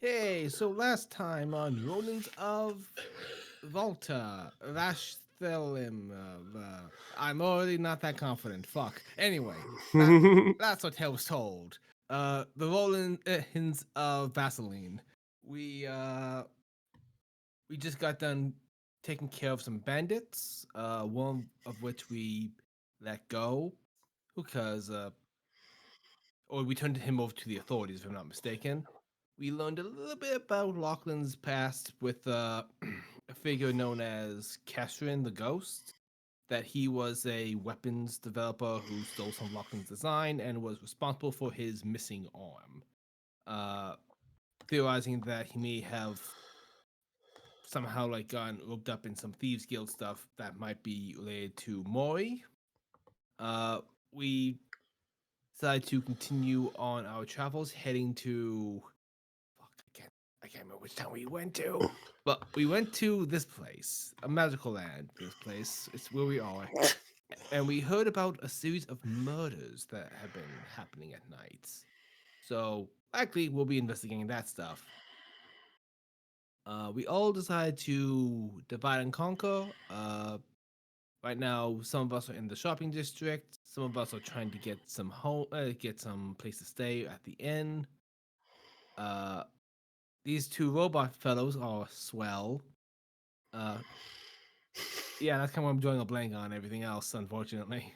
Hey, so last time on Ronins of Volta, Vashthelim, I'm already not that confident. Fuck. Anyway, that's what I was told. The Rollins of Vaseline. We, uh, we just got done taking care of some bandits, one of which we let go because, or we turned him over to the authorities, if I'm not mistaken. We learned a little bit about Lachlan's past with a figure known as Castrin the Ghost. That he was a weapons developer who stole some of Lachlan's design and was responsible for his missing arm. Uh, Theorizing that he may have somehow gotten hooked up in some thieves guild stuff that might be related to Mori. Uh, we decided to continue on our travels, heading to fuck, I can't remember which town we went to. But we went to this place, a magical land. This place, it's where we are, and we heard about a series of murders that have been happening at night. So likely we'll be investigating that stuff. We all decided to divide and conquer. Right now, some of us are in the shopping district. Some of us are trying to get some home, get some place to stay at the inn. Uh, these two robot fellows are swell. Uh, yeah, that's kind of what I'm drawing a blank on. Everything else, unfortunately.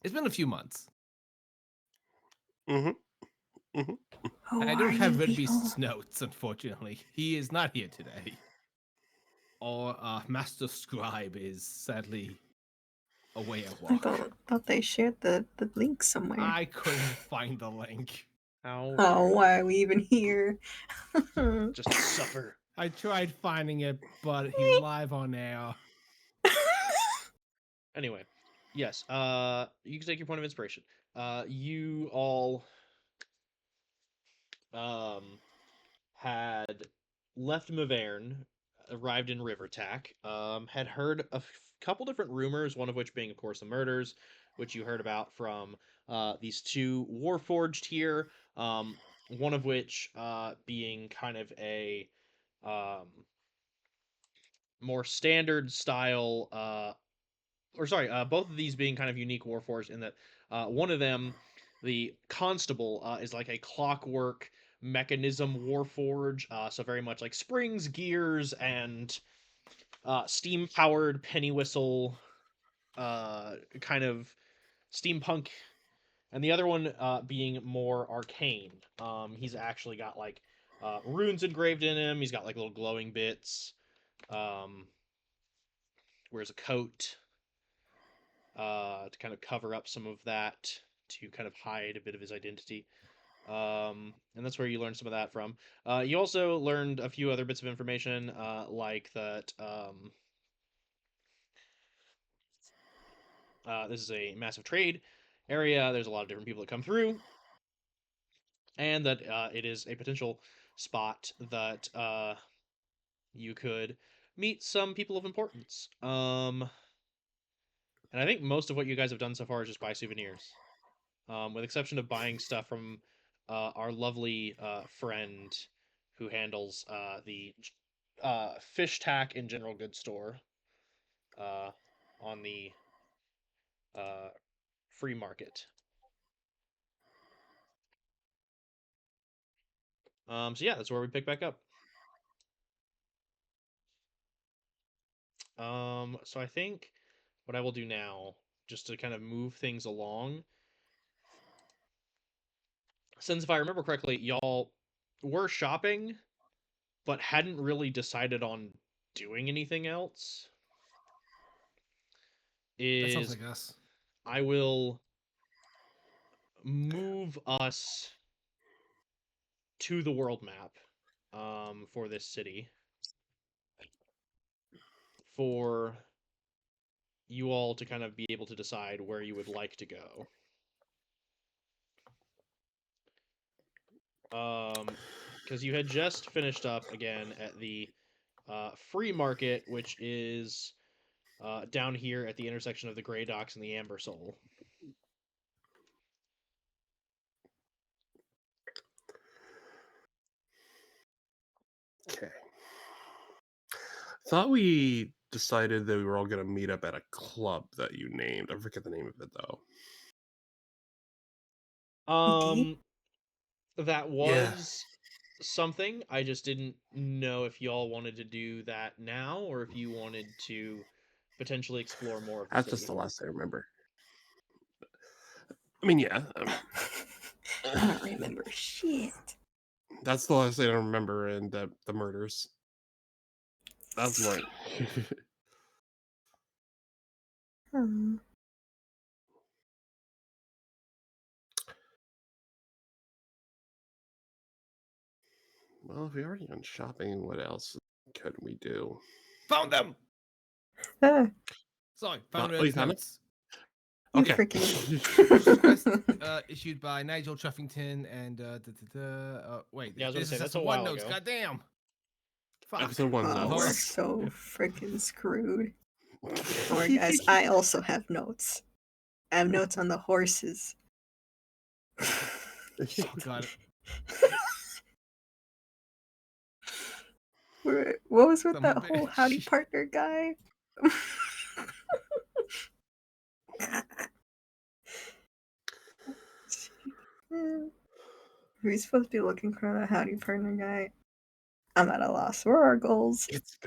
It's been a few months. Mm-hmm. Mm-hmm. Who I are don't have you Red people? Beast's notes, unfortunately. He is not here today. Or Master Scribe is sadly away at I work. thought they shared the link somewhere. I couldn't find the link. How Oh, dare why you? are we even here? Just suffer. I tried finding it, but he's live on air. Anyway, yes. You can take your point of inspiration. You all um had left Maverne, arrived in Rivertack. Had heard a couple different rumors. One of which being, of course, the murders, which you heard about from these two Warforged here. One of which being kind of a um more standard style or sorry, both of these being kind of unique warforged in that one of them, the constable, is like a clockwork mechanism warforge, so very much like springs, gears, and steam powered penny whistle, kind of steampunk. And the other one being more arcane. He's actually got like runes engraved in him. He's got like little glowing bits. Um, Wears a coat to kind of cover up some of that, to kind of hide a bit of his identity. And that's where you learned some of that from. You also learned a few other bits of information, like that this is a massive trade area. There's a lot of different people that come through, and that it is a potential spot that you could meet some people of importance. And I think most of what you guys have done so far is just buy souvenirs. With exception of buying stuff from our lovely friend who handles the fish tack and general goods store uh, on the uh, free market. So yeah, that's where we pick back up. So I think what I will do now, just to kind of move things along, since if I remember correctly, y'all were shopping, but hadn't really decided on doing anything else, That sounds is like us. I will move us to the world map for this city for you all to kind of be able to decide where you would like to go. Because you had just finished up again at the free market, which is down here at the intersection of the Grey Docks and the Amber Soul. thought we decided that we were all going to meet up at a club that you named. I forget the name of it though. That Yeah. was something. I just didn't know if y'all wanted to do that now or if you wanted to potentially explore more of the That's city. just the last I remember. I mean, yeah. I don't remember shit. That's the last thing I remember, and the murders. That's my. Hmm. Well, if we already went shopping, what else could we do? Found them. Ah, Sorry, found You Red's found it? notes. you Okay. Request issued by Nigel Truffington and wait. Yeah, I was gonna this say, is that's a one while notes. ago. Goddamn. Fuck. Episode 1 Oh, we're notes. so freaking screwed. Don't worry, guys. I also have notes. I have notes on the horses. Oh god. What was with Son that of a whole howdy bitch. partner guy? Are we supposed to be looking for the howdy partner guy? I'm at a loss. Where are our goals? It's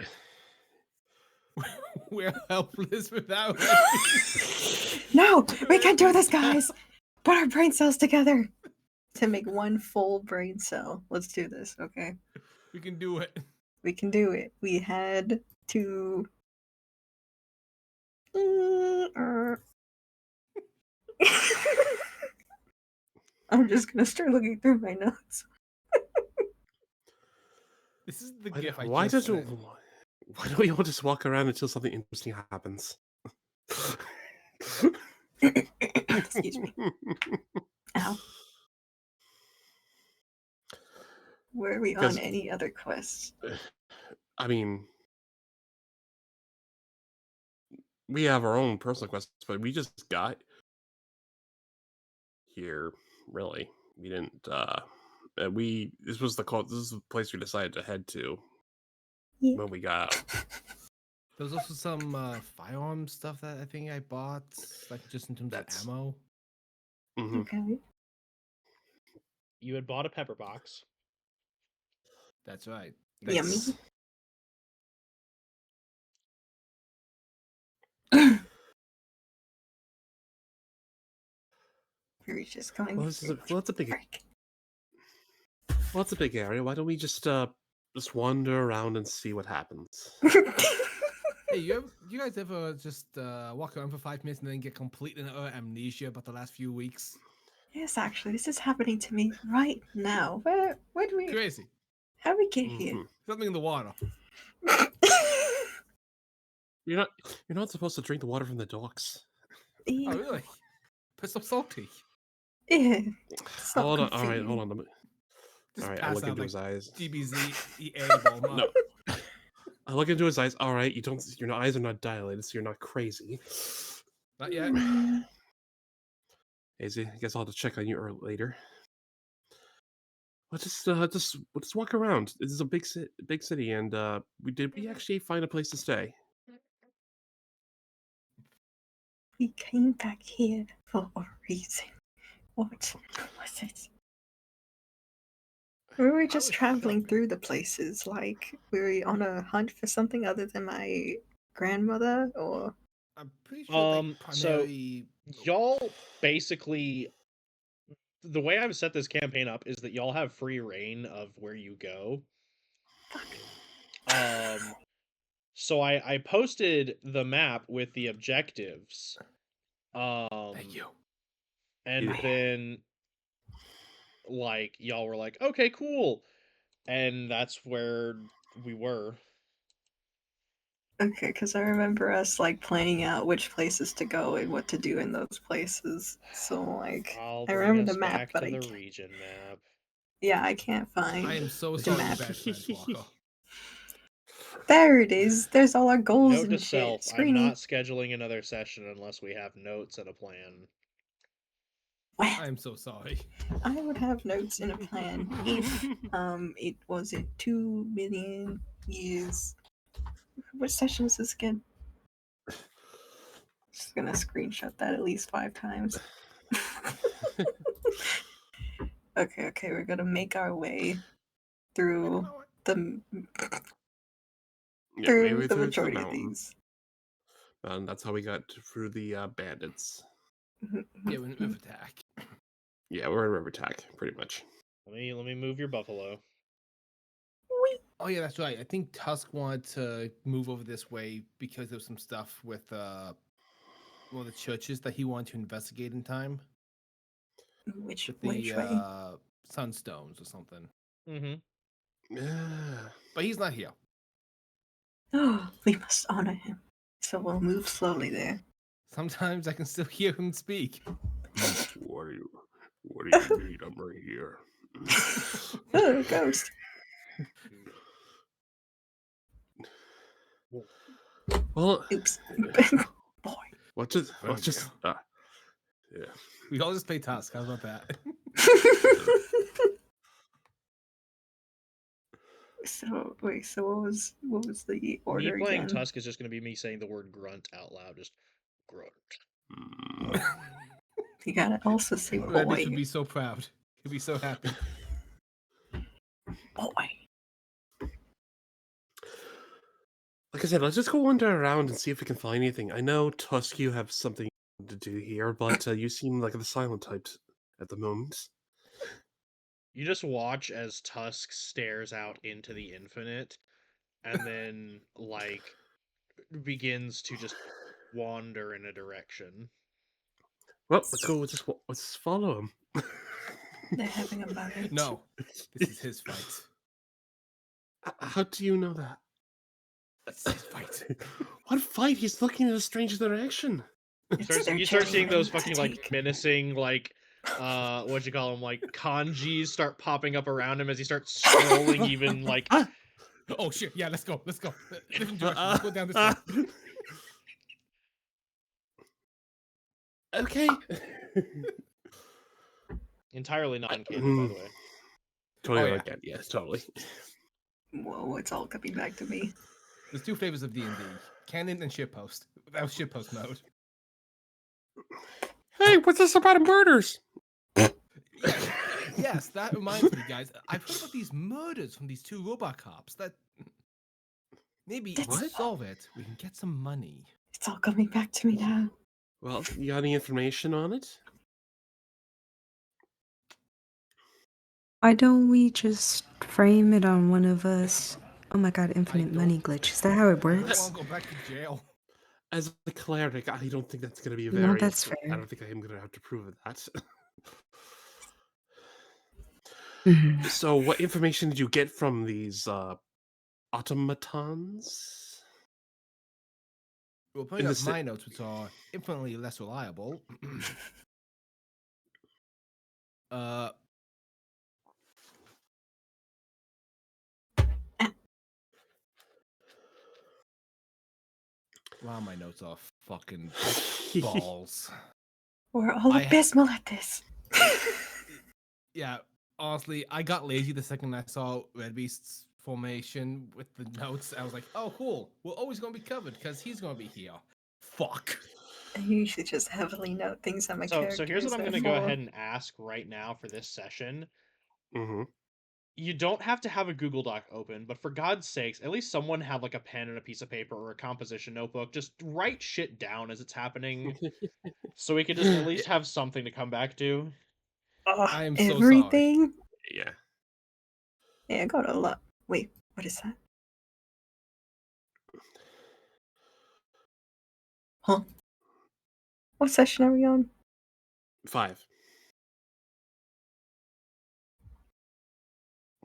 We're helpless without No, we can do this, guys. Put our brain cells together to make one full brain cell. Let's do this, okay? We can do it. We can do it. We had to. I'm just gonna start looking through my notes. This is the why, gif I why just don't sent. why don't we all just walk around until something interesting happens? Excuse me. Ow. Were we on Because- any other quests? I mean, we have our own personal quests, but we just got here. Really, we didn't. This was the place we decided to head to Yeah. when we got out. There was also some firearm stuff that I think I bought, like just in terms That's- of ammo. Mhm. Okay. You had bought a pepper box. That's right. Yummy. Thanks. We're just going. Well, it's a big area. Why don't we just wander around and see what happens? Hey, you guys ever just walk around for 5 minutes and then get complete and utter amnesia about the last few weeks? Yes, actually, this is happening to me right now. Where do we? Crazy. How we get here? Mhm. Something in the water. You're not supposed to drink the water from the docks. Oh, really? But so salty. Yeah. Hold on. All right, hold on. Just All right, I pass look out into like his eyes. GBZ A-ball. No. I look into his eyes. All right, your eyes are not dilated, so you're not crazy. Not yet. Hazy, I guess I'll have to check on you later. Let's just walk around. This is a big city, and we actually find a place to stay? We came back here for a reason. What was it? Were we just was traveling shopping. through the places? Like, were we on a hunt for something other than my grandmother? Or I'm pretty sure like So primarily. y'all basically, the way I've set this campaign up is that y'all have free reign of where you go. So I posted the map with the objectives. Thank you. And Yeah. then like y'all were like, okay, cool. And that's where we were. okay, because I remember us like planning out which places to go and what to do in those places. So like, I'll I bring remember us the map, back but to I the can't. region map. Yeah, I can't find. I am so the sorry, you map. bad friends, Walker. There it is. There's all our goals Note and to shit. self, I'm Screeny. not scheduling another session unless we have notes and a plan. What? I am so sorry. I would have notes in a plan if it wasn't 2 million years What session is this again? Just gonna screenshot that at least 5 times. Okay, we're gonna make our way through the Yeah, through maybe the through the majority of mountain. these. And that's how we got through the bandits. Yeah, with river attack. Yeah, we're in River Tack, pretty much. Let me move your buffalo. Oh yeah, that's right. I think Tusk wanted to move over this way because there was some stuff with one of the churches that he wanted to investigate in time. Which With the way? sunstones or something. Mm-hmm. Yeah. But he's not here. Oh, we must honor him. So we'll move slowly there. Sometimes I can still hear him speak. What do you need? I'm right here. Oh, ghost. Well, Oops. Boy. what's just Thank yeah. We all just play Tusk. How's about that? So wait, so what was the order Me playing again? Tusk is just going to be me saying the word grunt out loud. Just grunt. Mm. You gotta also say Randy should boy. be so proud. He'd be so happy. Boy. Like I said, let's just go wander around and see if we can find anything. I know, Tusk, you have something to do here, but you seem like the silent types at the moment. You just watch as Tusk stares out into the infinite, and then like begins to just wander in a direction. Well, let's go. Let's follow him. They're having a moment. No, this is his fight. How do you know that? It's his fight. What fight? He's looking in a strange direction. It's their You start seeing those journey to fucking like take. menacing like what you call them, like kanjis start popping up around him as he starts scrolling even like Ah! Oh shit! Yeah, let's go. Let's go. Different direction. Let's go down this way. Okay. entirely non-canon, by the way. Totally Oh, like that. Yes, totally. Whoa, it's all coming back to me. There's two flavors of D&D: canon and shitpost. That was shitpost mode. Hey, what's this about murders? Yes, that reminds me, guys. I've heard about these murders from these two robot cops. That maybe if we That's- solve it, we can get some money. It's all coming back to me now. Well, you got any information on it? Why don't we just frame it on one of us? Oh my god, infinite don't- money glitch. Is that how it I don't works? want to go back to jail. As a cleric, I don't think that's going to be No, very. that's I fair. don't think I'm going to have to prove that. Mhm. So, what information did you get from these automatons? Well, In putting the up si- my notes, which are infinitely less reliable. Wow, my notes are fucking balls. We're all I- abysmal at this. Yeah, honestly, I got lazy the second I saw Red Beast's formation with the notes. I was like, oh, cool. We're always going to be covered because he's going to be here. Fuck. I usually just heavily note things on my characters. So here's what I'm going to go therefore- ahead and ask right now for this session. Mm-hmm. You don't have to have a Google Doc open, but for God's sakes, at least someone have like a pen and a piece of paper or a composition notebook. Just write shit down as it's happening, so we can just at least have something to come back to. Ugh, I am so sorry. everything. Yeah. Yeah, I got a lot. Wait, what is that? Huh? What session are we on? 5.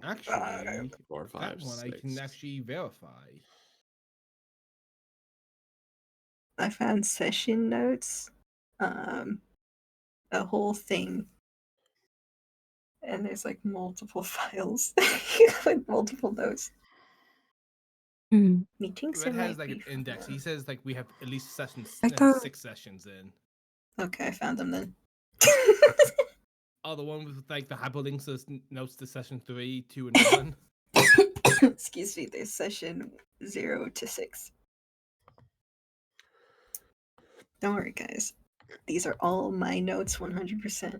Actually, 4, that 5, one I can 6. actually verify. I found session notes. A whole thing. And there's like multiple files with multiple notes. Hmm. Meetings Red are has might like an be index. fun. He says like we have at least sessions, I thought- 6 sessions in. Okay, I found them then. Oh, the one with like the hyperlinks to notes to session 3, 2, and 1. Excuse me, this session 0 to 6. Don't worry, guys. These are all my notes 100%.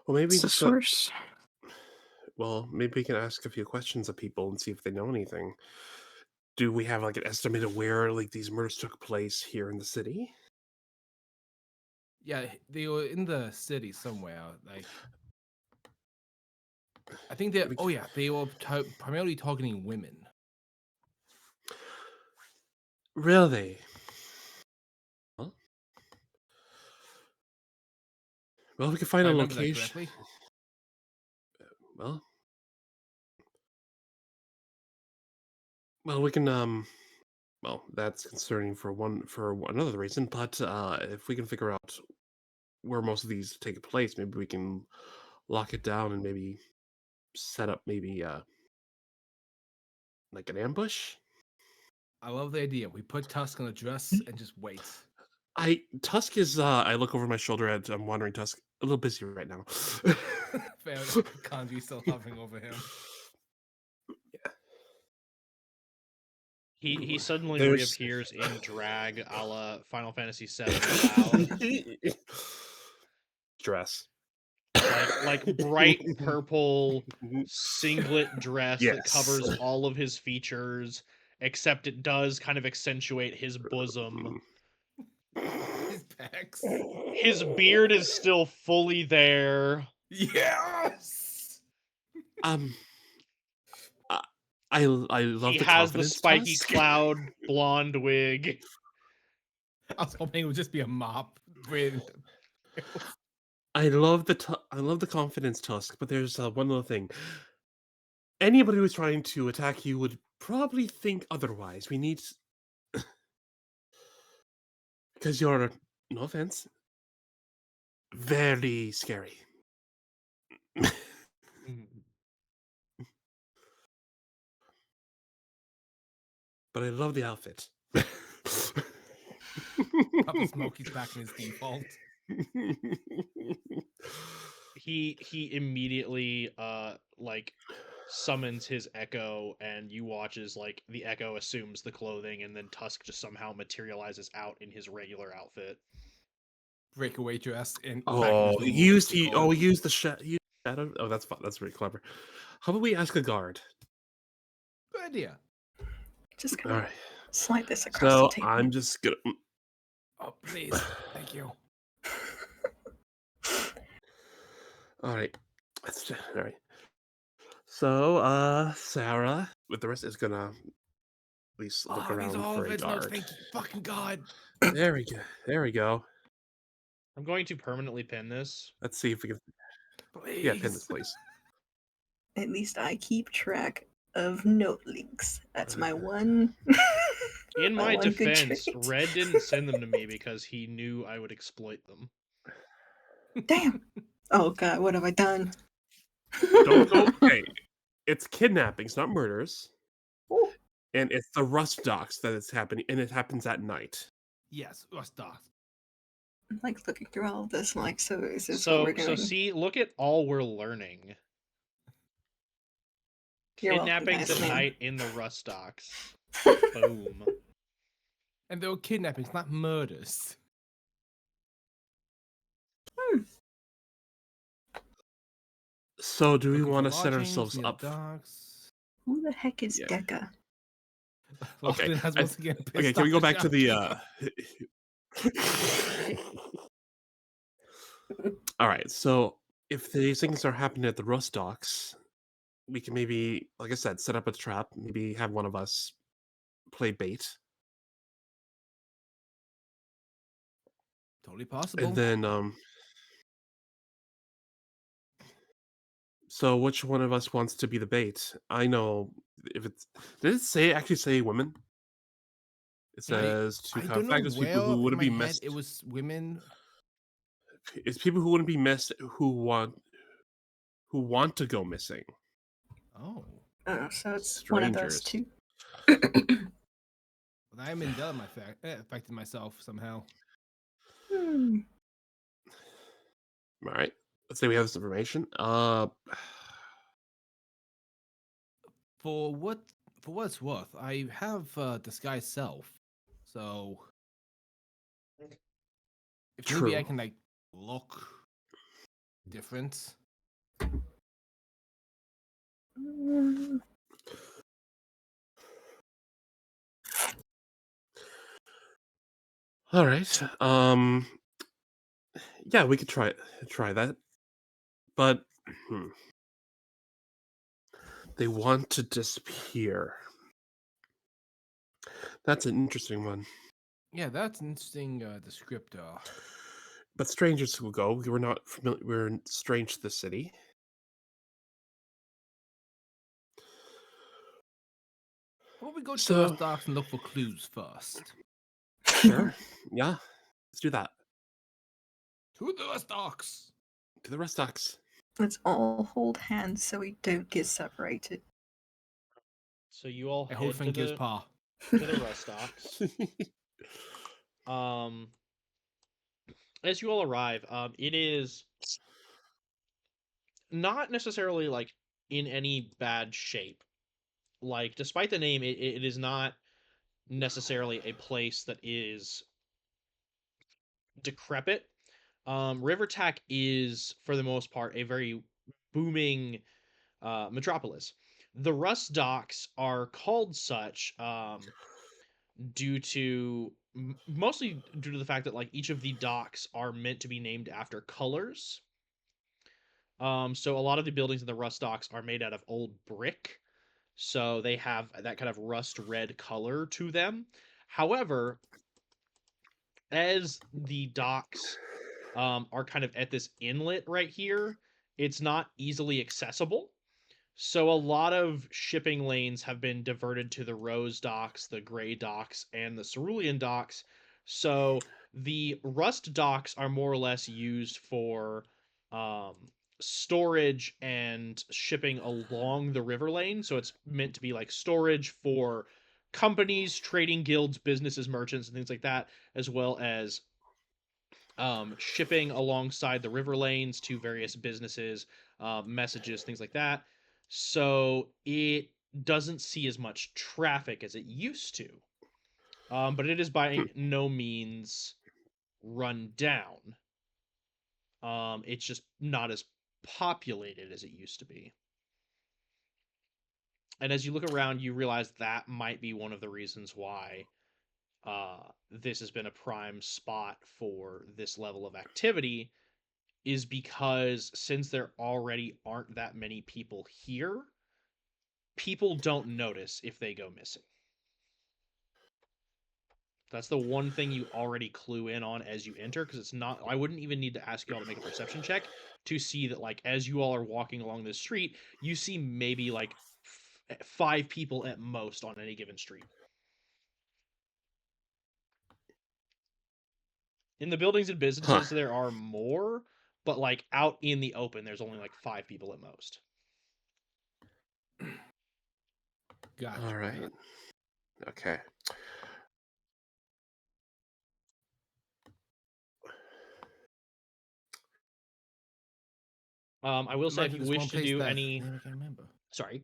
Well, maybe It's the just source. well, maybe we can ask a few questions of people and see if they know anything. Do we have like an estimate of where like these murders took place here in the city? Yeah, they were in the city somewhere. Like, I think they. We Oh c- yeah, they were primarily targeting women. Really? Huh? Well, we can If find I a remember that location. correctly. Well, we can well, that's concerning for another reason, but if we can figure out where most of these take place, maybe we can lock it down and maybe set up maybe like an ambush. I love the idea. We put Tusk on a dress and just wait. Tusk is I look over my shoulder at I'm wandering Tusk, a little busy right now. Fair enough. Kanji still hovering over him. He suddenly There's reappears in drag, a la Final Fantasy VII Cloud, dress. like bright purple singlet dress that covers Yes. all of his features, except it does kind of accentuate his bosom. His pecs. His beard is still fully there. Yes. Um, I love He the has the confidence. spiky Tusk. cloud blonde wig. I was hoping it would just be a mop. With... I love the confidence, Tusk. But there's one little thing. Anybody who's trying to attack you would probably think otherwise. We need because you're no offense, very scary. But I love the outfit. Papa Smokey's back in his default. He immediately like summons his echo, and you watch as like the echo assumes the clothing, and then Tusk just somehow materializes out in his regular outfit. Breakaway dress and back in Oh, his he normal used form. he used the shadow. Oh, that's fun. That's very clever. How about we ask a guard? Good idea. Just All gonna right. slide this across So the table. I'm just gonna. Oh, please. Thank you. All right. All right. So, Sarah, with the rest, is gonna at least look Oh, these are around all for of a his notes. guard. Thank you. Fucking God. There we go. There we go. I'm going to permanently pin this. Let's see if we can. Please. Yeah, pin this, please. At least I keep track of note links. That's my one. In my one good defense, trait. Red didn't send them to me because he knew I would exploit them. Damn. Oh god, what have I done? Don't go. Okay, it's kidnappings, not murders, Ooh, and it's the rust docks that it's happening, and it happens at night. Yes, Rustad. I'm like looking through all of this, like, so is this what So we're doing? see, look at all we're learning. You're welcome, Kidnappings guys, at man. night in the rust docks. Boom. And they were kidnappings, not murders. So, do we Looking for want to set lodgings ourselves near up? the docks. Who the heck is Yeah. Decca? Okay, Lachlan has I- once again pissed Okay, can we off go back to the? All right. So, if these things are happening at the rust docks, we can maybe, like I said, set up a trap. Maybe have one of us play bait, Totally possible. and then so which one of us wants to be the bait? I know if it's did it actually say women? It says to I don't know contact those people who where in wouldn't my be head missed. it was women. It's people who wouldn't be missed who want to go missing. Oh, Oh, so it's one of those Strangers. two. well, I'm in Mandela affected myself somehow. Hmm. All right. Let's say we have this information. For what it's worth, I have disguise self, so if maybe I True. can like look different. Mm, All right. Yeah, we could try that. But they want to disappear. That's an interesting one. Yeah, that's an interesting descriptor. But strangers will go. We're not familiar. We're strange to the city. How about we go to the So rust docks and look for clues first? sure, yeah, let's do that. To the rust docks. To the rest docks. Let's all hold hands so we don't get separated. So you all I hold head to fingers, the pa. rust docks. Um, as you all arrive, it is not necessarily like in any bad shape. Like, despite the name, it is not necessarily a place that is decrepit. Rivertack is, for the most part, a very booming metropolis. The rust docks are called such due to mostly due to the fact that like each of the docks are meant to be named after colors. So a lot of the buildings in the rust docks are made out of old brick, so they have that kind of rust red color to them. However, as the docks are kind of at this inlet right here, it's not easily accessible. So a lot of shipping lanes have been diverted to the Rose docks, the Gray docks, and the Cerulean docks. So the Rust docks are more or less used for um, storage and shipping along the river lane. So it's meant to be like storage for companies, trading guilds, businesses, merchants, and things like that, as well as shipping alongside the river lanes to various businesses, messages, things like that. So it doesn't see as much traffic as it used to. But it is by no means run down. It's just not as populated as it used to be. And as you look around, you realize that might be one of the reasons why this has been a prime spot for this level of activity, is because since there already aren't that many people here, people don't notice if they go missing. That's the one thing you already clue in on as you enter, because it's not, I wouldn't even need to ask y'all to make a perception check to see that, like, as you all are walking along this street, you see maybe like 5 people at most on any given street. In the buildings and businesses, there are more, but like out in the open, there's only like 5 people at most. Gotcha. All right. Okay. I will say, if Imagine you this wish one to place do that any, name I can't remember. sorry,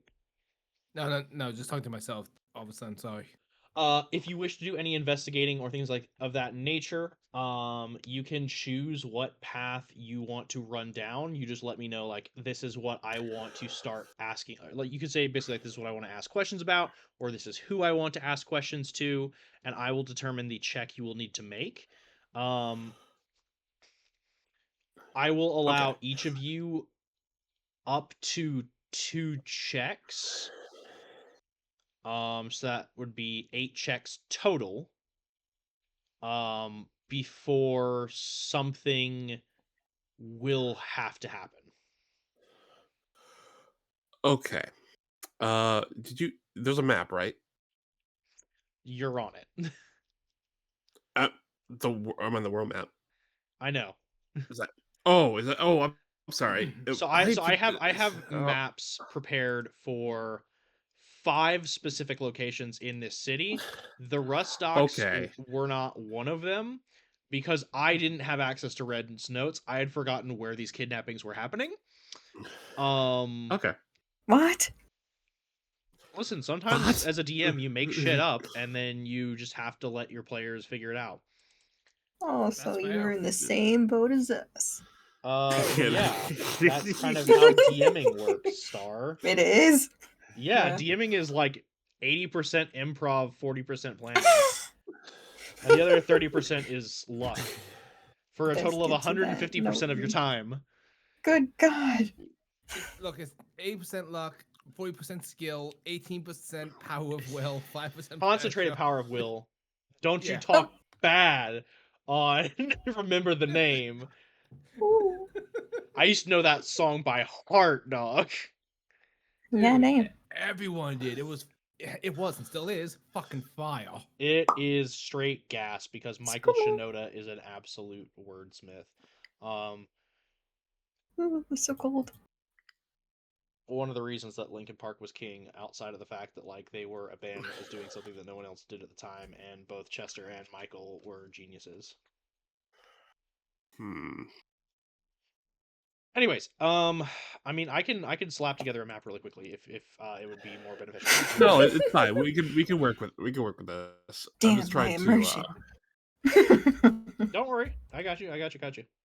No, just talking to myself all of a sudden. Sorry. if you wish to do any investigating or things like of that nature, you can choose what path you want to run down. You just let me know, like, this is what I want to start asking. Like, you could say basically like, this is what I want to ask questions about, or this is who I want to ask questions to, and I will determine the check you will need to make. Um, I will Okay. allow each of you up to 2 checks. So that would be 8 checks total. Before something will have to happen. Okay. Did you? There's a map, right? You're on it. Uh, I'm on the world map. I know. Is that? Oh, is that? Oh, I'm sorry. So I I so I think. have I have maps prepared for 5 specific locations in this city. The rust stocks Okay. were not one of them because I didn't have access to Red's notes. I had forgotten where these kidnappings were happening. Um Okay. What? Listen, sometimes What? as a DM, you make shit up, and then you just have to let your players figure it out. Oh, so That's you fair. were in the same boat as us. Yeah, that's kind of how DMing works, Star. It is. Yeah, Yeah. DMing is like 80% improv, 40% planning, and the other 30% is luck, for a Let's total of get to that 150% of your note. time. Good God. Look, it's 80% luck, 40% skill, 18% power of will, 5% Concentrated pressure. power of will. Don't you Yeah. talk bad on Remember the Name. Ooh. I used to know that song by heart, dog. Yeah, Dude, name. everyone did. It was and still is fucking fire. It is straight gas because Michael Shinoda is an absolute wordsmith. Ooh, it's so cold. One of the reasons that Linkin Park was king, outside of the fact that like they were a band that was doing something that no one else did at the time, and both Chester and Michael were geniuses. Anyways, I mean, I can slap together a map really quickly if it would be more beneficial. No, it's fine. We can work with this. I'm Damn, just my trying immersion. Don't worry, I got you.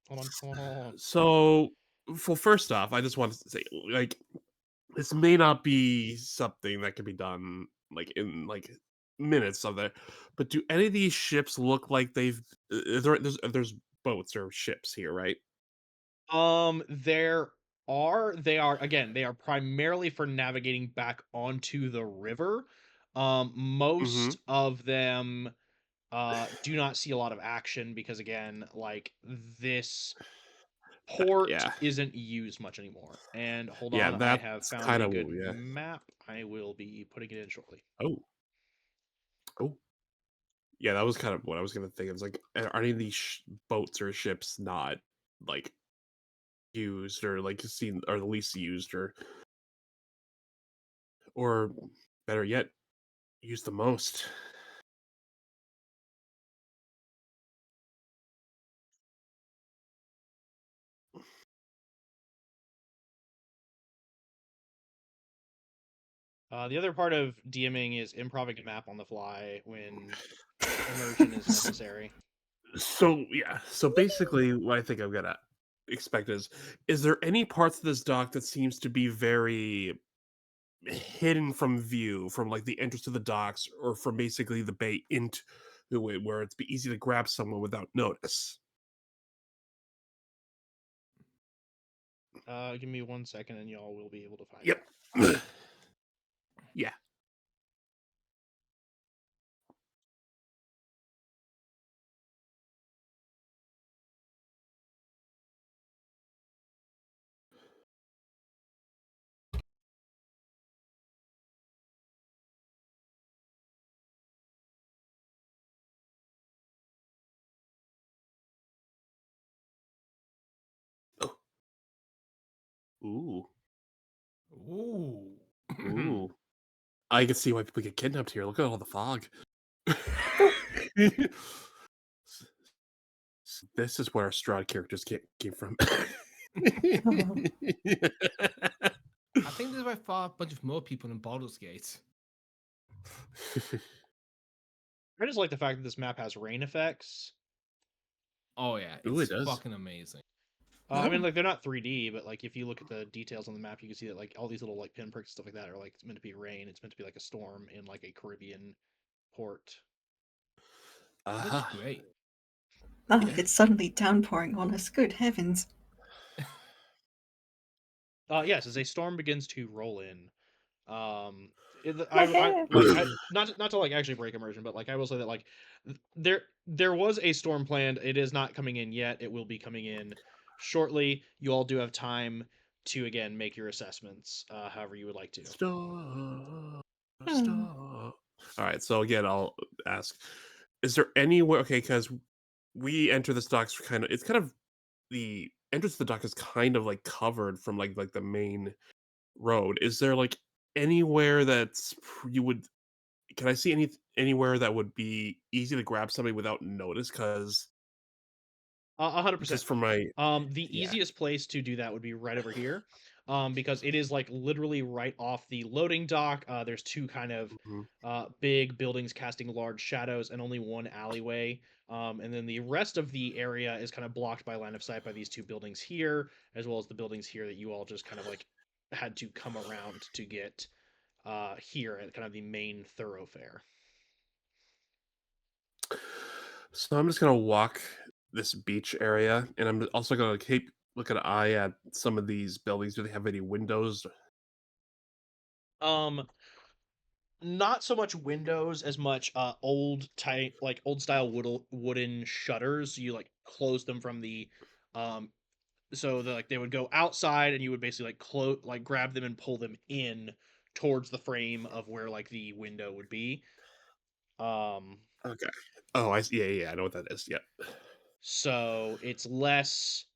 Hold on. So, well, first off, I just want to say, like, this may not be something that can be done like in like minutes of it, but do any of these ships look like they've there's boats or ships here, right? They are again, they are primarily for navigating back onto the river. Most of them do not see a lot of action because again, like this port Yeah, isn't used much anymore. And hold yeah, on, I have that's found kind a of good yeah. map. I will be putting it in shortly. Oh, yeah, that was kind of what I was gonna think. It's like, are any of these boats or ships not like used or like seen or the least used or better yet, used the most? The other part of DMing is improving a map on the fly when immersion is necessary. So yeah, so basically, what I think I'm gonna expect is there any parts of this dock that seems to be very hidden from view, from like the entrance to the docks, or from basically the bay into it, where it's be easy to grab someone without notice? Give me 1 second, and y'all will be able to find Yep. out. Yeah. Oh. Ooh. Ooh. Ooh. I can see why people get kidnapped here. Look at all the fog. This is where our Strahd characters came from. I think there's by far a bunch of more people in Baldur's Gate. I just like the fact that this map has rain effects. Oh yeah, Ooh, it's it does. fucking amazing. I mean, like they're not 3D, but like if you look at the details on the map, you can see that like all these little like pinpricks and stuff like that are like it's meant to be rain. It's meant to be like a storm in like a Caribbean port. Looks great. Not like it's suddenly downpouring on us. Good heavens. Yes, as a storm begins to roll in, um, My I head. like I not to like actually break immersion, but like I will say that like there was a storm planned. It is not coming in yet. It will be coming in shortly. You all do have time to again make your assessments, however you would like to. Stop. Hmm. Stop. All right. So again, I'll ask: is there anywhere? Okay, because we enter this dock's kind of. It's kind of the entrance to the dock is kind of like covered from like the main road. Is there like anywhere that's you would? Can I see anywhere that would be easy to grab somebody without notice? Because 100%. just for my The yeah. easiest place to do that would be right over here. because it is like literally right off the loading dock. There's two kind of Mhm. big buildings casting large shadows and only one alleyway. And then the rest of the area is kind of blocked by line of sight by these two buildings here, as well as the buildings here that you all just kind of like had to come around to get here at kind of the main thoroughfare. So I'm just gonna walk this beach area, and I'm also gonna keep look an eye at some of these buildings. Do they have any windows? Um, not so much windows as much old type like old style wooden shutters. You like close them from the um so like they would go outside and you would basically like grab them and pull them in towards the frame of where like the window would be. Um Okay. Oh, I see. Yeah, I know what that is. Yeah. so it's less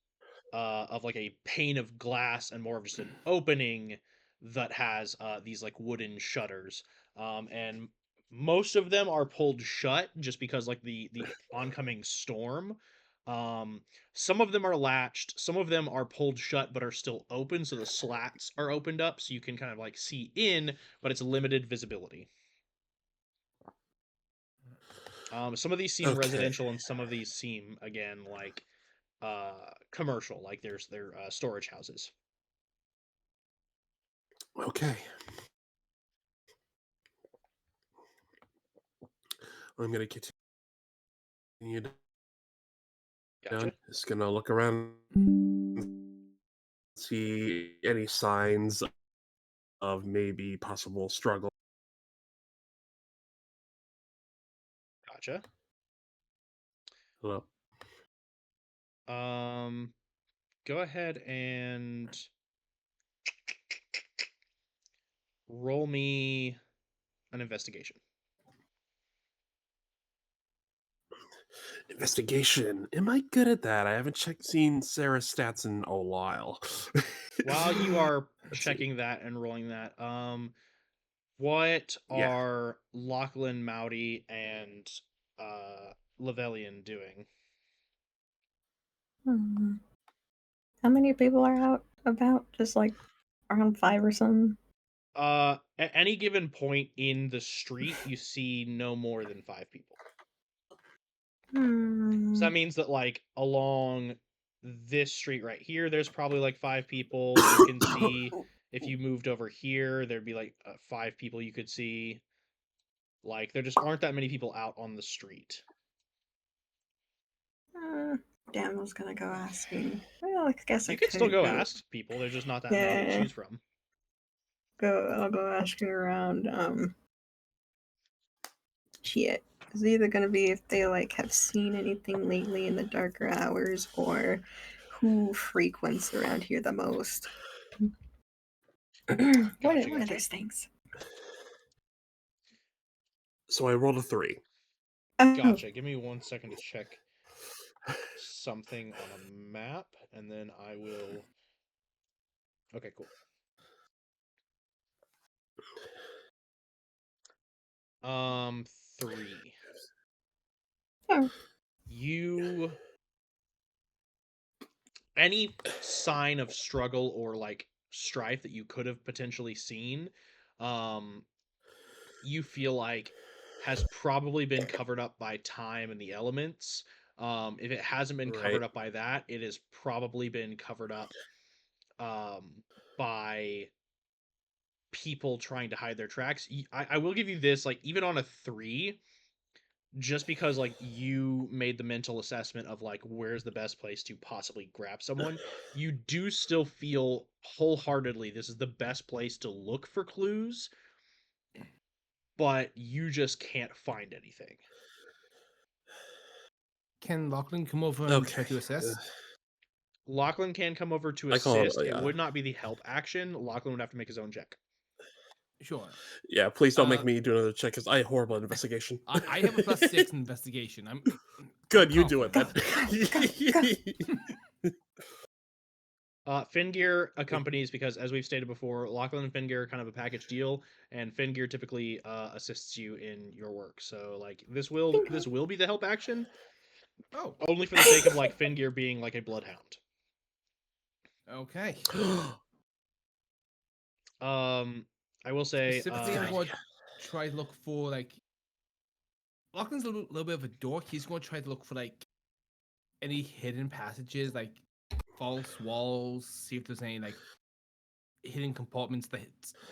of like a pane of glass and more of just an opening that has these like wooden shutters. And most of them are pulled shut just because like the oncoming storm. Um, some of them are latched, some of them are pulled shut but are still open, so the slats are opened up so you can kind of like see in, but it's limited visibility. Some of these seem Okay. residential and some of these seem again like commercial, like they're storage houses. Okay. I'm gonna continue down. Gotcha. Just gonna look around, see any signs of maybe possible struggle. Gotcha. Hello. Um, Go ahead and roll me an investigation. Investigation. Am I good at that? I haven't seen Sarah's stats in a while. While you are Let's see. checking that and rolling that, what Yeah. are Lachlan, Mouty, and Levelian doing? Hmm. How many people are out about? Just like around 5 or something? At any given point in the street, you see no more than 5 people. So that means that like along this street right here, there's probably like 5 people. You can see if you moved over here, there'd be like 5 people you could see. Like there just aren't that many people out on the street. Uh, Damn, I was gonna go asking. Well, I guess I You could still could go go. ask people. There's just not that many to Yeah, choose from. I'll go asking around. Shit. It's either gonna be if they like have seen anything lately in the darker hours, or who frequents around here the most. One Gotcha, of gotcha. those things. So I rolled a 3. Oh, Gotcha. Give me 1 second to check something on a map, and then I will. Okay, cool. 3. oh. You any sign of struggle or like strife that you could have potentially seen, um, you feel like has probably been covered up by time and the elements. If it hasn't been Right. covered up by that, it has probably been covered up by people trying to hide their tracks. I will give you this, like even on a 3, just because like you made the mental assessment of like where's the best place to possibly grab someone, you do still feel wholeheartedly this is the best place to look for clues, but you just can't find anything. Can Lachlan come over and try Okay. to assist? Lachlan can come over to I call it. assist. It Yeah. would not be the help action. Lachlan would have to make his own check. Sure. Yeah. Please don't make Uh, me do another check because I have horrible at investigation. I have a +6 in investigation. I'm Good. You do it then. Fingear accompanies because, as we've stated before, Lachlan and Fingear are kind of a package deal, and Fingear typically assists you in your work. So, like, this will be the help action, Oh, only for the sake of like Fingear being like a bloodhound. okay. I will say, Specifically, I'm going to try to look for like. Lachlan's a little bit of a dork. He's going to try to look for like any hidden passages, like false walls. See if there's any like hidden compartments that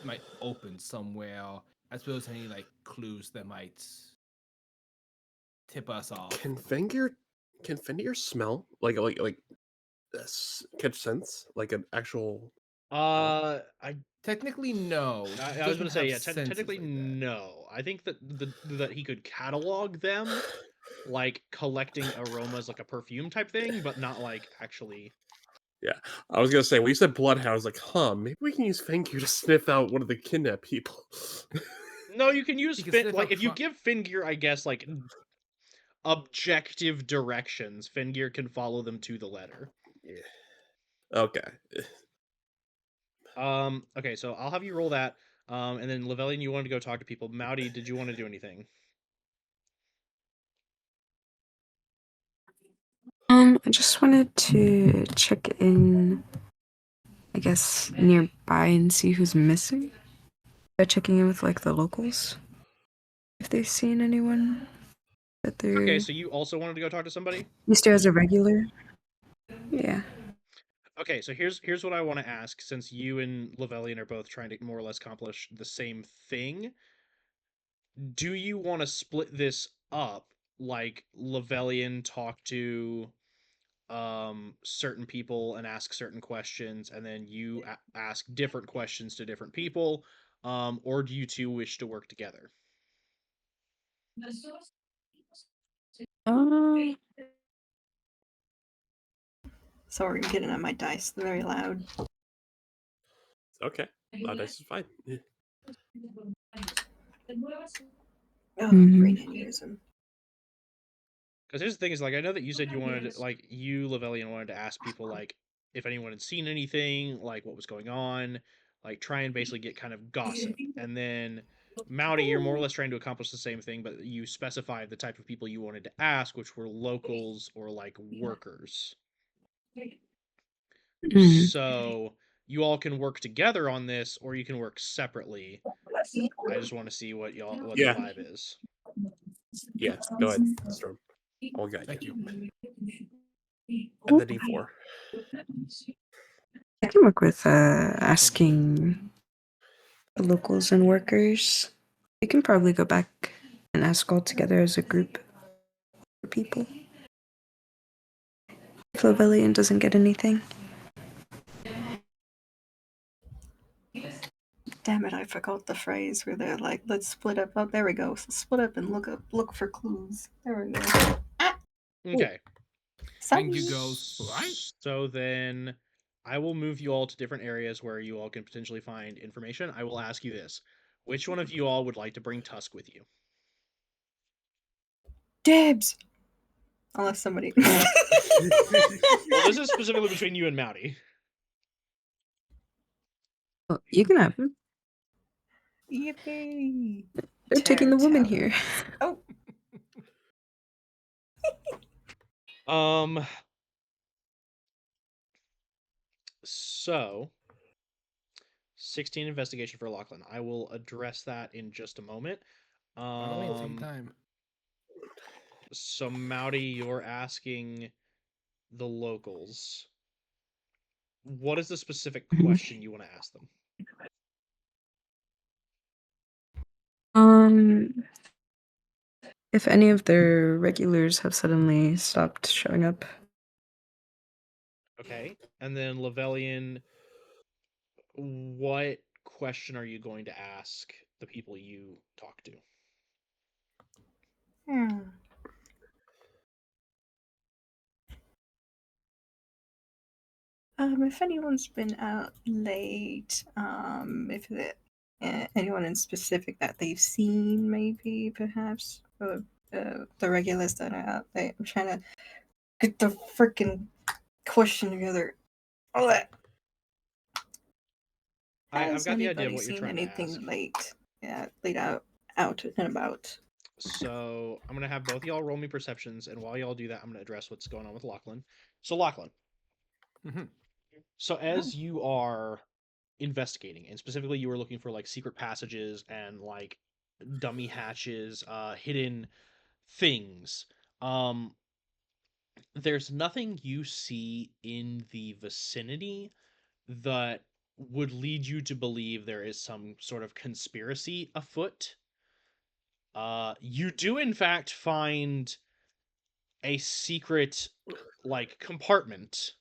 might open somewhere, as well as any like clues that might tip us off. Can Fendir smell like catch sense like an actual? I Technically, no. He I was doesn't going to say, have yeah, senses technically like that. no. I think that that he could catalog them, like collecting aromas, like a perfume type thing, but not like actually. Yeah, I was gonna say when you said bloodhound, I was like, maybe we can use Fenrir to sniff out one of the kidnapped people. No, you can use He can Fin. sniff Like out if you give Fingear, I guess, like objective directions, Fingear can follow them to the letter. Yeah. Okay. Okay, so I'll have you roll that. And then Lavelian, you wanted to go talk to people. Mouty, did you want to do anything? I just wanted to check in, I guess, nearby and see who's missing. By checking in with like the locals, if they've seen anyone that they're Okay, so you also wanted to go talk to somebody? used to as a regular. Yeah. Okay, so here's what I want to ask, since you and Lavelian are both trying to more or less accomplish the same thing. Do you want to split this up, like Lavelian talk to certain people and ask certain questions, and then you ask different questions to different people, or do you two wish to work together? Um, Sorry, I'm getting on my dice. They're very loud. Okay. Dice is fine. Yeah. Oh, Mhm. brain aneurysm. Because here's the thing: is like I know that you said you wanted to, like you Lavelian wanted to ask people like if anyone had seen anything, like what was going on, like try and basically get kind of gossip, and then. Mouty, you're more or less trying to accomplish the same thing, but you specified the type of people you wanted to ask, which were locals or like workers. Mhm. So you all can work together on this, or you can work separately. I just want to see what the Yeah. vibe is. Yeah. Go ahead, Storm. I'll guide Thank you. you. And the D4. I can work with asking the locals and workers. We can probably go back and ask all together as a group for people. If Lavelian doesn't get anything. Damn it, I forgot the phrase where they're like, let's split up. Oh, there we go. So split up and look for clues. There we go. Okay. Thank you, Sorry. goes right. So then I will move you all to different areas where you all can potentially find information. I will ask you this. Which one of you all would like to bring Tusk with you? Dibs! Unless somebody. Well, this is specifically between you and Mouty. Oh, you can have him. Yippee! They're taking the woman Tower. here. Oh, So 16 investigation for Lachlan. I will address that in just a moment. By the way, take your time. So Mouty, you're asking the locals. What is the specific question you want to ask them? If any of their regulars have suddenly stopped showing up. Okay. And then Lavelian, what question are you going to ask the people you talk to? hmm. If anyone's been out late, if anyone in specific that they've seen, maybe perhaps, or the regulars that are out there. I'm trying to get the freaking question together. All that. I've Has got the idea of anybody what you're seen trying to anything ask. late? Yeah, late out and about. So I'm gonna have both y'all roll me perceptions, and while y'all do that, I'm gonna address what's going on with Lachlan. So Lachlan. Mhm. So as you are investigating, and specifically you were looking for like secret passages and like dummy hatches, hidden things. Um, there's nothing you see in the vicinity that would lead you to believe there is some sort of conspiracy afoot. You do in fact find a secret like compartment,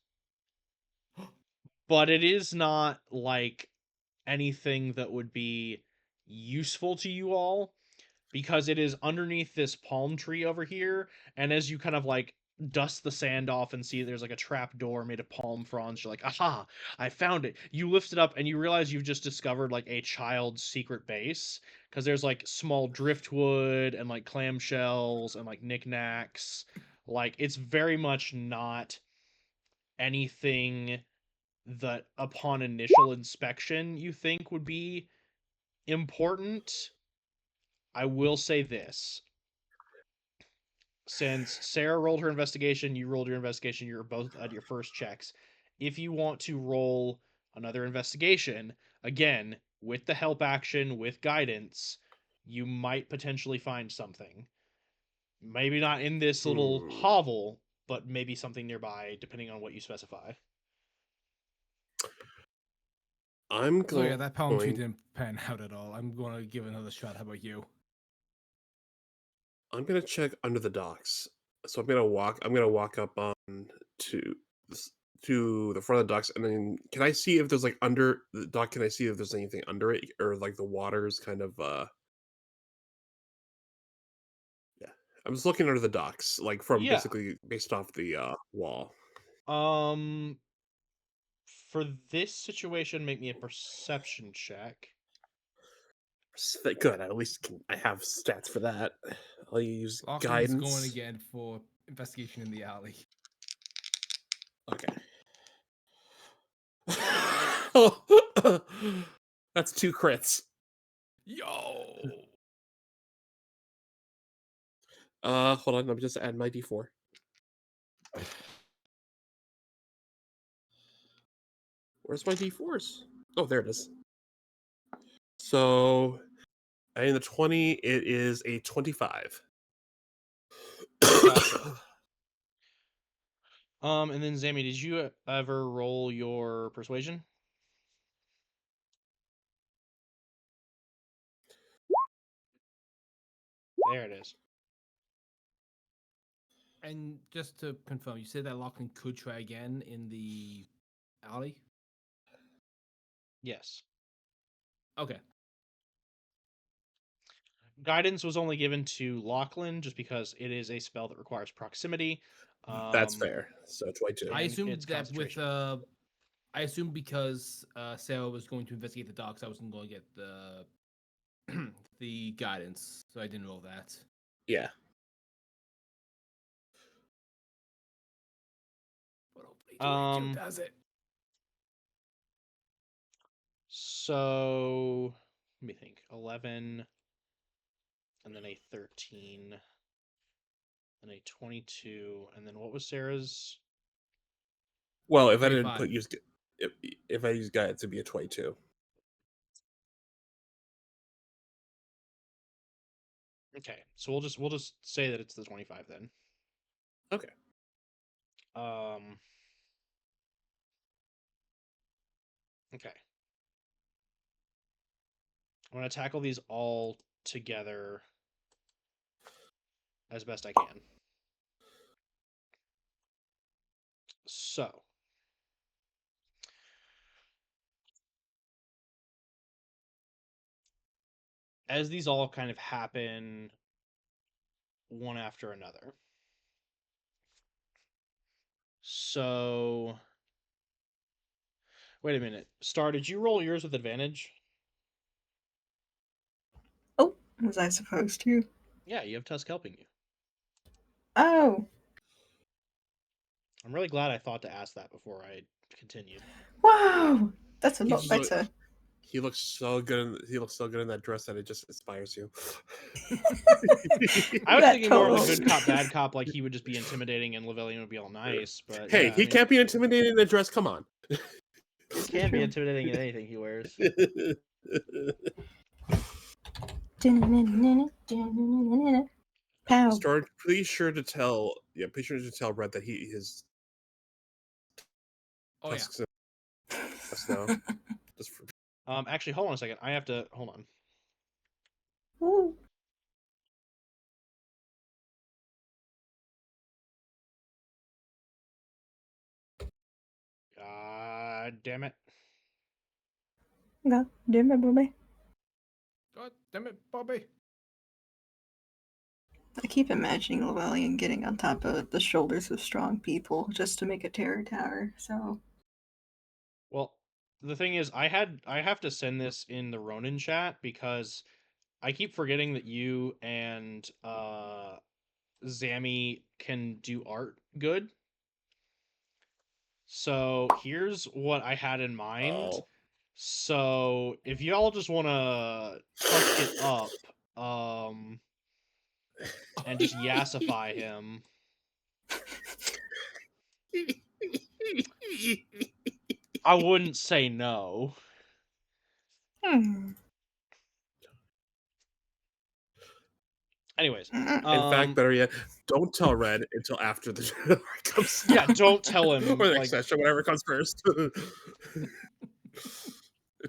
but it is not like anything that would be useful to you all because it is underneath this palm tree over here, and as you kind of like dust the sand off and see there's like a trap door made of palm fronds, you're like, aha, I found it. You lift it up and you realize you've just discovered like a child's secret base, because there's like small driftwood and like clamshells and like knickknacks. Like it's very much not anything that upon initial inspection you think would be important. I will say this. Since Sarah rolled her investigation, you rolled your investigation, you're both at your first checks. If you want to roll another investigation, again, with the help action, with guidance, you might potentially find something. Maybe not in this little hovel, but maybe something nearby, depending on what you specify. I'm So yeah, going. that palm tree didn't pan out at all. I'm going to give it another shot. How about you? I'm gonna check under the docks. So I'm gonna walk. I'm gonna walk up on to to the front of the docks, and then can I see if there's like under the dock? Can I see if there's anything under it, or like the water's kind of yeah. I'm just looking under the docks, like from Yeah. basically based off the wall. Um, for this situation, make me a perception check. Good. At least I have stats for that. I'll use Lachlan's guidance. going again for investigation in the alley. Okay. That's 2 crits. Yo! Hold on. Let me just add my d4. Where's my d4s? Oh, there it is. So, in the 20, it is a 25. Gotcha. And then Zammy, did you ever roll your persuasion? There it is. And just to confirm, you said that Lachlan could try again in the alley? Yes. Okay. Guidance was only given to Lachlan just because it is a spell that requires proximity. That's fair. So 22. I And assumed it's that with concentration. I assumed because Sarah was going to investigate the docks, I wasn't going to get the the guidance, so I didn't roll that. Yeah. But hopefully Directio does it. So let me think. 11, and then a 13, and a 22, and then what was Sarah's? Well, if I didn't 25. if I use guidance, it'd be a 22. Okay, so we'll just say that it's the 25 then. Okay. Okay. I'm gonna tackle these all together as best I can. So, as these all kind of happen one after another. So, wait a minute. Star, did you roll yours with advantage? Oh, was I supposed to? Yeah, you have Tusk helping you. Oh, I'm really glad I thought to ask that before I continued. wow, that's a He lot just better. He looks so good. He looks so good in that dress that it just inspires you. I was That thinking more of a total- good cop, bad cop, like he would just be intimidating and Lavellian would be all nice. But Hey, yeah, he can't be intimidated in a dress. Come on. It can be intimidating in anything he wears. Pow. Start. Please sure to tell. Yeah, please sure to tell Red that his Oh yeah. tusks us now. Just for Actually, hold on a second. I have to hold on. Ooh. God damn it. God damn it, Bobby. God damn it, Bobby. I keep imagining Llewellyn getting on top of the shoulders of strong people just to make a terror tower. So Well, the thing is, I have to send this in the Ronin chat because I keep forgetting that you and Zammy can do art good. So here's what I had in mind. oh, So if y'all just want to fuck it up, and just yassify him, I wouldn't say no. Anyways, in fact, better yet, don't tell Red until after the arc comes. yeah, out. don't tell him. or the next Like, session, whatever comes first.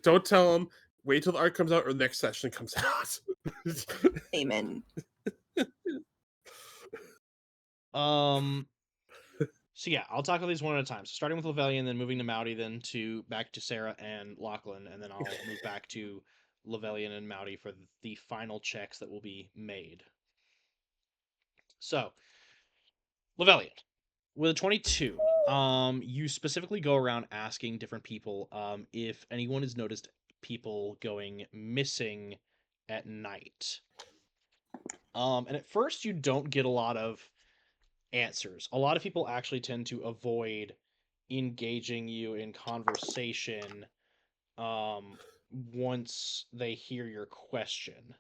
Don't tell him. Wait till the arc comes out or the next session comes out. amen. So yeah, I'll tackle these one at a time. So starting with Lavellian, then moving to Mouty, then to back to Sarah and Lachlan, and then I'll move back to Lavellian and Mouty for the final checks that will be made. So, Lavellian, with a 22, you specifically go around asking different people if anyone has noticed people going missing at night. And at first you don't get a lot of answers. A lot of people actually tend to avoid engaging you in conversation once they hear your question.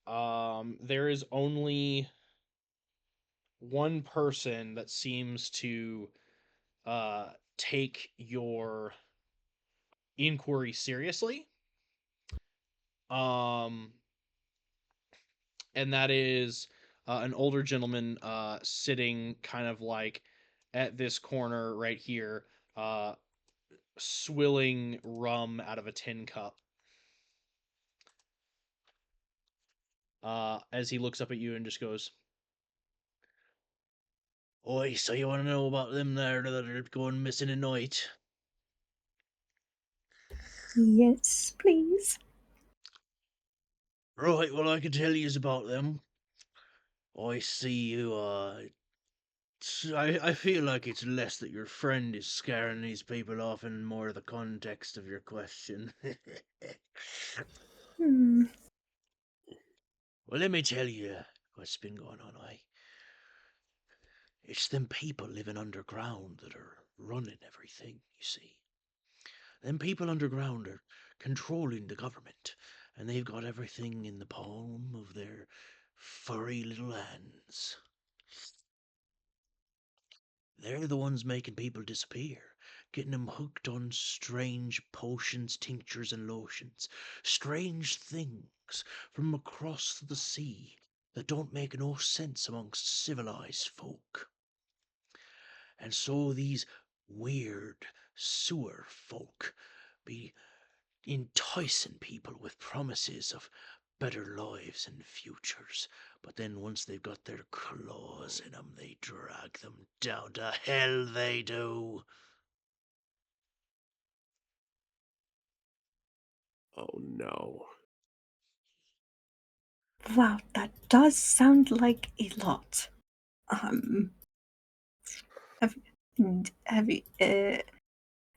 There is only one person that seems to take your inquiry seriously. Um, and that is an older gentleman sitting kind of like at this corner right here, swilling rum out of a tin cup. As he looks up at you and just goes, "Oi, so you want to know about them there that are going missing at night?" Yes, please. Right, well, I can tell you about them. I see you, I feel like it's less that your friend is scaring these people off and more the context of your question. Hmm. Well, let me tell you what's been going on, It's them people living underground that are running everything, you see. Them people underground are controlling the government, and they've got everything in the palm of their furry little hands. They're the ones making people disappear, getting them hooked on strange potions, tinctures, and lotions. Strange things from across the sea that don't make no sense amongst civilized folk. And so these weird sewer folk be enticing people with promises of better lives and futures. But then once they've got their claws in 'em, they drag them down to hell, they do. Oh no. Wow, that does sound like a lot. Have have you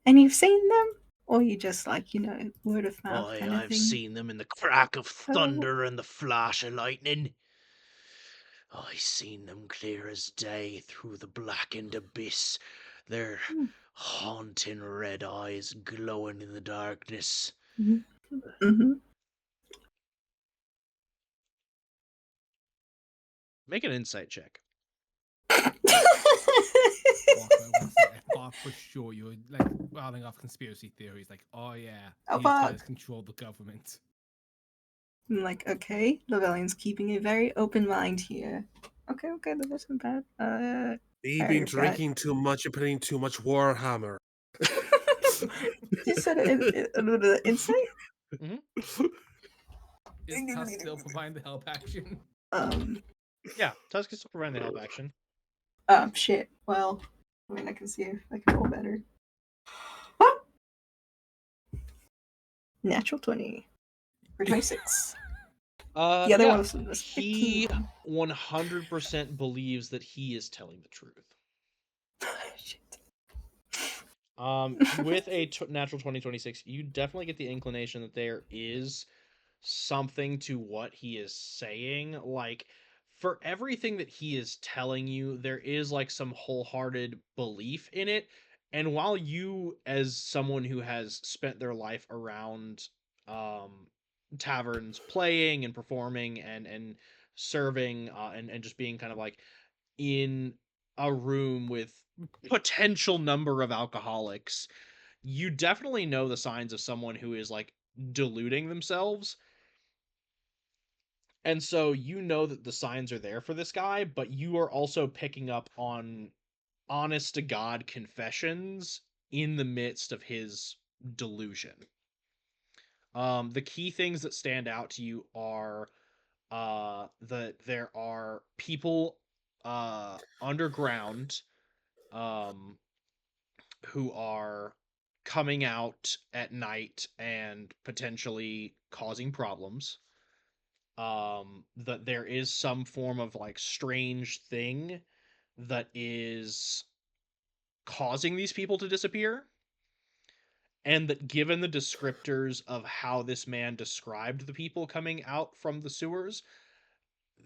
and you've seen them, or you just like word of mouth kind of I've thing? seen them in the crack of Oh, thunder and the flash of lightning. I seen them clear as day through the blackened abyss, their haunting red eyes glowing in the darkness. mm-hmm. Make an insight check. Walker, I want to say, I thought for sure you were like rounding off conspiracy theories. Like, oh yeah, Oh, these fuck. guys control the government. I'm like, okay, Lavellion's keeping a very open mind here. Okay, that wasn't bad. You've I been forgot. drinking too much and playing too much Warhammer. You said it in insight? Is Tusk still providing the help action? Yeah, Tusk is still providing the help action. Shit. Well, I mean, I can see if I can roll better. Natural 20. Or 26. The other one was he 15. 100% believes that he is telling the truth. Shit. With a natural 2026, you definitely get the inclination that there is something to what he is saying. Like, for everything that he is telling you, there is like some wholehearted belief in it. And while you, as someone who has spent their life around taverns, playing and performing and serving and just being kind of like in a room with potential number of alcoholics, you definitely know the signs of someone who is like deluding themselves. And so you know that the signs are there for this guy, but you are also picking up on honest to God confessions in the midst of his delusion. The key things that stand out to you are that there are people underground who are coming out at night and potentially causing problems. That there is some form of like strange thing that is causing these people to disappear, and that given the descriptors of how this man described the people coming out from the sewers,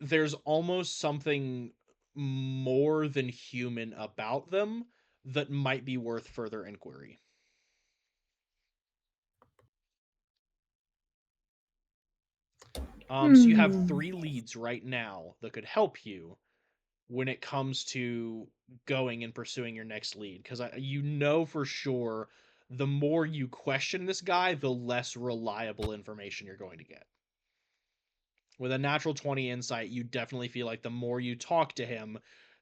there's almost something more than human about them that might be worth further inquiry. So you have 3 leads right now that could help you when it comes to going and pursuing your next lead, because you know for sure the more you question this guy, the less reliable information you're going to get. With a natural 20 insight, you definitely feel like the more you talk to him,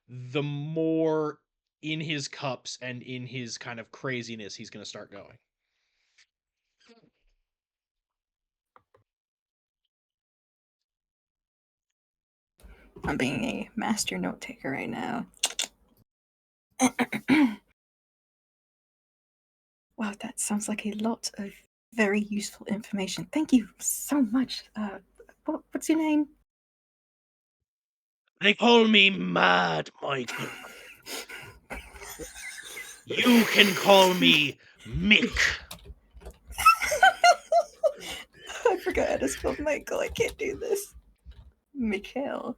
the more in his cups and in his kind of craziness he's going to start going. I'm being a master note taker right now. Wow, that sounds like a lot of very useful information. Thank you so much. What's your name? They call me Mad Michael. You can call me Mick. I forgot how to spell Michael. I can't do this. Mikhail.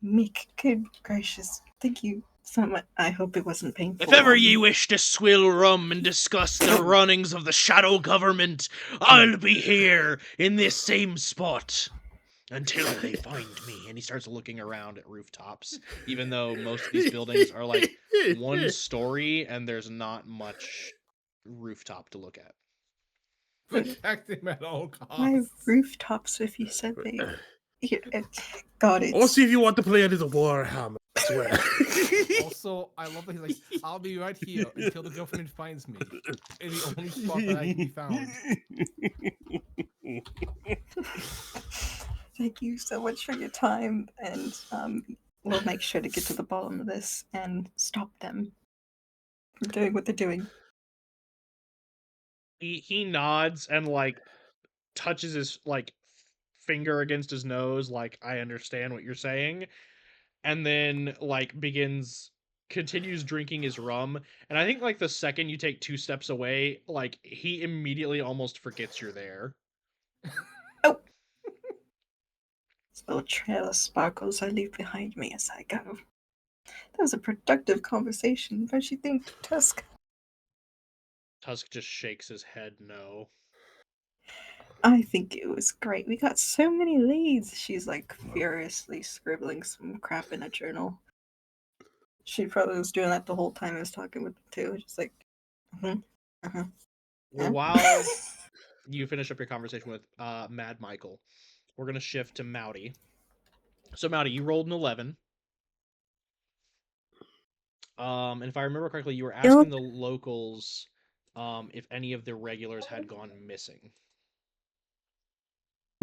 Mick, good gracious. Thank you so much. I hope it wasn't painful. If ever ye wish to swill rum and discuss the runnings of the shadow government, I'll be here in this same spot until they find me. And he starts looking around at rooftops, even though most of these buildings are like 1 story and there's not much rooftop to look at. Protect him at all Why costs. rooftops if you said they... God, Or it's... see if you want to play a little Warhammer as well. Also, I love that he's like, I'll be right here until the government finds me. In the only spot that I can be found. Thank you so much for your time, and we'll make sure to get to the bottom of this and stop them from doing what they're doing. He nods and like touches his like finger against his nose, like, I understand what you're saying, and then like continues drinking his rum. And I think like the second you take 2 steps away, like he immediately almost forgets you're there. Oh! This little trail of sparkles I leave behind me as I go. That was a productive conversation, don't you think, Tusk? Tusk just shakes his head no. I think it was great. We got so many leads. She's like furiously scribbling some crap in a journal. She probably was doing that the whole time I was talking with them too. Just like, yeah. While you finish up your conversation with Mad Michael, we're gonna shift to Mouty. So Mouty, you rolled an 11. And if I remember correctly, you were asking the locals if any of the regulars had gone missing.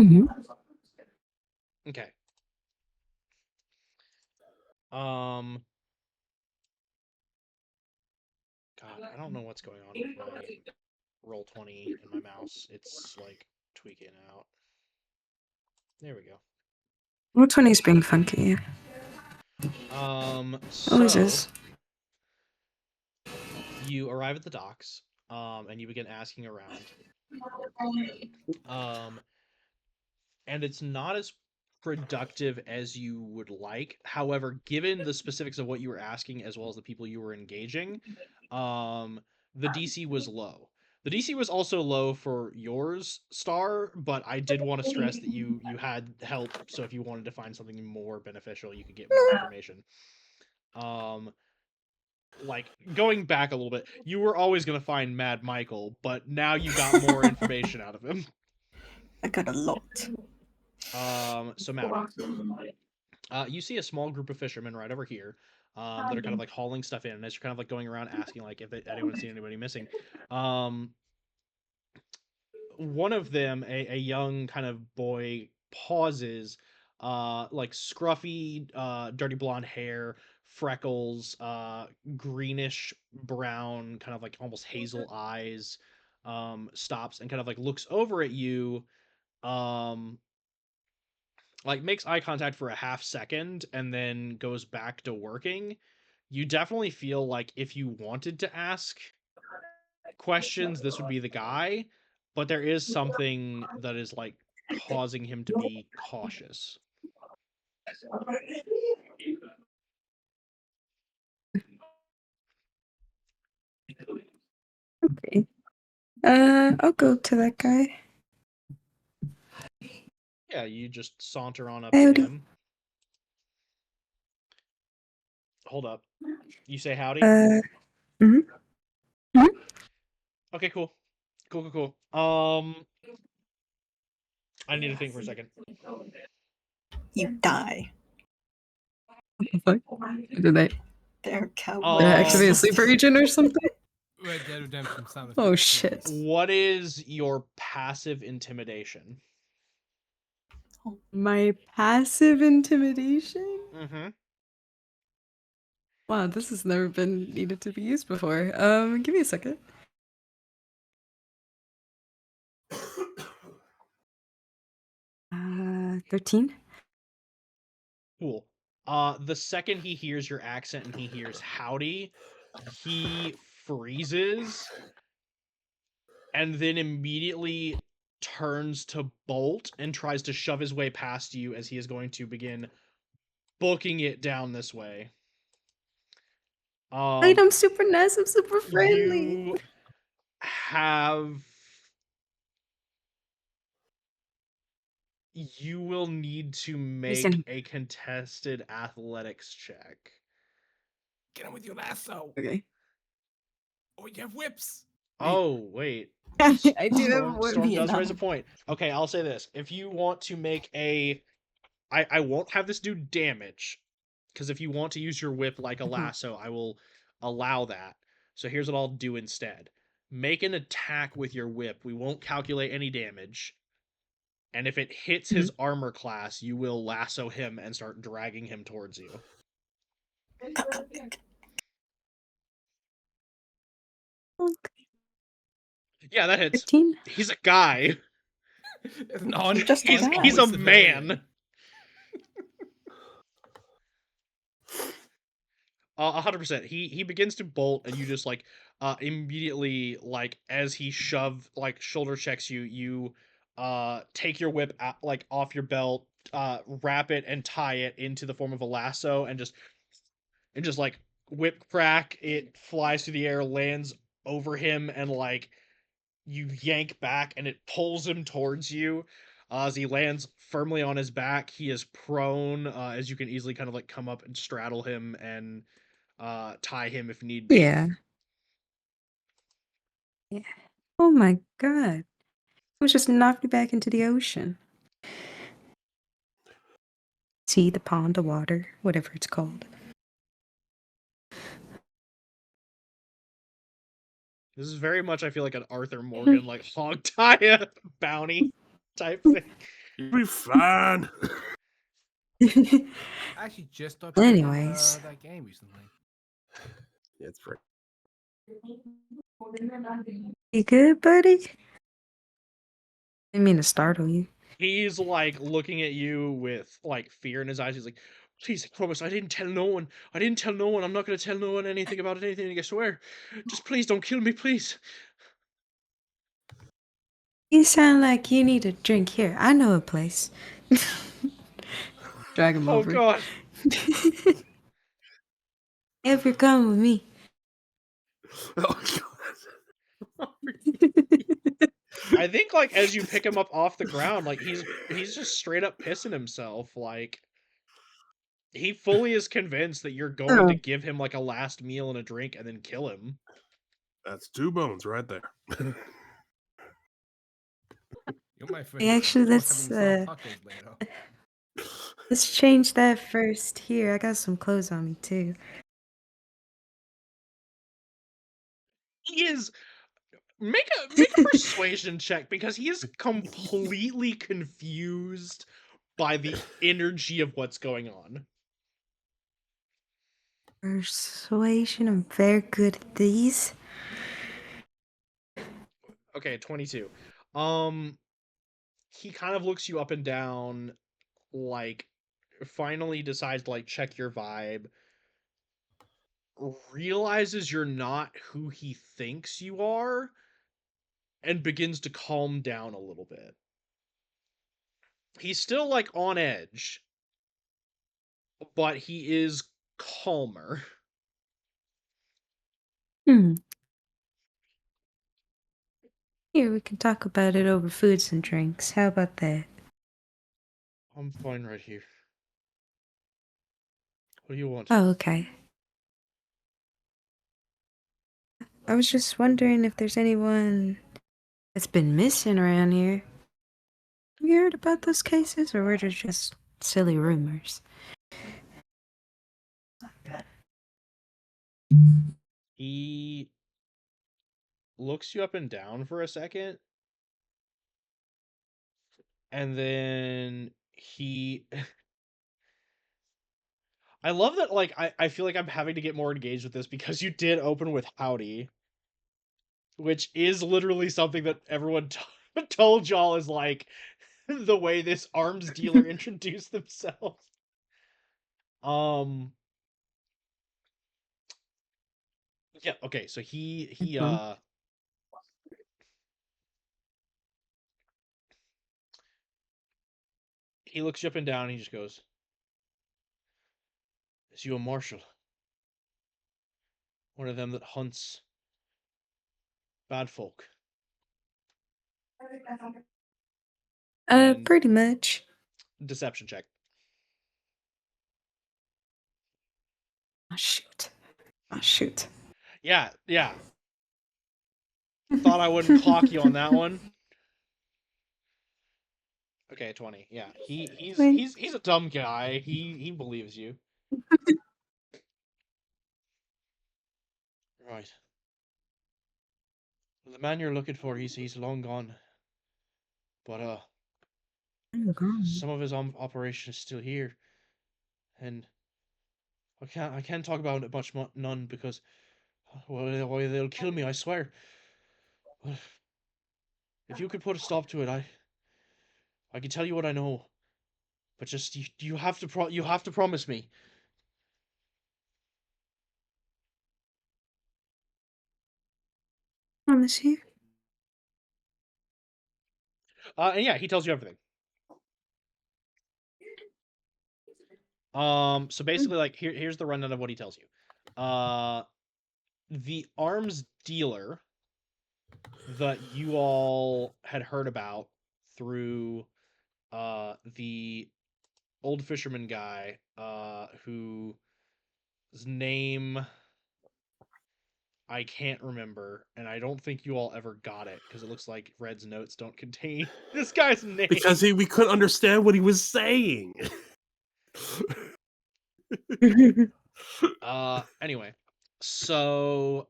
Mm-hmm. Okay. God, I don't know what's going on with my Roll20 and my mouse. It's like tweaking out. There we go. Roll20 is being funky. Always So is. you arrive at the docks, and you begin asking around. And it's not as productive as you would like. However, given the specifics of what you were asking as well as the people you were engaging, the DC was low. The DC was also low for yours, Star, but I did want to stress that you had help, so if you wanted to find something more beneficial, you could get more information. Like going back a little bit, you were always going to find Mad Michael, but now you got more information out of him. I got a lot. So Mouty, you see a small group of fishermen right over here, that are kind of like hauling stuff in, and as you're kind of like going around asking like if anyone's seen anybody missing, one of them, a young kind of boy, pauses, like scruffy, dirty blonde hair, freckles, greenish brown, kind of like almost hazel eyes, stops and kind of like looks over at you, like makes eye contact for a half second and then goes back to working. You definitely feel like if you wanted to ask questions, this would be the guy, but there is something that is like causing him to be cautious. Okay. I'll go to that guy. Yeah, you just saunter on up to Howdy. him. Hold up. You say howdy? Mhm. Okay, cool. Cool. I need to think for a second. You die. What? Did I They're cowboys. activate a sleeper agent or something? Red Dead Redemption sound effects. Oh please. shit. What is your passive intimidation? My passive intimidation? Mm-hmm. Wow, this has never been needed to be used before. Give me a second. 13? Cool. The second he hears your accent and he hears howdy, he freezes and then immediately turns to bolt and tries to shove his way past you as he is going to begin booking it down this way. Right, I'm super nice, I'm super friendly. You have... You will need to make Listen. a contested athletics check. Get him with your lasso. Okay. Oh, you have whips. Oh, wait. I do have Storm, one. Storm does Vietnam. raise a point. Okay, I'll say this. If you want to make a... I won't have this do damage, because if you want to use your whip like a lasso, I will allow that. So here's what I'll do instead. Make an attack with your whip. We won't calculate any damage. And if it hits his armor class, you will lasso him and start dragging him towards you. Yeah, that hits. 15? He's a guy. Non, Just a guy. He's a civilian. man. 100%. He begins to bolt, and you just like immediately, like as he shoulder checks you, you take your whip out, like off your belt, wrap it and tie it into the form of a lasso, and just like whip crack. It flies through the air, lands over him, and like you yank back, and it pulls him towards you. As he lands firmly on his back, he is prone. As you can easily kind of like come up and straddle him and tie him if need be. Yeah. Yeah. Oh my god. It was just knocked me back into the ocean. See the pond of water, whatever it's called. This is very much, I feel like, an Arthur Morgan like hog tie bounty type thing. You'll be fine. I actually just started playing Anyways. that game recently. Yeah, it's right. You good, buddy? Didn't mean to startle you. He's like looking at you with like fear in his eyes. He's like, "Please, I promise, I didn't tell no one. I didn't tell no one. I'm not gonna tell no one anything about anything. I swear. Just please don't kill me, please." You sound like you need a drink here. I know a place. Drag him Oh over. God. Ever come with me? Oh, God. I think like as you pick him up off the ground, like he's just straight up pissing himself. Like he fully is convinced that you're going to Oh. give him like a last meal and a drink and then kill him. That's 2 bones right there. You're my friend. Hey, actually, Of course, let's having soft tacos later. let's change that first. Here, I got some clothes on me too. He is make a persuasion check because he is completely confused by the energy of what's going on. Persuasion. I'm very good at these. Okay, 22. He kind of looks you up and down, like finally decides to like check your vibe, realizes you're not who he thinks you are, and begins to calm down a little bit. He's still like on edge, but he is calmer. Hmm. Here, we can talk about it over foods and drinks. How about that? I'm fine right here. What do you want? Oh, okay. I was just wondering if there's anyone that's been missing around here. Have you heard about those cases, or were they just silly rumors? He looks you up and down for a second, and then he I love that, like, I feel like I'm having to get more engaged with this because you did open with howdy, which is literally something that everyone told y'all is like the way this arms dealer introduced themselves. Um yeah, okay, so Mhm. he looks you up and down and he just goes, "Is you a marshal? One of them that hunts bad folk?" And Pretty much. deception check. Oh, shoot. Oh, shoot. Yeah, yeah. Thought I wouldn't clock you on that one. Okay, 20. Yeah. Wait. He's a dumb guy. He believes you. Right. Well, the man you're looking for, he's long gone. But I'm gone. some of his operation is still here. And I can't talk about it much none because well they'll kill me, I swear. But if you could put a stop to it, I can tell you what I know. But just you have to you have to promise me. Promise you. And yeah, he tells you everything. So basically, like here's the rundown of what he tells you. The arms dealer that you all had heard about through the old fisherman guy, who name I can't remember, and I don't think you all ever got it because it looks like Red's notes don't contain this guy's name. Because we couldn't understand what he was saying. Anyway, so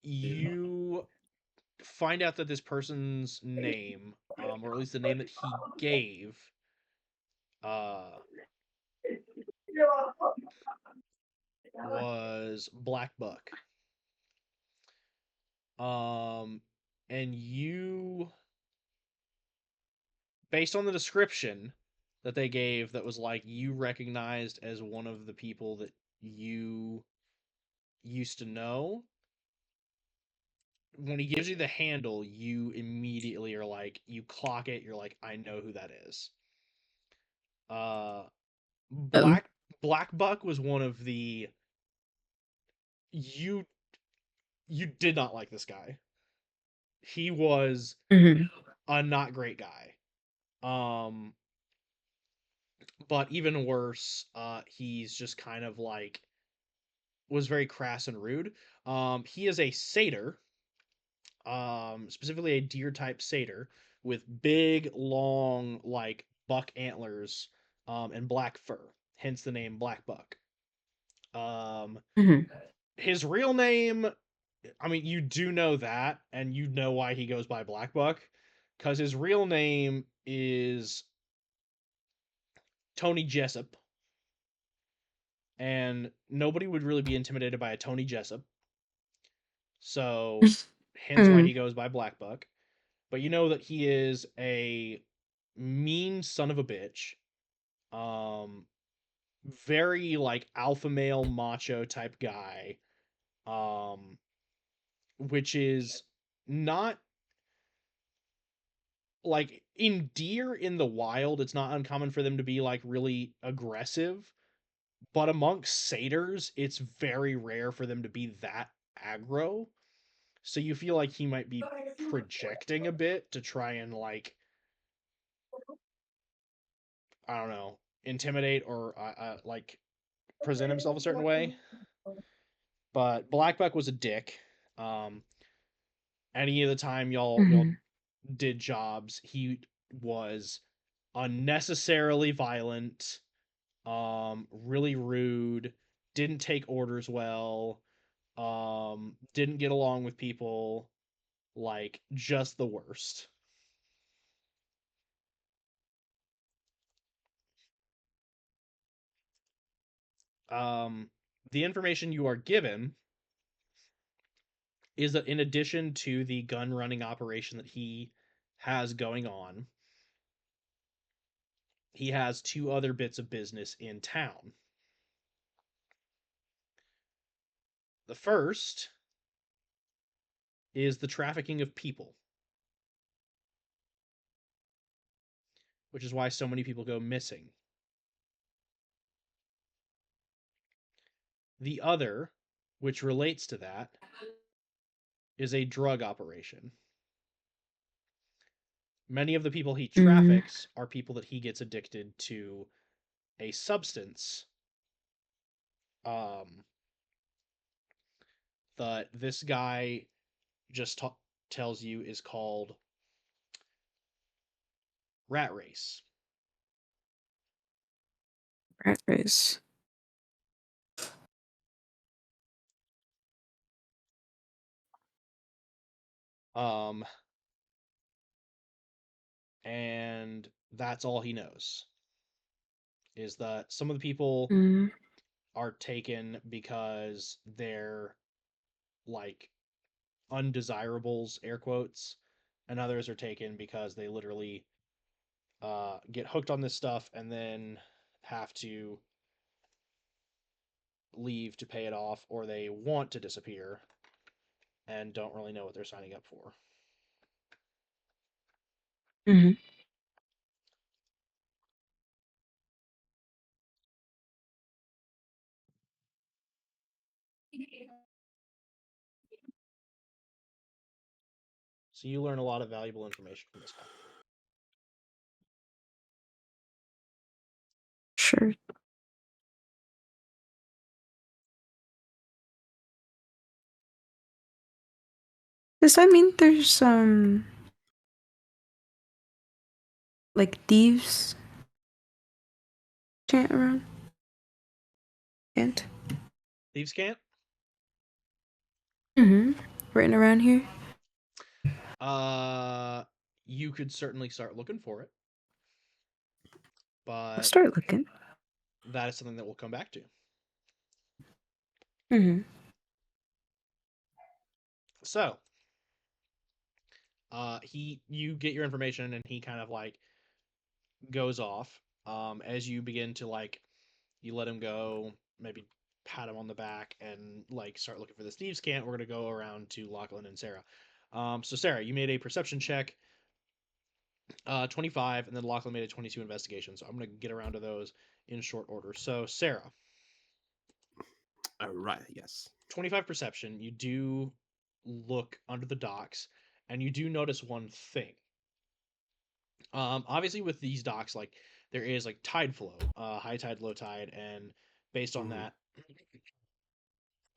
you find out that this person's name, or at least the name that he gave, was Black Buck. And you, based on the description that they gave, that was like you recognized as one of the people that you used to know. When he gives you the handle, you immediately are like, you clock it. You're like, I know who that is. Black Buck was one of the you did not like this guy. He was a not great guy. But even worse, he's just kind of like was very crass and rude. He is a satyr, specifically a deer type satyr with big, long, like buck antlers, and black fur. Hence the name Black Buck. His real name, I mean, you do know that, and you know why he goes by Black Buck, because his real name is Tony Jessup, and nobody would really be intimidated by a Tony Jessup. So, hence why he goes by Black Buck. But you know that he is a mean son of a bitch. Very like alpha male macho type guy. Which is not like in deer in the wild, it's not uncommon for them to be like really aggressive. But amongst satyrs, it's very rare for them to be that aggro. So you feel like he might be projecting a bit to try and like, I don't know, intimidate or like present himself a certain way. But Blackbuck was a dick. Any of the time y'all did jobs, he was unnecessarily violent, really rude, didn't take orders well, didn't get along with people, like just the worst. The information you are given is that in addition to the gun running operation that he has going on, he has two other bits of business in town. The first is the trafficking of people, which is why so many people go missing. The other, which relates to that, is a drug operation. Many of the people he traffics are people that he gets addicted to a substance, that this guy just tells you is called rat race. Rat race. And that's all he knows, is that some of the people are taken because they're like undesirables, air quotes, and others are taken because they literally get hooked on this stuff and then have to leave to pay it off, or they want to disappear and don't really know what they're signing up for. So you learn a lot of valuable information from this guy. Sure. Does that mean there's like thieves chant around? Chant? Thieves can't. Written around here? You could certainly start looking for it, I'll but start looking. that is something that we'll come back to. So, you get your information, and he kind of like goes off. As you begin to like, you let him go, maybe pat him on the back, and like start looking for the thieves can't. We're gonna go around to Lachlan and Sarah. So Sarah, you made a perception check, 25, and then Lachlan made a 22 investigation. So I'm gonna get around to those in short order. So Sarah, All right. Yes. 25 perception. You do look under the docks, and you do notice one thing. Obviously with these docks, like there is like tide flow, high tide, low tide, and based on Mhm. that,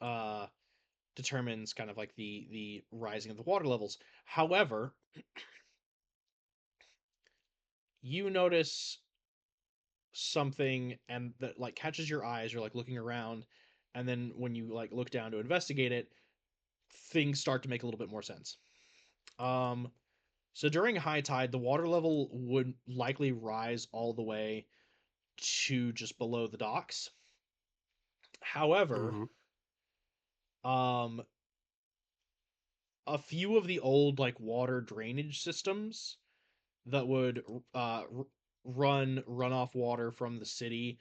uh, determines kind of like the rising of the water levels. However, you notice something and that like catches your eyes. You're like looking around, and then when you like look down to investigate it, things start to make a little bit more sense. Um, so during high tide, the water level would likely rise all the way to just below the docks. However, Mm-hmm. um, a few of the old like water drainage systems that would run runoff water from the city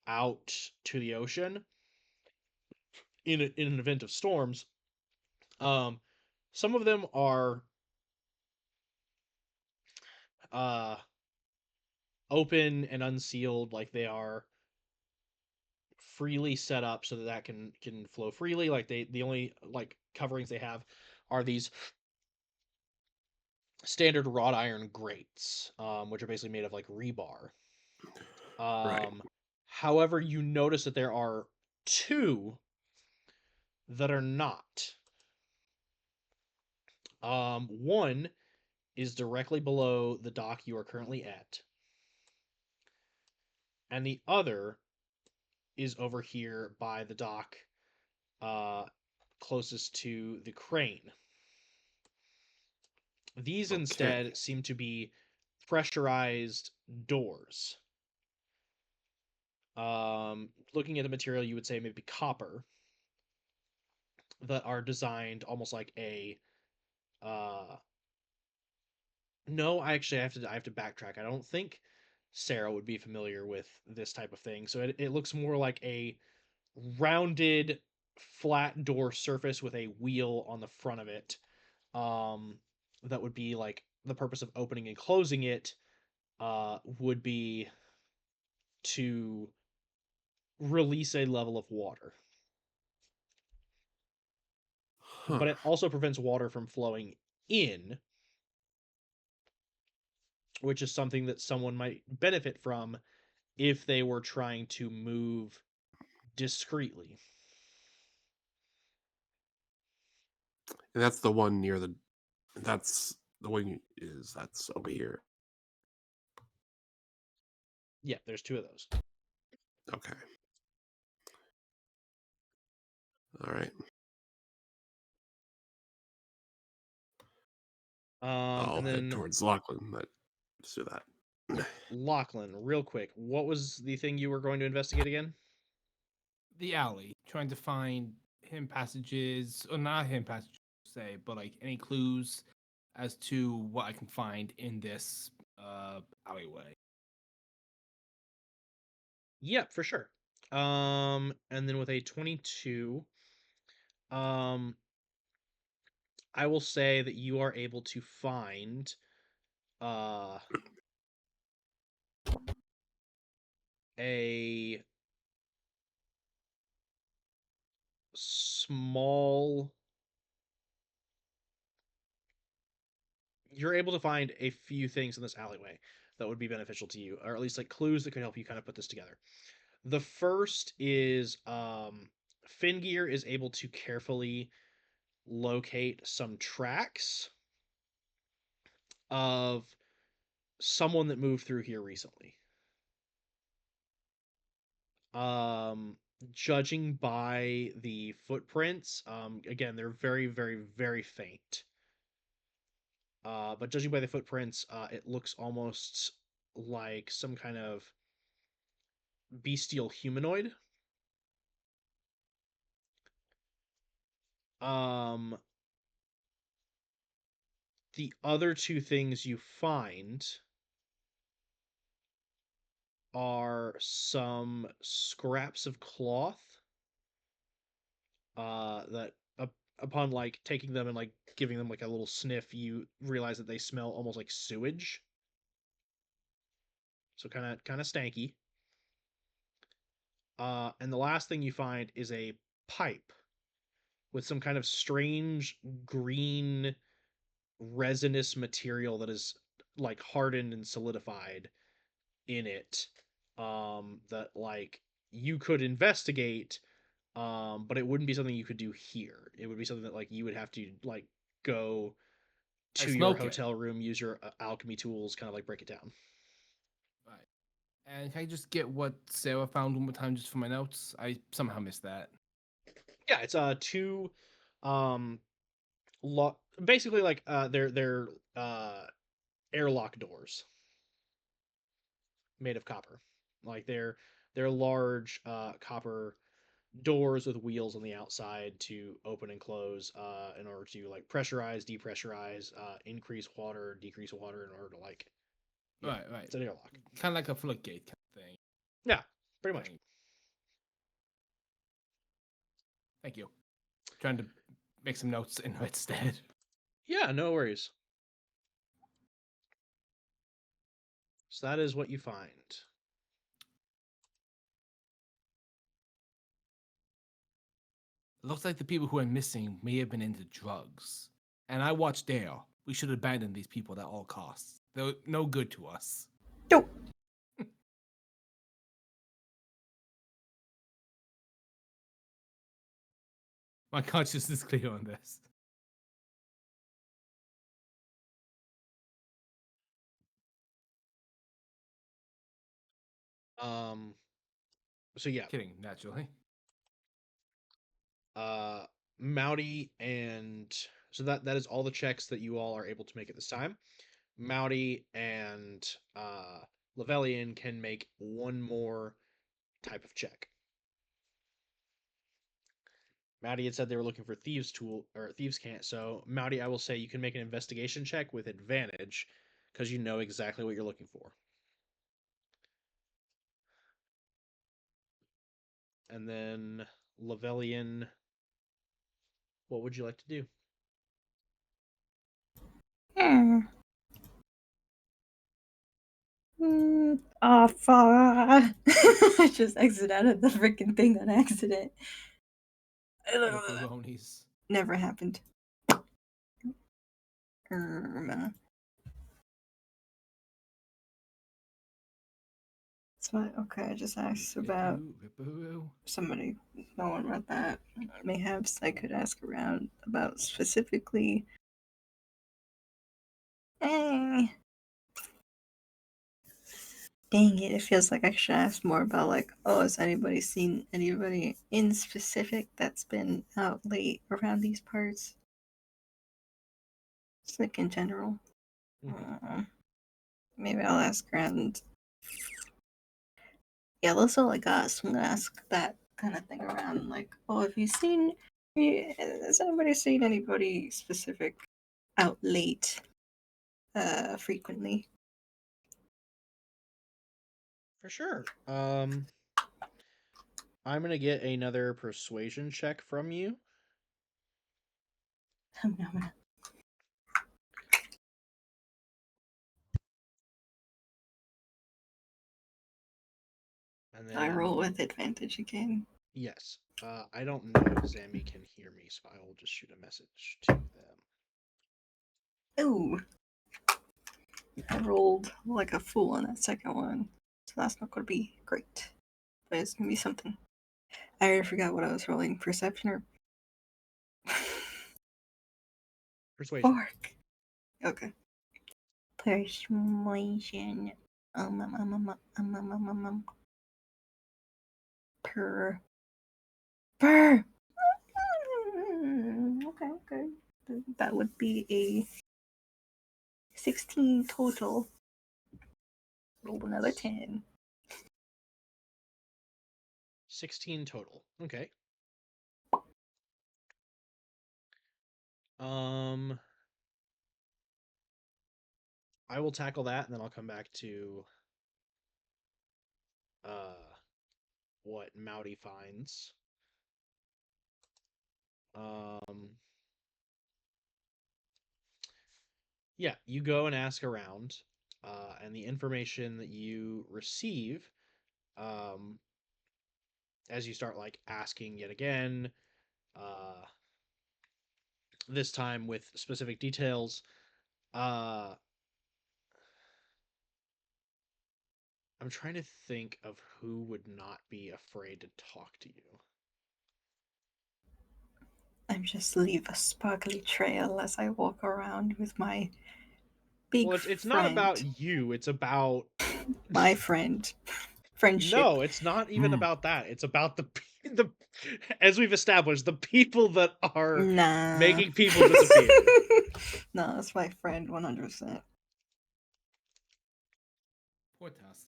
out to the ocean in an event of storms. Um, some of them are uh, open and unsealed, like they are freely set up so that that can flow freely. Like the only like coverings they have are these standard wrought iron grates, which are basically made of like rebar. Right. However, you notice that there are two that are not. One is directly below the dock you are currently at, and the other is over here by the dock uh, closest to the crane. These Okay. instead seem to be pressurized doors. Looking at the material, you would say maybe copper, that are designed almost like a uh, no, I have to backtrack. I don't think Sarah would be familiar with this type of thing. So it looks more like a rounded flat door surface with a wheel on the front of it. Um that would be like the purpose of opening and closing it would be to release a level of water. Huh. But it also prevents water from flowing in, which is something that someone might benefit from if they were trying to move discreetly. And that's the one near the. That's the one is that's over here. Yeah, there's two of those. Okay. All right. I'll And head then towards Lachlan. Let's do that. Lachlan, real quick, what was the thing you were going to investigate again? The alley, trying to find hidden passages, or not hidden passages, say, but like any clues as to what I can find in this alleyway. Yeah, for sure. And then with a 22, um, I will say that you are able to find uh a small you're able to find a few things in this alleyway that would be beneficial to you, or at least like clues that could help you kind of put this together. The first is Fingear is able to carefully locate some tracks of someone that moved through here recently. Judging by the footprints, again, they're very, very, very faint. But judging by the footprints, it looks almost like some kind of bestial humanoid. The other two things you find are some scraps of cloth that upon like taking them and like giving them like a little sniff, you realize that they smell almost like sewage. So kind of stanky. And the last thing you find is a pipe with some kind of strange green resinous material that is like hardened and solidified in it. That like you could investigate, but it wouldn't be something you could do here. It would be something that like you would have to like go I to your smoke it. hotel room, use your alchemy tools, kind of like break it down. Right. And can I just get what Sarah found one more time just for my notes? I somehow missed that. Yeah, it's two um basically like they're airlock doors made of copper. Like they're large copper doors with wheels on the outside to open and close in order to like pressurize, depressurize, increase water, decrease water in order to like Right. it's an airlock. Kind of like a floodgate kind of thing. Yeah, pretty much. Thank you. Trying to make some notes in its stead. Yeah, no worries. So that is what you find. It looks like the people who are missing may have been into drugs. And I watched Dare. We should abandon these people at all costs. They're no good to us. Nope. My conscience is clear on this. So yeah, Kidding, naturally. Mouty and so that is all the checks that you all are able to make at this time. Mouty and Levelian can make one more type of check. Mouty had said they were looking for thieves tool or thieves can't. So Mouty, I will say you can make an investigation check with advantage because you know exactly what you're looking for. And then Levelian, what would you like to do? Oh, fuck. I just exit out of the freaking thing on accident. Pepperonis. Never happened. So, okay, I just asked about somebody. No one read that. Mayhaps I could ask around about specifically. Dang it, it feels like I should ask more about, like, oh, has anybody seen anybody in specific that's been out late around these parts? Just like in general. Maybe I'll ask around. Yeah, that's all I got. So I'm gonna ask that kind of thing around, like, oh, have you seen? Has anybody seen anybody specific out late, frequently? For sure. I'm gonna get another persuasion check from you. And then I roll with advantage again. yes. I don't know if Zammy can hear me, so I will just shoot a message to them. Ooh. I rolled like a fool on that second one. So that's not gonna be great. But it's gonna be something. I already forgot what I was rolling. Perception or Persuasion. Orc. Okay. Persuasion. Per. Per. Okay. That would be a 16 total. Roll another 10. 16 total. Okay. I will tackle that, and then I'll come back to what Mouty finds. Yeah, you go and ask around, and the information that you receive, as you start like asking yet again, this time with specific details, I'm trying to think of who would not be afraid to talk to you. I'm just leave a sparkly trail as I walk around with my big Well, it's not friend. about you. It's about My friend. Friendship. No, it's not even about that. It's about the as we've established, the people that are Nah. making people disappear. No, it's my friend 100%. Poor Tusk.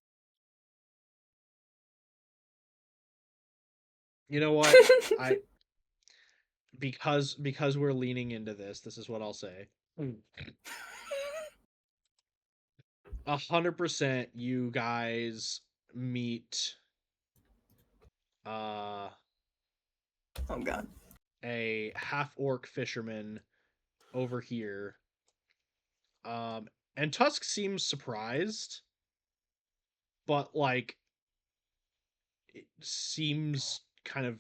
You know what? Because we're leaning into this is what I'll say. 100% you guys meet Oh god. a half-orc fisherman over here. And Tusk seems surprised, but like it seems kind of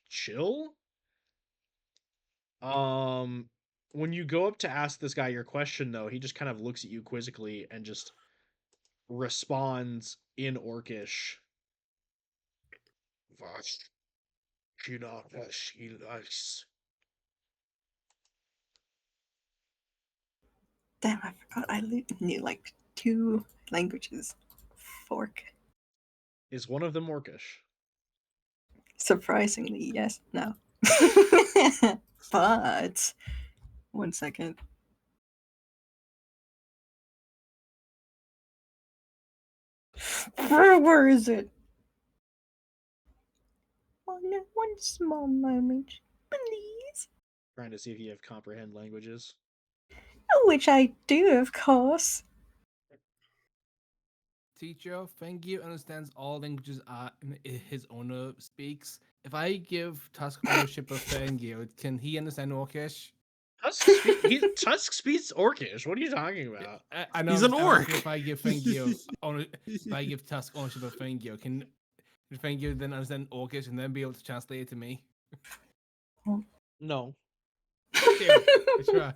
chill. When you go up to ask this guy your question, though, he just kind of looks at you quizzically and just responds in Orcish. Damn, I forgot I knew like 2 languages. Fork. Is one of them Orcish? Surprisingly, yes. No. But 1 second. Where is it? One small moment, please. Trying to see if you have comprehend languages. Which I do, of course. Teacher, Fengir understands all languages his owner speaks. If I give Tusk ownership of Fengir, can he understand Orcish? Tusk speaks Orcish. What are you talking about? I know. He's an I'm orc. asking if I give Fengir if I give Tusk ownership of Fengir, can Fengir then understand Orcish and then be able to translate it to me? No. Damn it, I tried.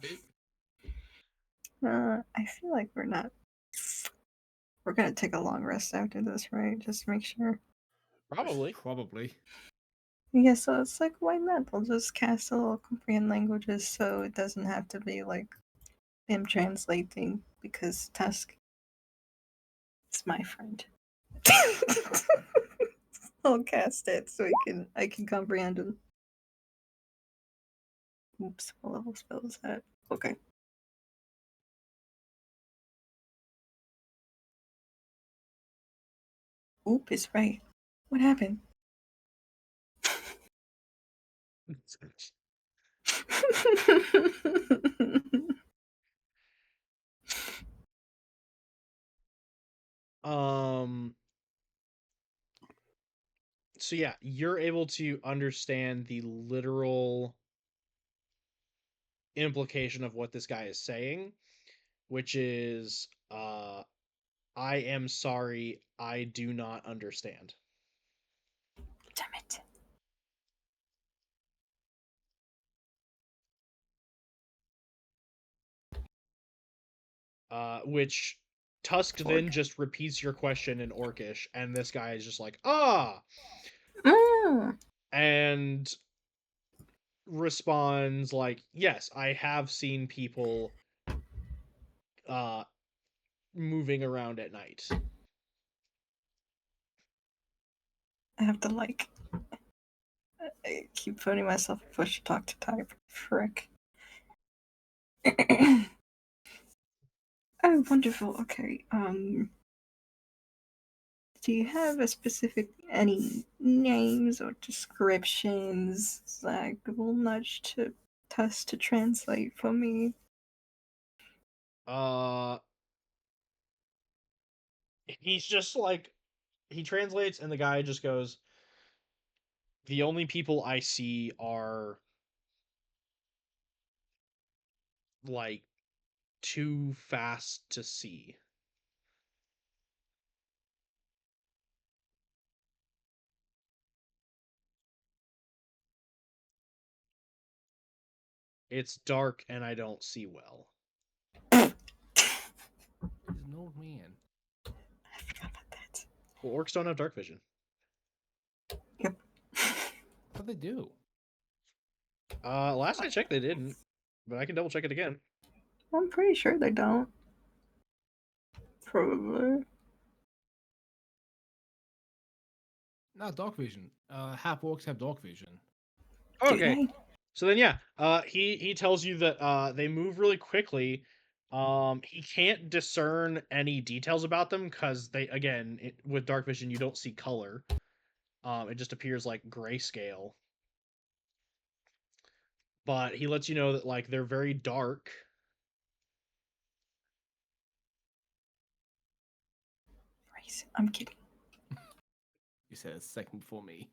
I feel like we're not. We're gonna take a long rest after this, right? Just to make sure. Probably. Yeah, so it's like, why not? I'll just cast a little comprehend languages so it doesn't have to be like him translating because Tusk is my friend. I'll cast it so I can comprehend him. Oops, what level spell is that? Okay. Oop is right. What happened? So yeah, you're able to understand the literal implication of what this guy is saying, which is I am sorry, I do not understand. Damn it. Which Tusk then just repeats your question in Orcish, and this guy is just like, ah! Mm. And responds like, "Yes, I have seen people moving around at night." I have to like I keep putting myself a push to talk to type. Frick. Oh, wonderful. Okay. Do you have a specific any names or descriptions that will nudge to test to translate for me? He's just like, he translates, and the guy just goes, "The only people I see are like too fast to see." "It's dark and I don't see well." He's an old man. I forgot about that. Well, orcs don't have dark vision. Yep. What they do? Last I checked, they didn't, but I can double check it again. I'm pretty sure they don't. Probably. Not dark vision. Half orcs have dark vision. Do Okay, they? so then yeah, he tells you that they move really quickly. He can't discern any details about them because they, again, with dark vision you don't see color. It just appears like grayscale. But he lets you know that like they're very dark. Right. I'm kidding. You said a second before me.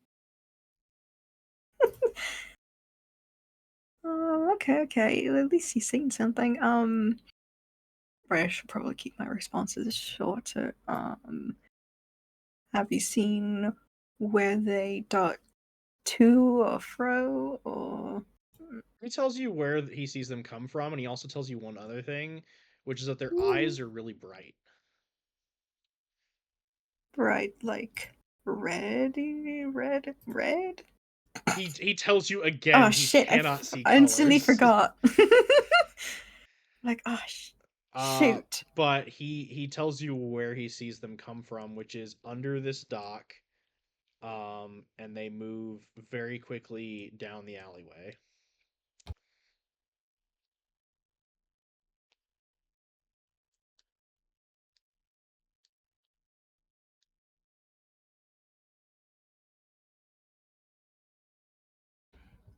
Okay. At least he's seen something. Right, I should probably keep my responses shorter. Have you seen where they dot to or fro or He tells you where he sees them come from, and he also tells you one other thing, which is that their Ooh. eyes are really bright. bright like red? He tells you again Oh he shit! cannot see I instantly colors. forgot. Like shoot. But he tells you where he sees them come from, which is under this dock. And they move very quickly down the alleyway.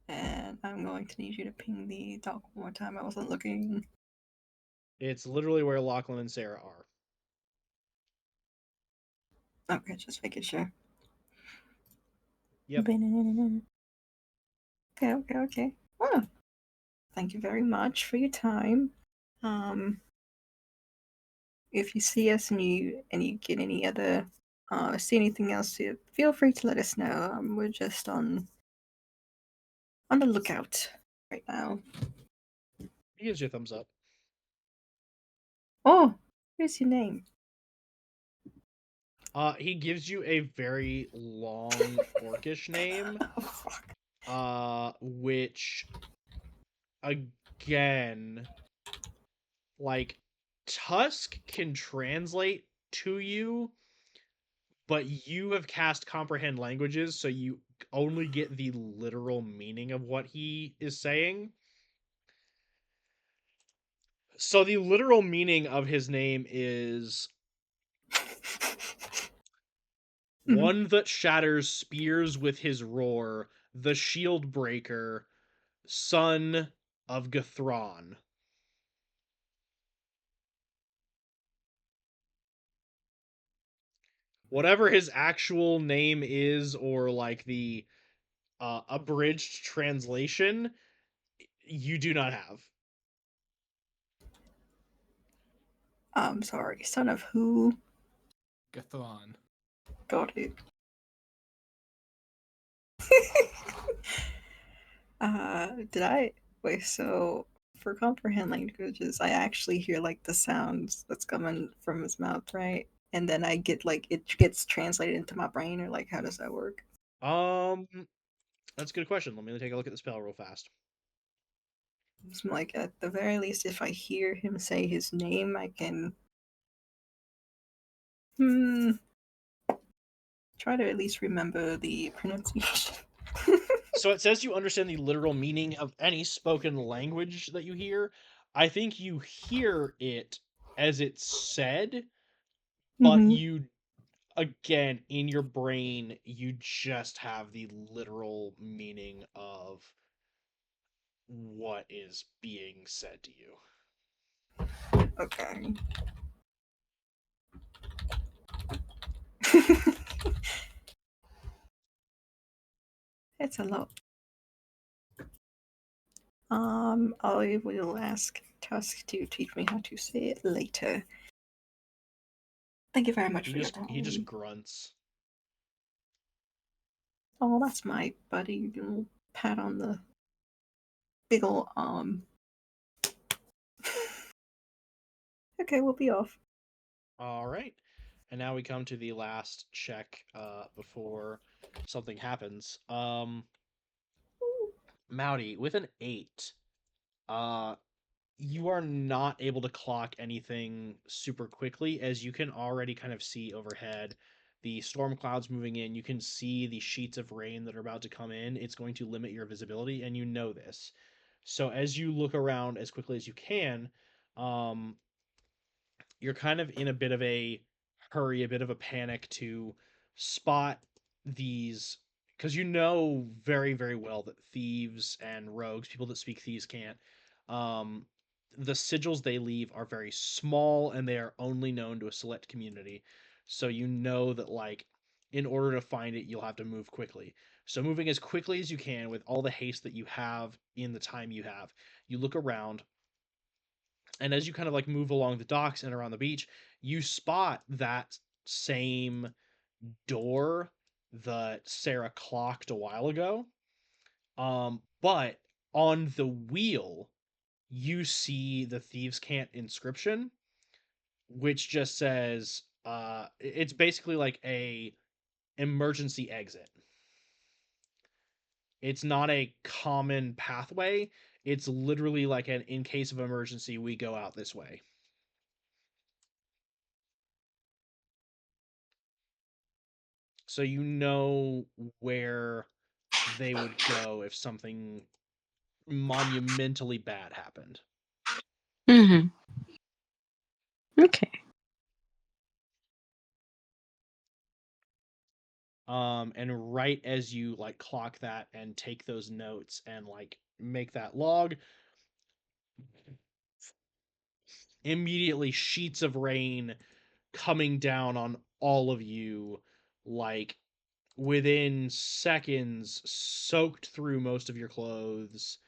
And I'm going to need you to ping the dock one more time. I wasn't looking. It's literally where Lachlan and Sarah are. Okay, just making sure. Yep. Okay. Well, thank you very much for your time. If you see us and you get any other see anything else, feel free to let us know. We're just on the lookout right now. He gives you a thumbs up. Oh, here's your name. He gives you a very long orcish name. Oh fuck. Which again, like, Tusk can translate to you, but you have cast comprehend languages, so you only get the literal meaning of what he is saying. So the literal meaning of his name is one that shatters spears with his roar, the shield breaker, son of Gathron. Whatever his actual name is, or like the abridged translation, you do not have. I'm sorry, son of who? Gathron. Got it. Did I wait? So for comprehend languages, I actually hear like the sounds that's coming from his mouth, right? And then I get like it gets translated into my brain, or like how does that work? That's a good question. Let me take a look at the spell real fast. It's like, at the very least, if I hear him say his name, I can try to at least remember the pronunciation. So it says you understand the literal meaning of any spoken language that you hear. I think you hear it as it's said, but Mhm. you, again, in your brain, you just have the literal meaning of what is being said to you. Okay. It's a lot. I will ask Tusk to teach me how to say it later. Thank you very much for your time. He just grunts. Oh, that's my buddy. A little pat on the big ol' arm. Okay, we'll be off. All right. And now we come to the last check before something happens. Mowdy, with an 8, uh, you are not able to clock anything super quickly, as you can already kind of see overhead the storm clouds moving in. You can see the sheets of rain that are about to come in. It's going to limit your visibility, and you know this. So as you look around as quickly as you can, um, you're kind of in a bit of a hurry, a bit of a panic to spot these, because you know very, very well that thieves and rogues, people that speak thieves can't, um, the sigils they leave are very small and they are only known to a select community. So you know that, like, in order to find it, you'll have to move quickly. So moving as quickly as you can with all the haste that you have in the time you have, you look around, and as you kind of like move along the docks and around the beach, you spot that same door that Sarah clocked a while ago. But on the wheel, you see the Thieves' Cant inscription, which just says, it's basically like a emergency exit. It's not a common pathway. It's literally like an in case of emergency, we go out this way. So you know where they would go if something monumentally bad happened. Mm-hmm. Okay. And right as you like clock that and take those notes and like make that log, immediately sheets of rain coming down on all of you, like within seconds, soaked through most of your clothes.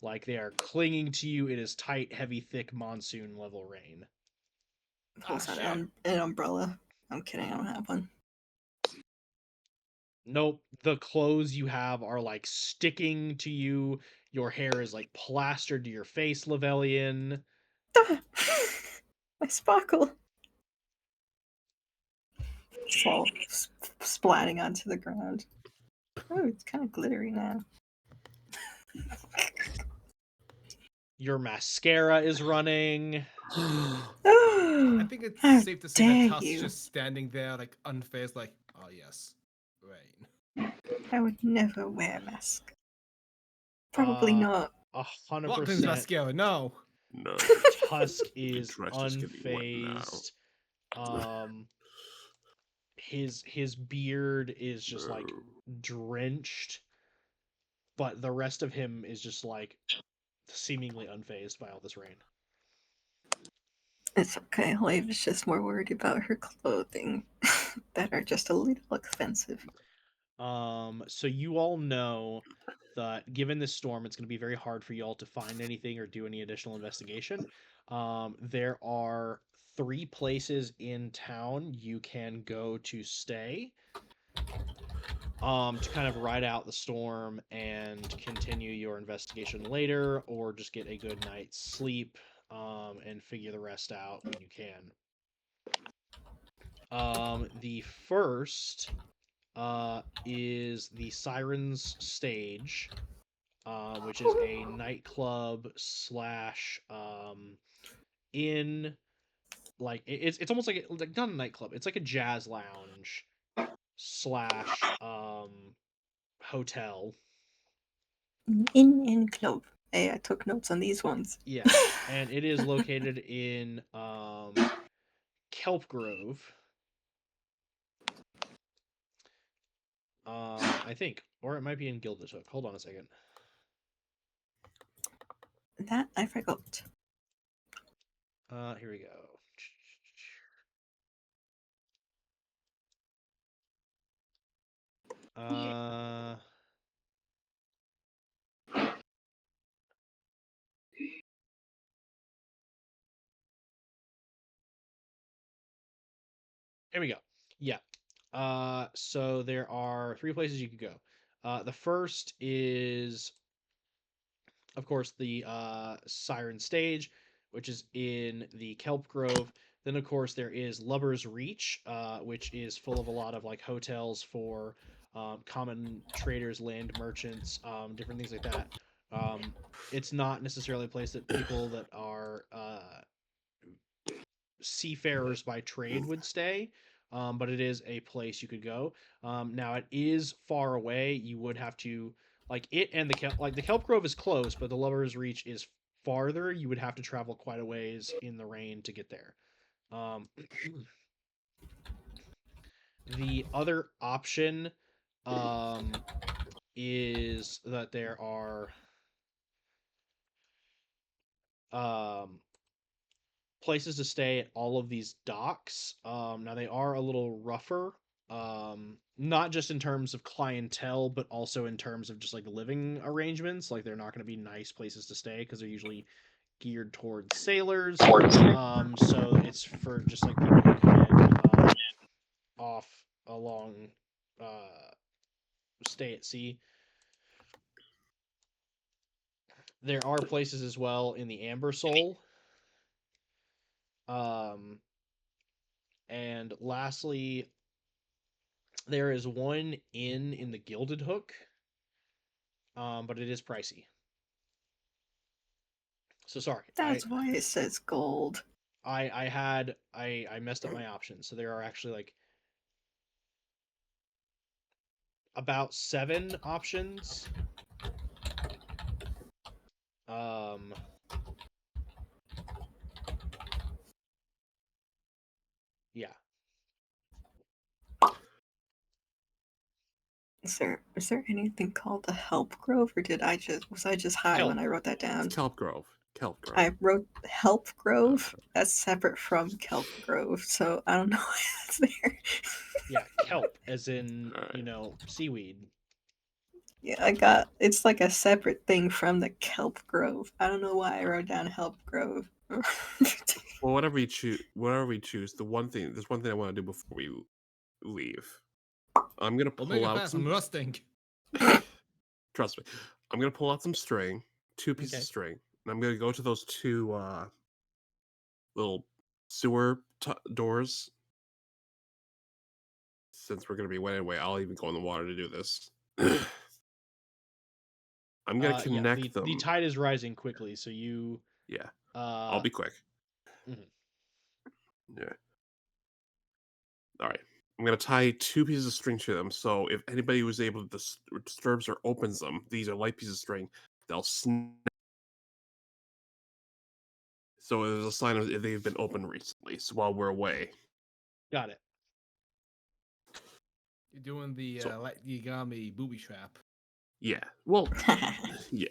Like they are clinging to you. It is tight, heavy, thick monsoon level rain. Pulls out shit. an umbrella. I'm kidding, I don't have one. Nope, the clothes you have are like sticking to you. Your hair is like plastered to your face, Lavellian. Ah! My sparkle! It's all splatting onto the ground. Oh, it's kind of glittery now. Your mascara is running. I think it's How safe to say dare that Tusk's you. just standing there, like unfazed, like, oh yes, rain. I would never wear a mask. Probably not. 100%. Watkins mascara, no. No. Tusk is Dress is getting wet now. unfazed. His beard is just like No. drenched, but the rest of him is just like seemingly unfazed by all this rain. It's okay. Liv is just more worried about her clothing that are just a little expensive. So you all know that given this storm, it's going to be very hard for you all to find anything or do any additional investigation. There are 3 places in town you can go to stay, to kind of ride out the storm and continue your investigation later, or just get a good night's sleep, and figure the rest out when you can. The first is the Sirens stage, which is a nightclub slash in like it's almost like not a nightclub. It's like a jazz lounge slash hotel. In club. Hey, I took notes on these ones. Yeah, and it is located in Kelp Grove. I think, or it might be in Gilded Hook. Hold on a second. That I forgot. Here we go. Here we go. Yeah. So there are 3 places you could go. The first is, of course, the Siren Stage, which is in the Kelp Grove. Then, of course, there is Lover's Reach, which is full of a lot of like hotels for common traders, land merchants, different things like that. It's not necessarily a place that people that are seafarers by trade would stay, but it is a place you could go. Now it is far away. You would have to like it and the Kelp Grove is close, but the Lover's Reach is farther. You would have to travel quite a ways in the rain to get there. Um, the other option is that there are um, places to stay at all of these docks. Now they are a little rougher, not just in terms of clientele, but also in terms of just like living arrangements. Like they're not going to be nice places to stay because they're usually geared towards sailors. So it's for just like people who come in off a long stay at sea. There are places as well in the Amber Soul. And lastly, there is one in the Gilded Hook, but it is pricey. So sorry, That's why it says gold. I messed up my options. So there are actually like about 7 options. Yeah. Is there anything called the Help Grove, or was I just high Kelp. when I wrote that down? It's Kelp Grove. Kelp Grove. I wrote Help Grove. Okay. That's separate from Kelp Grove, so I don't know why that's there. Yeah, kelp, as in Alright. seaweed. Yeah, it's like a separate thing from the Kelp Grove. I don't know why I wrote down Help Grove. Well, whatever we choose, there's one thing I want to do before we leave. I'm gonna Well, pull make it out fast. some. I'm rusting. Trust me, I'm gonna pull out some string, 2 pieces Okay. of string, and I'm gonna go to those 2 little sewer doors. Since we're gonna be wet anyway, I'll even go in the water to do this. I'm gonna Yeah, connect them. the tide is rising quickly, so you Yeah, I'll be quick. Mhm. Yeah. All right. I'm gonna tie 2 pieces of string to them. So if anybody was able to disturbs or opens them, these are light pieces of string. They'll snap. So it was a sign of if they've been opened recently. So while we're away. Got it. You're doing the So- like Yagami booby trap. Yeah. Well. Yeah.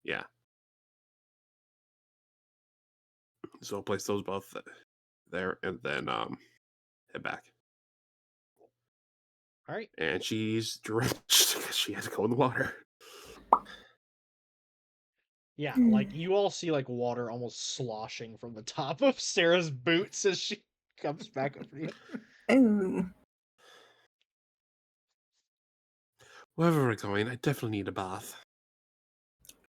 Yeah. So I'll place those both there, and then head back. All right. And she's drenched because she had to go in the water. Yeah, like you all see like water almost sloshing from the top of Sarah's boots as she comes back over you. Ooh. Wherever we're going, I definitely need a bath.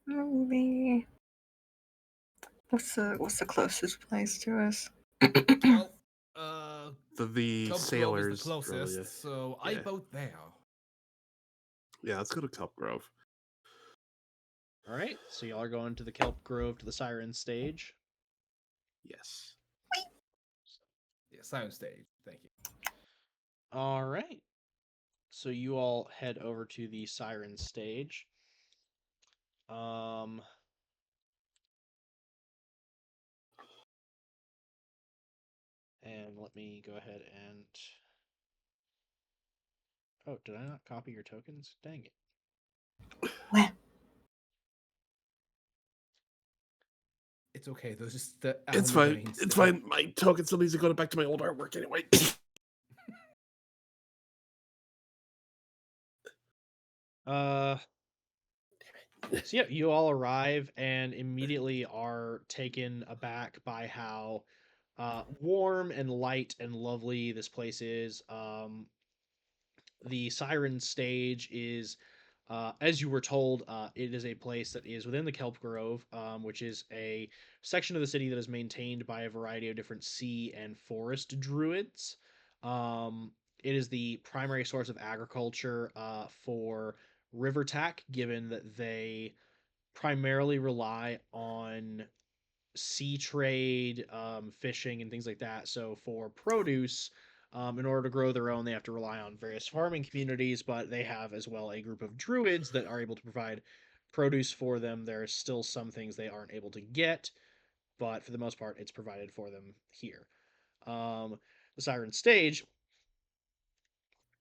Maybe. What's the closest place to us? Well, The Kelp Grove is the sailors. closest, Earlier. so I Yeah. vote there. Yeah, let's go to Kelp Grove. All right, so y'all are going to the Kelp Grove to the Siren Stage. Yes. Yeah, Siren Stage. Thank you. All right, so you all head over to the Siren Stage. Um, and let me go ahead and. Oh, did I not copy your tokens? Dang it. Well, It's okay. Those just the It's Alma fine. veins It's still. fine. My token still needs to go back to my old artwork anyway. Uh, so yeah, you all arrive and immediately are taken aback by how warm and light and lovely this place is. The Siren Stage is, as you were told, it is a place that is within the Kelp Grove, which is a section of the city that is maintained by a variety of different sea and forest druids. It is the primary source of agriculture for Rivertack, given that they primarily rely on sea trade, fishing, and things like that. So for produce, in order to grow their own, they have to rely on various farming communities, but they have as well a group of druids that are able to provide produce for them. There are still some things they aren't able to get, but for the most part, it's provided for them here. The Siren Stage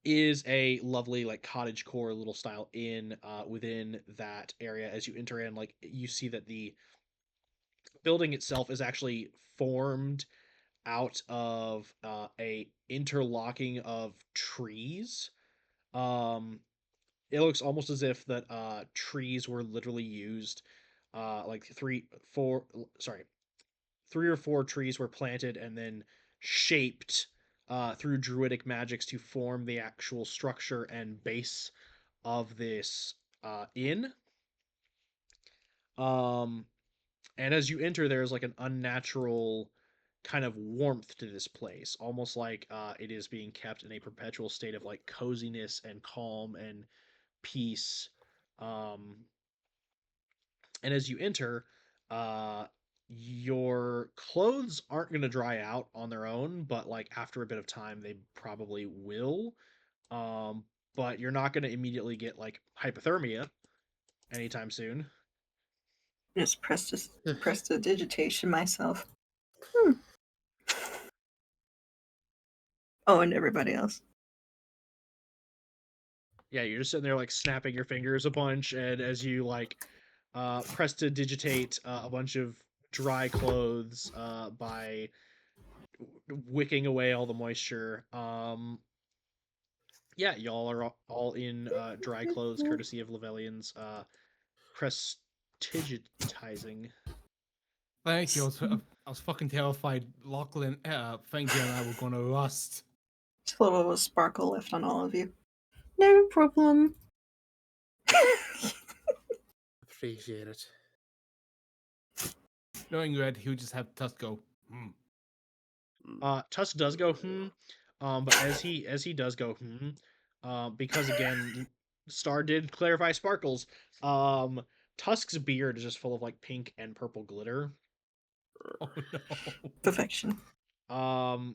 is a lovely like cottage core little style inn within that area. As you enter in, like you see that the building itself is actually formed out of a interlocking of trees. Um, it looks almost as if that trees were literally used, like three or four trees were planted and then shaped through druidic magics to form the actual structure and base of this inn. Um, and as you enter, there's like an unnatural kind of warmth to this place, almost like it is being kept in a perpetual state of like coziness and calm and peace. Um, and as you enter, uh, your clothes aren't going to dry out on their own, but like after a bit of time, they probably will. Um, but you're not going to immediately get like hypothermia anytime soon. just press the digitation myself. Hmm. Oh, and everybody else. Yeah, you're just sitting there like snapping your fingers a bunch, and as you like press to digitate a bunch of dry clothes by wicking away all the moisture. Yeah, y'all are all in dry clothes, courtesy of Levelian's prestidigitizing. Thank you. I was fucking terrified. Lachlan, Fangio, and I were gonna rust. Just a little sparkle left on all of you. No problem. Appreciate it. Knowing Red, he would just have Tusk go. Hmm. Tusk does go but as he does go because again, Star did clarify sparkles. Um, Tusk's beard is just full of like pink and purple glitter. Oh no. Perfection.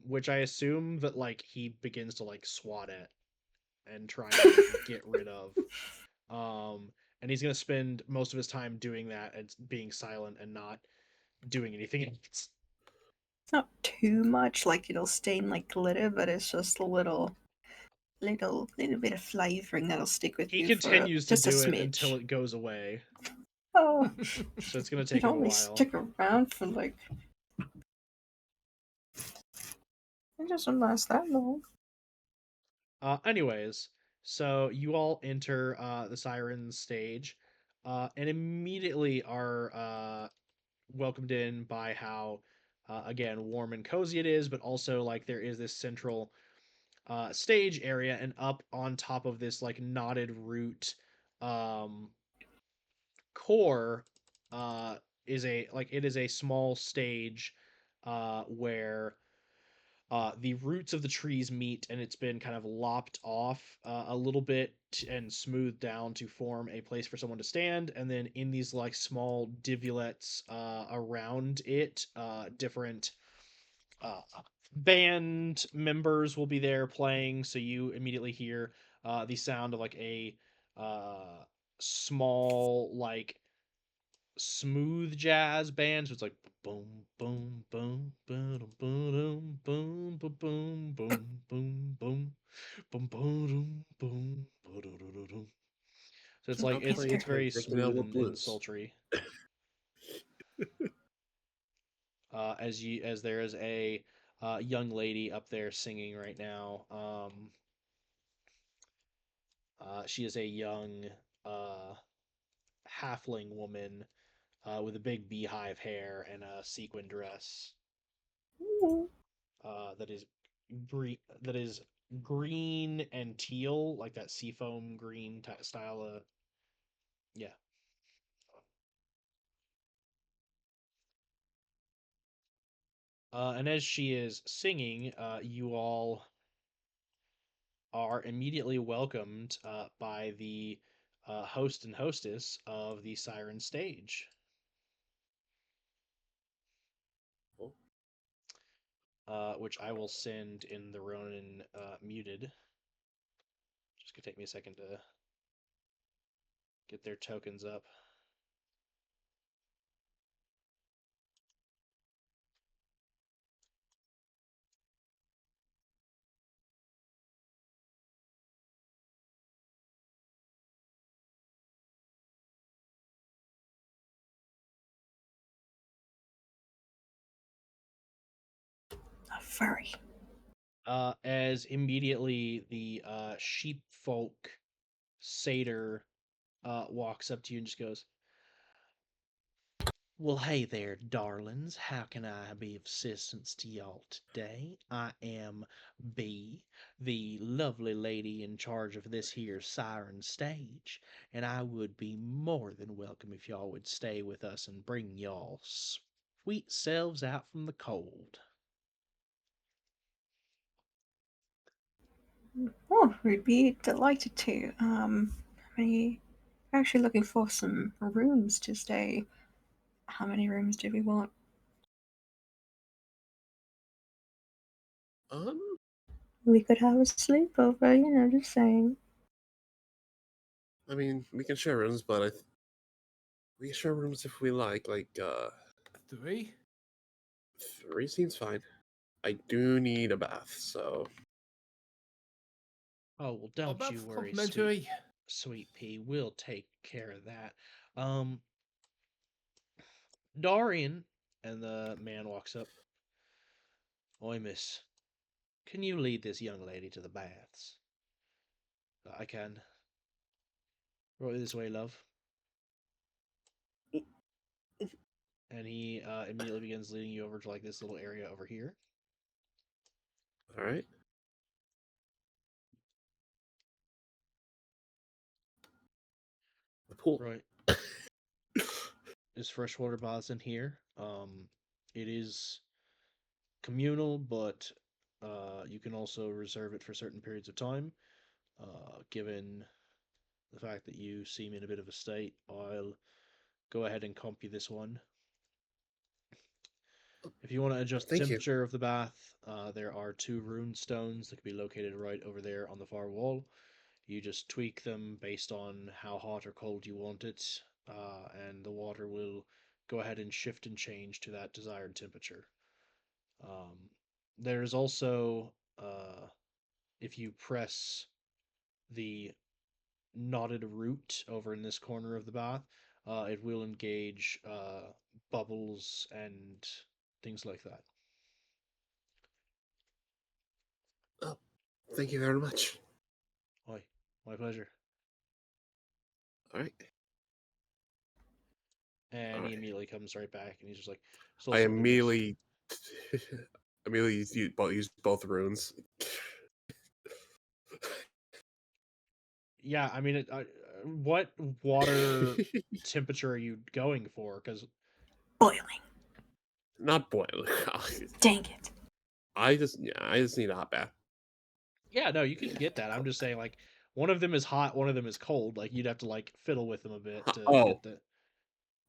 Which I assume that like he begins to like swat at and try and get rid of. Um, and he's gonna spend most of his time doing that and being silent and not doing anything else. It's not too much, like it'll stain like glitter, but it's just a little bit of flavoring that'll stick with He you continues to just a do it until smidge. it goes away. Oh, So it's gonna it take him a only while. stick around for like. It doesn't last that long. Anyways, so you all enter the Siren Stage, and immediately are welcomed in by how, again, warm and cozy it is, but also like there is this central stage area, and up on top of this like knotted root um, core uh, is a like it is a small stage where The roots of the trees meet, and it's been kind of lopped off a little bit and smoothed down to form a place for someone to stand. And then in these like small divulets around it, different uh, band members will be there playing. So you immediately hear the sound of like a small like smooth jazz band. So it's like boom, boom, boom, boom, boom, boom, boom, boom, boom, boom, boom, boom, boom, boom, boom, boom. So it's like I'll Okay, play it's perfect. very smooth vanilla and blues. sultry. As there is a young lady up there singing right now. She is a young uh, halfling woman with a big beehive hair and a sequin dress. Ooh. That is green and teal, like that seafoam green style of yeah. And as she is singing, you all are immediately welcomed by the host and hostess of the Siren Stage, Oh, which I will send in the Ronin muted. Just gonna take me a second to get their tokens up. A furry. As immediately the sheep folk satyr walks up to you and just goes, "Well, hey there, darlings. How can I be of assistance to y'all today? I am B, the lovely lady in charge of this here Siren Stage, and I would be more than welcome if y'all would stay with us and bring y'all sweet selves out from the cold." Oh, we'd be delighted to. We actually looking for some rooms to stay. How many rooms do we want? um, We could have a sleepover, just saying. I mean, we can share rooms, but we can share rooms if we like. Like, 3? 3 seems fine. I do need a bath, so Oh, well, Oh, don't you that's worry, complimentary. sweet pea. We'll take care of that. Um, Dorian, and the man walks up. Oi, miss, can you lead this young lady to the baths? I can. Right this way, love. And he immediately begins leading you over to like this little area over here. all right. The pool. Right. There's freshwater baths in here. It is communal, but you can also reserve it for certain periods of time. Given the fact that you seem in a bit of a state, I'll go ahead and comp you this one. If you want to adjust the Thank you. temperature of the bath, there are 2 rune stones that can be located right over there on the far wall. You just tweak them based on how hot or cold you want it, and the water will go ahead and shift and change to that desired temperature. Um, there's also, if you press the knotted root over in this corner of the bath, it will engage bubbles and things like that. Oh, thank you very much. Oi, my pleasure. All right. All And he right. immediately comes right back, and he's just like, "There's I also rooms." immediately immediately use both runes. Yeah, I mean, what water temperature are you going for? Because Boiling. Not boiling. Dang it. I just need a hot bath. Yeah, no, you can get that. I'm just saying, like, one of them is hot, one of them is cold. Like, you'd have to like fiddle with them a bit to Oh, get the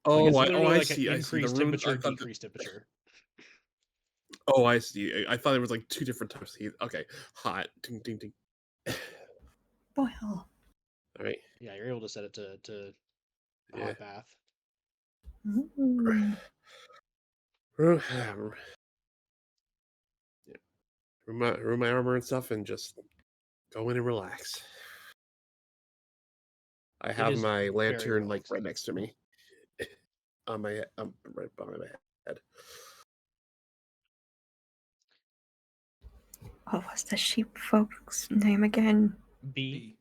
like. It's literally I like an see. I see. The increased runes. temperature, decreased temperature. Oh, I see. I thought there was like two different types of heat. Okay, hot. Ding, ding, ding. Well, All right. Yeah, you're able to set it to a Yeah. hot bath. mm, Room my armor and stuff, and just go in and relax. I It have is my very lantern like relaxing. right next to me, on my right behind my head. what was the sheep folks' name again? B.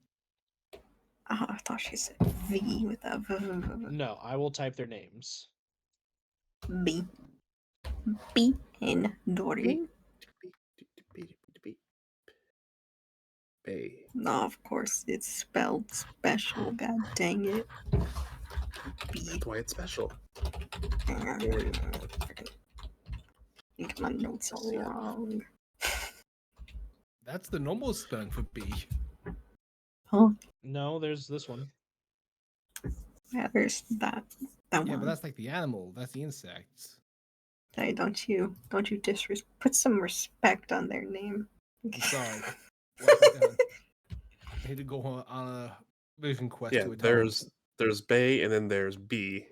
Oh, I thought she said V with a No, I will type their names. B. B and Dorian. Bay. No, of course it's spelled special. God dang it. B. That's why it's special. I think my notes are Yeah. wrong. That's the normal spelling for B. Huh? No, there's this one. Yeah, there's that Yeah, one. but that's like the animal. That's the insects. Hey, don't you put some respect on their name. I'm sorry. What have I done? I need to go on a vision quest Yeah, to atone. there's Bay and then there's B.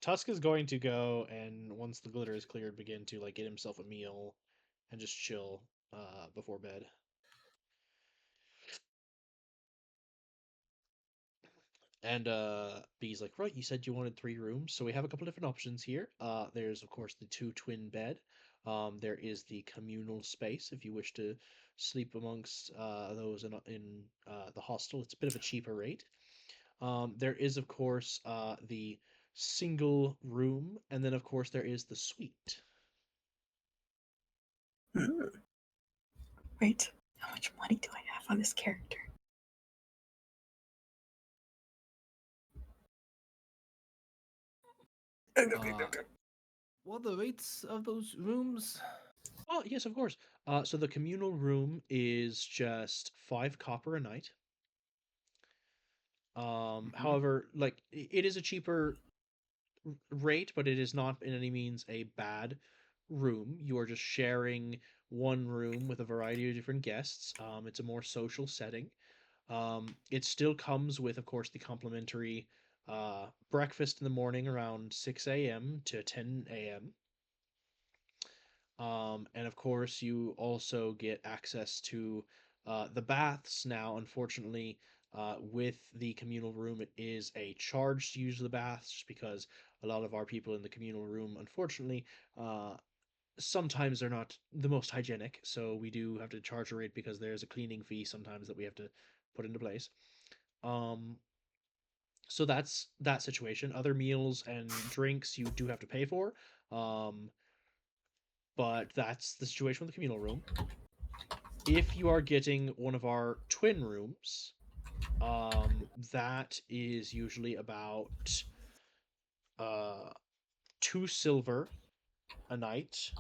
Tusk is going to go and once the glitter is cleared, begin to like get himself a meal and just chill before bed. And B's like, right, you said you wanted 3 rooms, so we have a couple different options here. There's of course the 2 twin bed. There is the communal space if you wish to sleep amongst those in the hostel. It's a bit of a cheaper rate. There is of course the single room, and then of course there is the suite. Hmm. Wait, how much money do I have on this character? What are the rates of those rooms? Oh yes, of course. So the communal room is just 5 copper a night. However, like it is a cheaper rate, but it is not in any means a bad room. You are just sharing one room with a variety of different guests. It's a more social setting. It still comes with, of course, the complimentary breakfast in the morning around 6 a.m. to 10 a.m. And of course, you also get access to the baths. Now, unfortunately, with the communal room, it is a charge to use the baths just because a lot of our people in the communal room, unfortunately, sometimes they're not the most hygienic. So we do have to charge a rate because there's a cleaning fee sometimes that we have to put into place. Um, so that's that situation. Other meals and drinks you do have to pay for. Um, but that's the situation with the communal room. If you are getting one of our twin rooms, that is usually about uh 2 silver a night.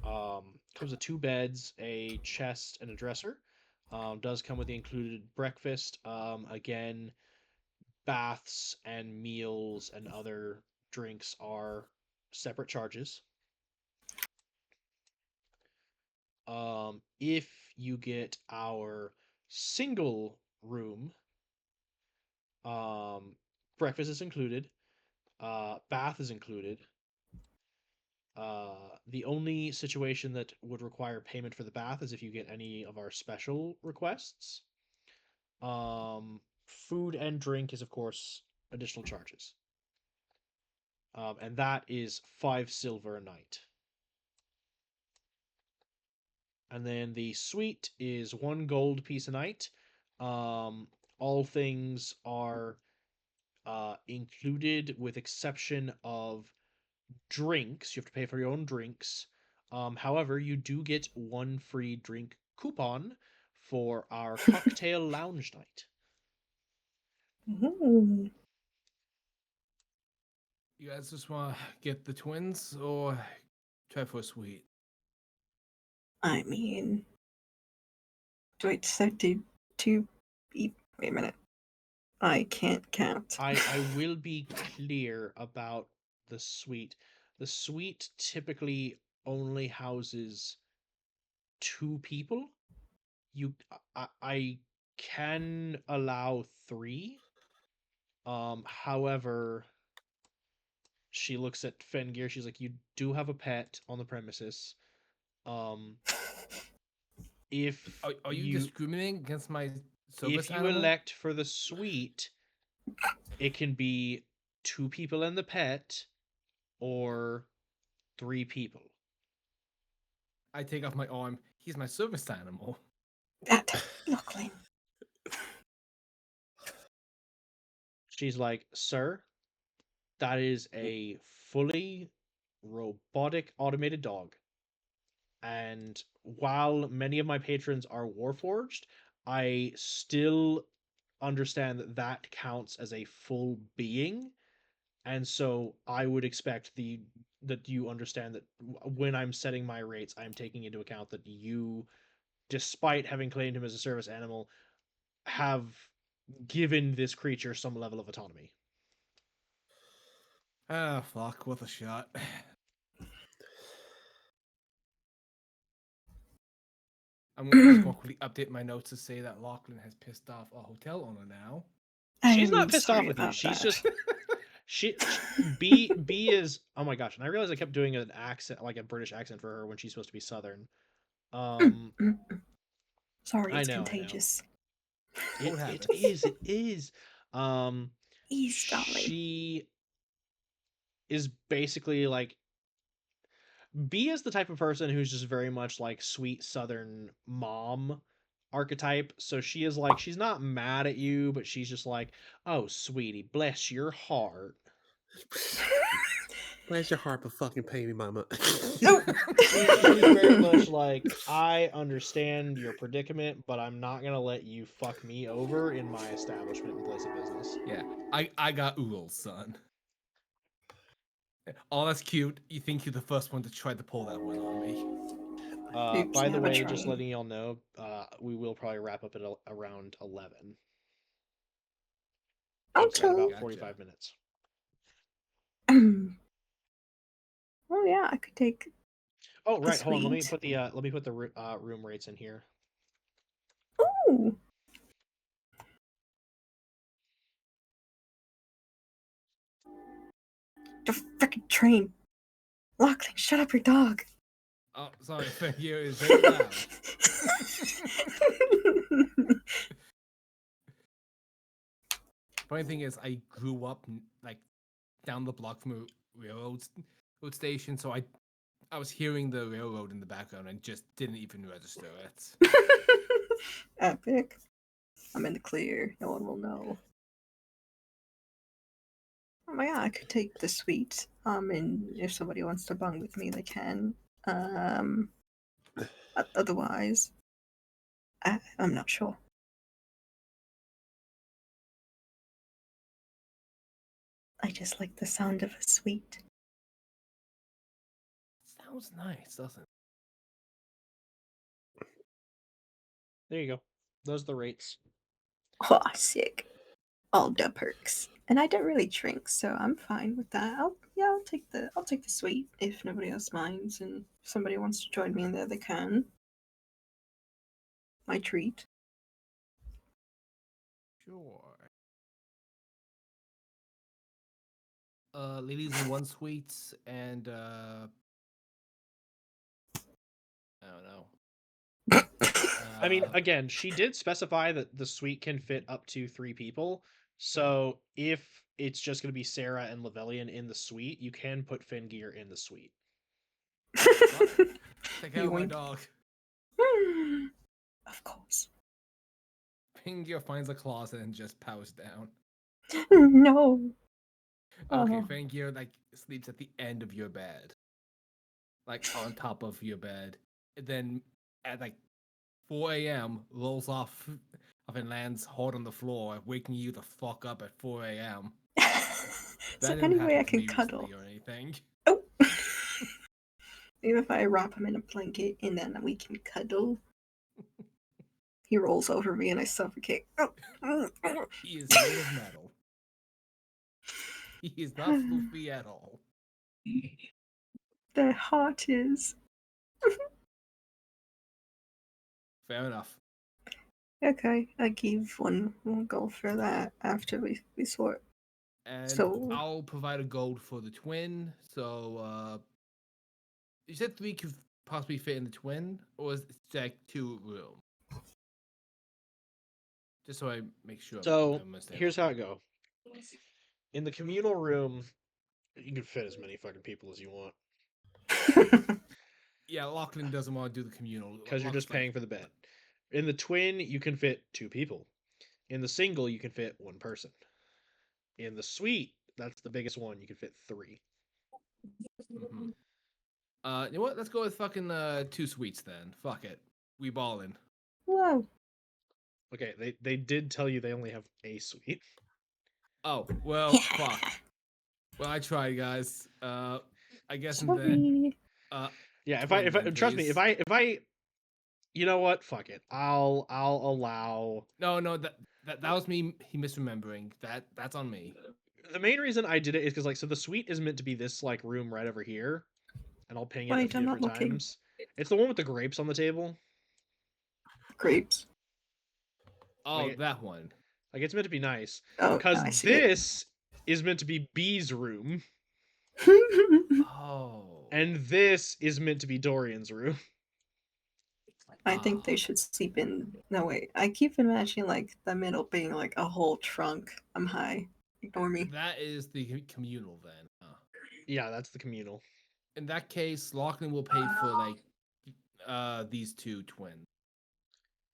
Comes with 2 beds, a chest, and a dresser. Does come with the included breakfast. Again, baths and meals and other drinks are separate charges. If you get our single room, um, breakfast is included, bath is included. The only situation that would require payment for the bath is if you get any of our special requests. Food and drink is, of course, additional charges. And that is 5 silver a night. And then the suite is 1 gold piece a night. All things are included with exception of drinks. You have to pay for your own drinks. However, you do get 1 free drink coupon for our cocktail lounge night. Ooh. You guys just want to get the twins, or Try for a sweet. I mean, do I decide to eat? Wait a minute. I can't count. I will be clear about the suite. The suite typically only houses 2 people. I can allow 3. However, she looks at Fengear. She's like, "You do have a pet on the premises. Um, if Are you you discriminating against my service if you animal? elect for the suite, it can be 2 people and the pet, or 3 people." I take off my arm. He's my service animal. That Lachlan. She's like, "Sir, that is a fully robotic automated dog. And while many of my patrons are Warforged, I still understand that that counts as a full being. And so I would expect that you understand that when I'm setting my rates, I'm taking into account that you, despite having claimed him as a service animal, have given this creature some level of autonomy." Ah, fuck, worth a shot. I'm just going to quickly update my notes to say that Lachlan has pissed off a hotel owner now. She's I'm not pissed off sorry with you. about She's that. just B is, oh my gosh, and I realized I kept doing an accent, like a British accent for her when she's supposed to be Southern. Sorry, I it's know. contagious. Old It habits. is. Ease, darling. She is basically like, B is the type of person who's just very much like sweet Southern mom archetype. So she is like, she's not mad at you, but she's just like, "Oh, sweetie, bless your heart." Bless your heart, but fucking pay me, mama. Oh. She's very much like, "I understand your predicament, but I'm not gonna let you fuck me over in my establishment and place of business." Yeah, I got oodles, son. Oh, that's cute. You think you're the first one to try to pull that one on me. Oops, By you the have a way, just train. letting y'all know, we will probably wrap up at around 11. So it's been Okay. about Gotcha. 45 minutes. Oh yeah, I could take. Oh, right. Hold on. Sweet. Let me put the room rates in here. Ooh. The freaking train. Lachlan, shut up, your dog. Oh, sorry, thank you. It's very loud. Funny thing is, I grew up like down the block from a railroad station, so I was hearing the railroad in the background and just didn't even register it. Epic. I'm in the clear. No one will know. Oh my god, I could take the suite. And if somebody wants to bung with me, they can. Otherwise, I'm not sure. I just like the sound of a suite. Sounds nice, doesn't it? There you go. Those are the rates. Oh, sick. All the perks. And I don't really drink, so I'm fine with that. I'll take the suite if nobody else minds, and if somebody wants to join me in there, they can. My treat. Sure. Ladies in one suite and I don't know. I mean, again, she did specify that the suite can fit up to 3 people. So if it's just going to be Sarah and Lavellian in the suite, you can put Fengear in the suite. Take out my Yoink. dog. Of course. Fingear finds a closet and just pows down. No. Okay, Oh. Fingear like sleeps at the end of your bed, like on top of your bed. And then at like 4 a.m. rolls off and lands hard on the floor, waking you the fuck up at 4 a.m. Is That there didn't any way happen I to can me cuddle? recently or anything. Oh. Even if I wrap him in a blanket and then we can cuddle. He rolls over me and I suffocate. He is made of metal. He is not floofy at all. The heart is. Fair enough. Okay, I give one gold for that after we sort. And So- I'll provide a gold for the twin. So you said 3 could possibly fit in the twin, or is it like 2 room? Just so I make sure. So I'm understanding. here's how it go. In the communal room, you can fit as many fucking people as you want Yeah, Lachlan doesn't want to do the communal because you're just Lachlan's like, paying for the bed. In the twin, you can fit 2 people. In the single, you can fit 1 person. In the suite, that's the biggest one. You can fit 3. mhm. You know what? Let's go with fucking 2 suites then. Fuck it. We ballin'. Whoa. Okay, they did tell you they only have a suite. Oh, well, fuck. Well, I tried, guys. I guess in the Sorry. Yeah, if twin I then, trust me, please. if I you know what? Fuck it. I'll allow. No, that was me. He misremembering. That's on me. The main reason I did it is because like so the suite is meant to be this like room right over here, and I'll ping it a Wait, few I'm not different looking. times. It's the one with the grapes on the table. Grapes. Oh, Like, that one. Like it's meant to be nice. Oh, Because I see this is meant to be B's room, it. Oh. and this is meant to be Dorian's room. I think they should sleep in. No, wait. I keep imagining like the middle being like a whole trunk. I'm high. Ignore me. That is the communal then. Huh. Yeah, that's the communal. In that case, Lachlan will pay for like these 2 twins.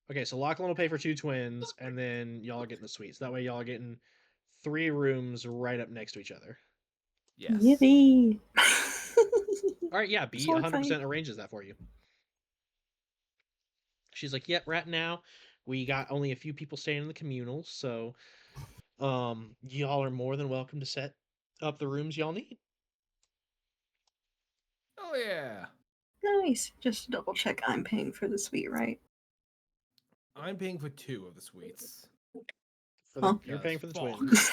Okay, so Lachlan will pay for 2 twins, and then y'all are getting the suites. That way, y'all are getting 3 rooms right up next to each other. Yes. Yippee! All right, yeah, B Sword 100% fight. arranges that for you. She's like, "Yep, right now we got only a few people staying in the communal, so y'all are more than welcome to set up the rooms y'all need." Oh yeah. Nice. Just to double check, I'm paying for the suite, right? I'm paying for 2 of the suites. For the, Huh? you're paying for the Fuck. twins.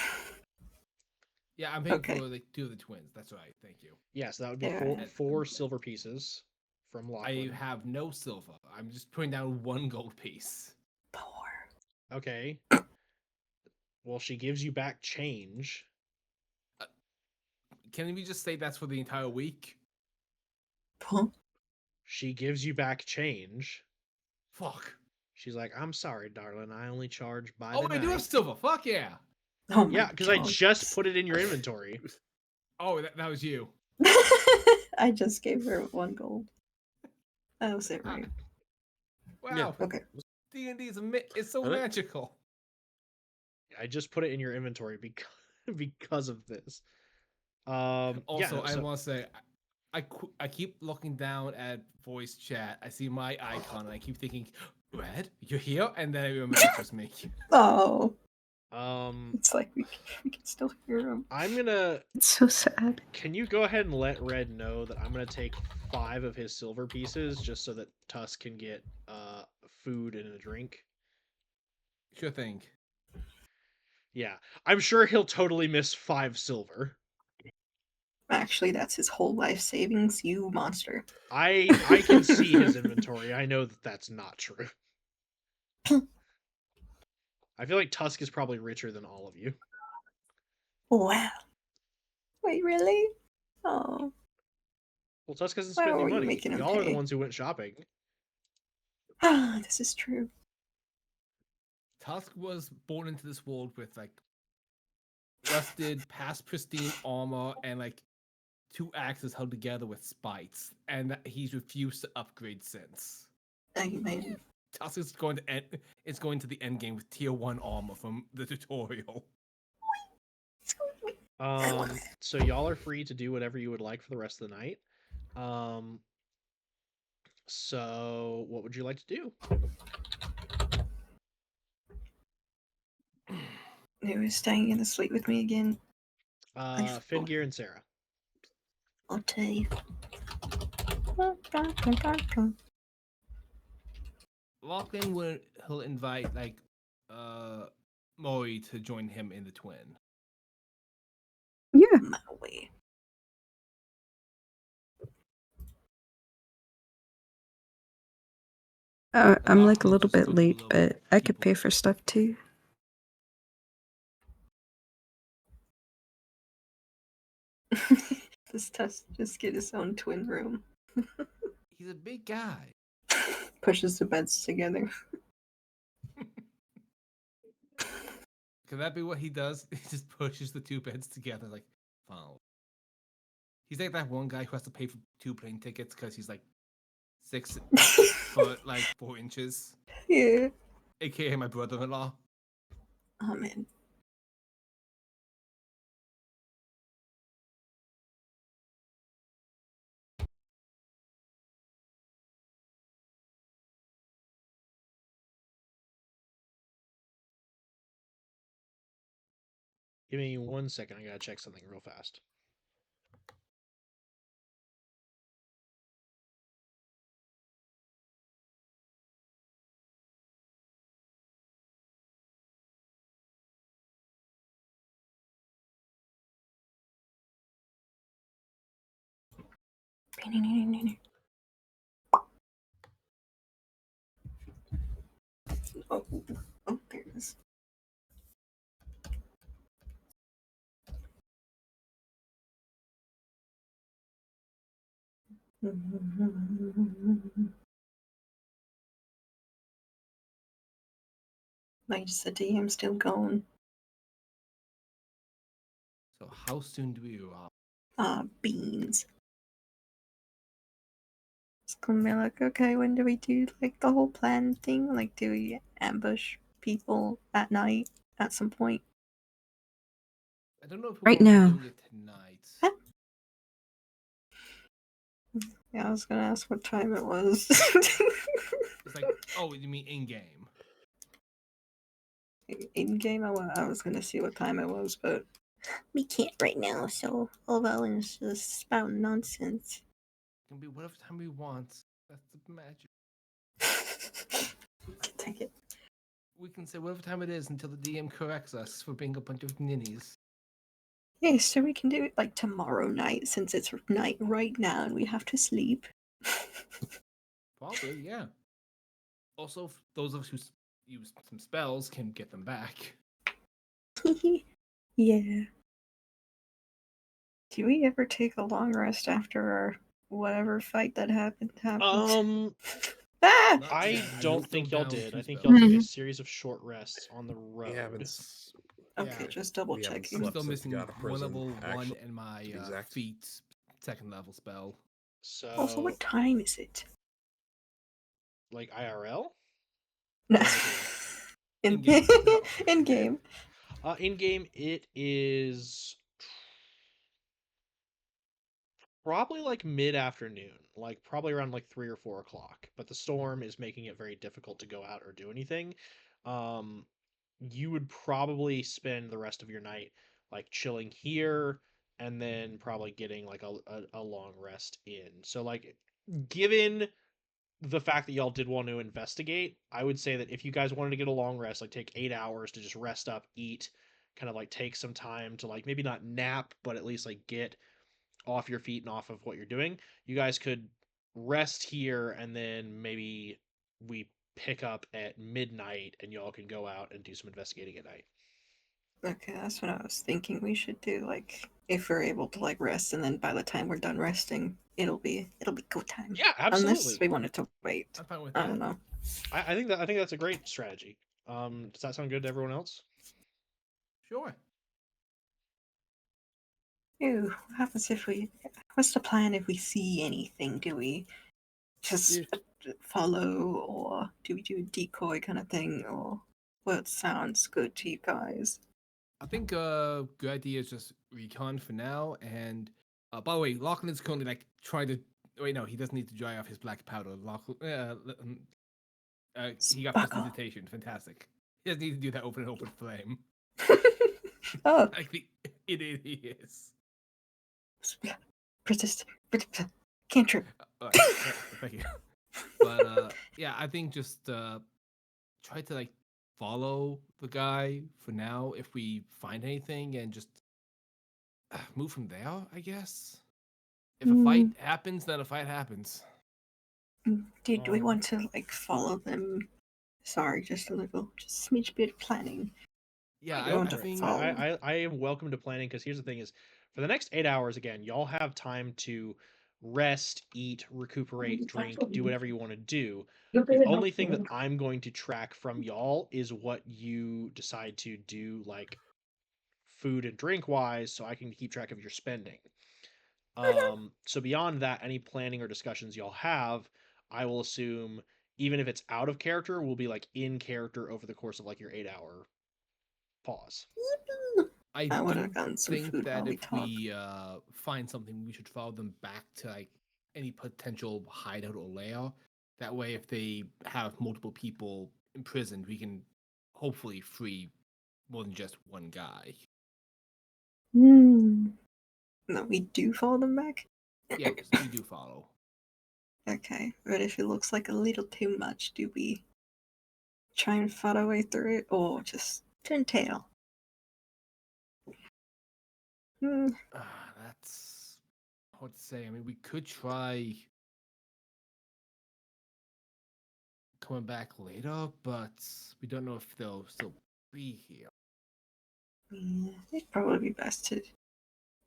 Yeah, I'm paying Okay. for like 2 of the twins. That's right. Thank you. Yes, that would be Yeah. four silver pieces from I Lachlan. have no silver. I'm just putting down 1 gold piece. Poor. Okay. Well, she gives you back change. Can we just say that's for the entire week? Huh? She gives you back change. Fuck. She's like, "I'm sorry, darling. I only charge by Oh, the I do have night." silver. Fuck yeah. Oh my Yeah, because I God. just put it in your inventory. Oh, that was you. I just gave her 1 gold. That was it, Ah. right? Wow. Okay. D&D is it's so Alright. magical. I just put it in your inventory because of this. Also, I so want to say, I keep looking down at voice chat. I see my icon, and I keep thinking, Red, you're here? And then I remember it's just me. Oh, um, it's like we can still hear him. I'm gonna. It's so sad. Can you go ahead and let Red know that I'm gonna take 5 of his silver pieces just so that Tusk can get food and a drink? Sure thing. Yeah, I'm sure he'll totally miss 5 silver. Actually, that's his whole life savings, you monster. I can see his inventory. I know that that's not true. I feel like Tusk is probably richer than all of you. Wow. Wait, really? Oh, Well, Tusk hasn't why spent any were you money. making him Y'all are the pay? ones who went shopping. Ah, this is true. Tusk was born into this world with like rusted, past pristine armor and like 2 axes held together with spikes, and he's refused to upgrade since. Amen. Tusk is going to it's going to the end game with tier 1 armor from the tutorial. So y'all are free to do whatever you would like for the rest of the night. So what would you like to do? Who is staying in the suite with me again? Fingear and Sarah. I'll tell you. Lachlan he'll invite like Maury to join him in the twin. Yeah. Maui. I'm like a Lachlan little just bit go do late, little but I could people pay thing. for stuff too. This test just get his own twin room. He's a big guy. Pushes the beds together. Can that be what he does? He just pushes the two beds together, like, wow. He's like that one guy who has to pay for 2 plane tickets because he's like 6 foot, like 4 inches. Yeah. AKA my brother-in-law. Oh man. Give me 1 second. I gotta check something real fast. Oh, there it is. Like just the DM still going. So how soon do we rob? Beans. It's gonna be like, okay, when do we do like the whole plan thing? Like, do we ambush people at night at some point? I don't know if Right we're now. doing it tonight. Huh? Yeah, I was gonna ask what time it was. It's like, oh, you mean in-game? In game, I was gonna see what time it was, but we can't right now. So Ovelyn's just spouting nonsense. It can be whatever time we want. That's the magic. Take it. We can say whatever time it is until the DM corrects us for being a bunch of ninnies. Yeah, so we can do it like tomorrow night since it's night right now and we have to sleep. Probably, yeah. Also, those of us who use some spells can get them back. Yeah. Do we ever take a long rest after our whatever fight that happened? Ah! Not I yet. I'm don't still think y'all down did. 2 I think spells. y'all took a Mhm. series of short rests on the We haven't. road. Okay, Yeah. just double we haven't checking. I'm slept still since we missing got out of prison, level 1 actually, and my to be exact. feet 2nd level spell. Also, So, what time is it? like IRL? No. Or in the game? In In-game. No. in game. In game, it is probably like mid-afternoon, like probably around like 3 or 4 o'clock. But the storm is making it very difficult to go out or do anything. You would probably spend the rest of your night like chilling here, and then probably getting like a long rest in. So like, given the fact that y'all did want to investigate, I would say that if you guys wanted to get a long rest, like take 8 hours to just rest up, eat, kind of like take some time to like maybe not nap, but at least like get off your feet and off of what you're doing, you guys could rest here, and then maybe we pick up at midnight and y'all can go out and do some investigating at night. Okay, that's what I was thinking we should do. Like, if we're able to like rest, and then by the time we're done resting, it'll be go time. Yeah, Unless absolutely. we wanted to wait. I'm fine with I that. don't know. I think that's a great strategy. Does that sound good to everyone else? Sure. Ew, what happens if we? What's the plan if we see anything? Do we just follow, or do we do a decoy kind of thing, or what sounds good to you guys? I think good idea is just recon for now. And by the way, Lachlan's currently like trying to. Wait, no, he doesn't need to dry off his black powder. He got Sparkle. prestidigitation. Fantastic. He doesn't need to do that open and open flame. Oh, Like the idiot he is. cantrip. Thank you. But yeah, I think just try to like follow the guy for now. If we find anything, and just move from there, I guess. If a fight happens, then a fight happens. Did we want to like follow them? Sorry, just a little, just a smidge bit of planning. Yeah, I want I to think follow. I am welcome to planning, because here's the thing: is for the next 8 hours, again, y'all have time to rest, eat, recuperate, drink, do whatever you want to do. The only thing that I'm going to track from y'all is what you decide to do, like food and drink wise, so I can keep track of your spending. So beyond that, any planning or discussions y'all have, I will assume, even if it's out of character, will be like in character over the course of like your 8 hour pause. I I would do have gotten some think food that while we if talk. we find something, we should follow them back to like any potential hideout or lair. That way, if they have multiple people imprisoned, we can hopefully free more than just one guy. No, we do follow them back? Yeah, we do follow. Okay, but if it looks like a little too much, do we try and fight our way through it, or just turn tail? That's hard to say. I mean, we could try coming back later, but we don't know if they'll still be here. Yeah, it'd probably be best to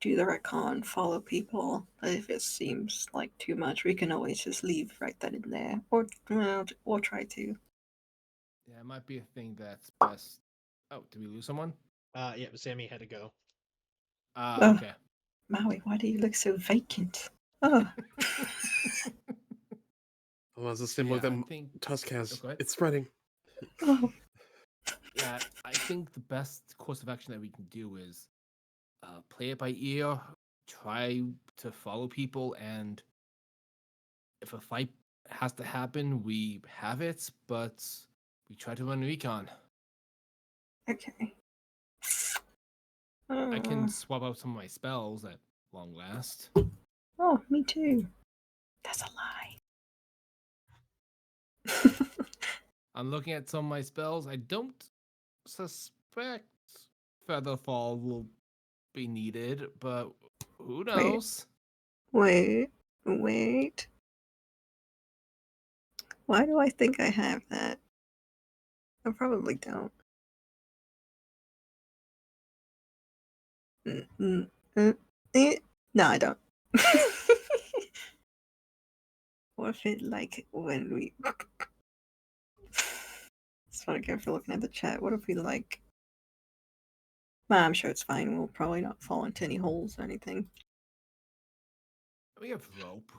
do the recon, follow people. But if it seems like too much, we can always just leave right then and there, or try to. Yeah, it might be a thing that's best. Oh, did we lose someone? Yeah, but Sammy had to go. Oh. Okay. Maui, why do you look so vacant? Oh, Well, it's the same Yeah, look that I think. Tusk has. go ahead. It's spreading. oh. Yeah, I think the best course of action that we can do is play it by ear, try to follow people, and if a fight has to happen, we have it, but we try to run recon. Okay. I can swap out some of my spells at long last. Oh, me too. That's a lie. I'm looking at some of my spells. I don't suspect Featherfall will be needed, but who knows? Wait. Why do I think I have that? I probably don't. Mm, mm, No, I don't. What if it, like, when we... It's funny, careful looking at the chat. What if we, like... Well, I'm sure it's fine. We'll probably not fall into any holes or anything. We have rope.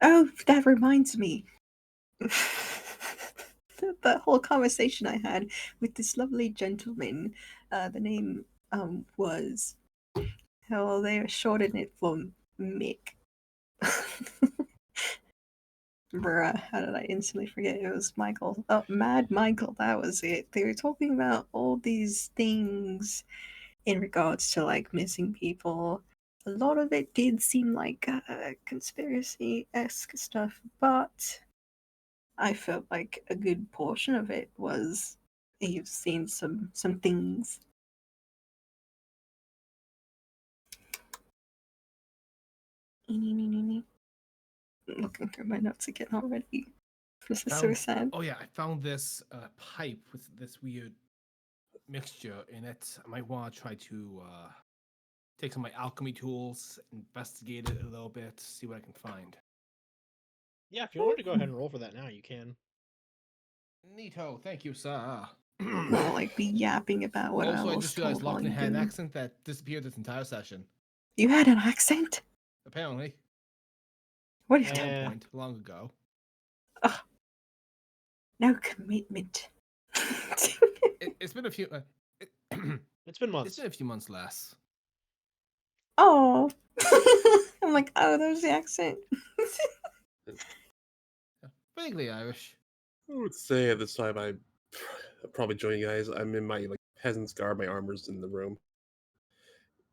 Oh, that reminds me. That whole conversation I had with this lovely gentleman, the name was, hell, they shortened it for Mick. Bruh, how did I instantly forget it was Michael? Oh, Mad Michael, that was it. They were talking about all these things in regards to like missing people. A lot of it did seem like conspiracy-esque stuff, but I felt like a good portion of it was you've seen some things. Looking through my notes again already. This is so sad. Oh yeah, I found this pipe with this weird mixture in it. I might want to try to take some of my alchemy tools, investigate it a little bit, see what I can find. Yeah, if you wanted to go ahead and roll for that now, you can. Neato, thank you, sir. Won't like be yapping about what Also, I I was just realized told while Lochner you had an do. accent that disappeared this entire session. You had an accent? Apparently, What is at one that? point long ago. Ugh. No commitment. It's been a few. It's been months. It's been a few months less. Oh. I'm like, oh, there's the accent. Vaguely Irish. I would say at this time I probably join you guys. I'm in my like peasant's garb, my armor's in the room,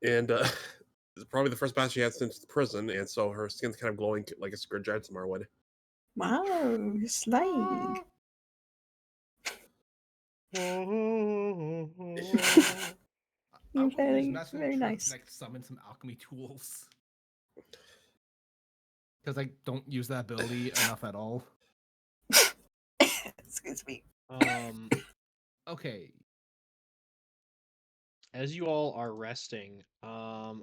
and It's probably the first bath she had since the prison, and so her skin's kind of glowing like a giant tomorrow would. Wow, slaying. I want to use Very, magical very truth nice. to like summon some alchemy tools. Because I don't use that ability enough at all. Excuse me. Okay. As you all are resting, and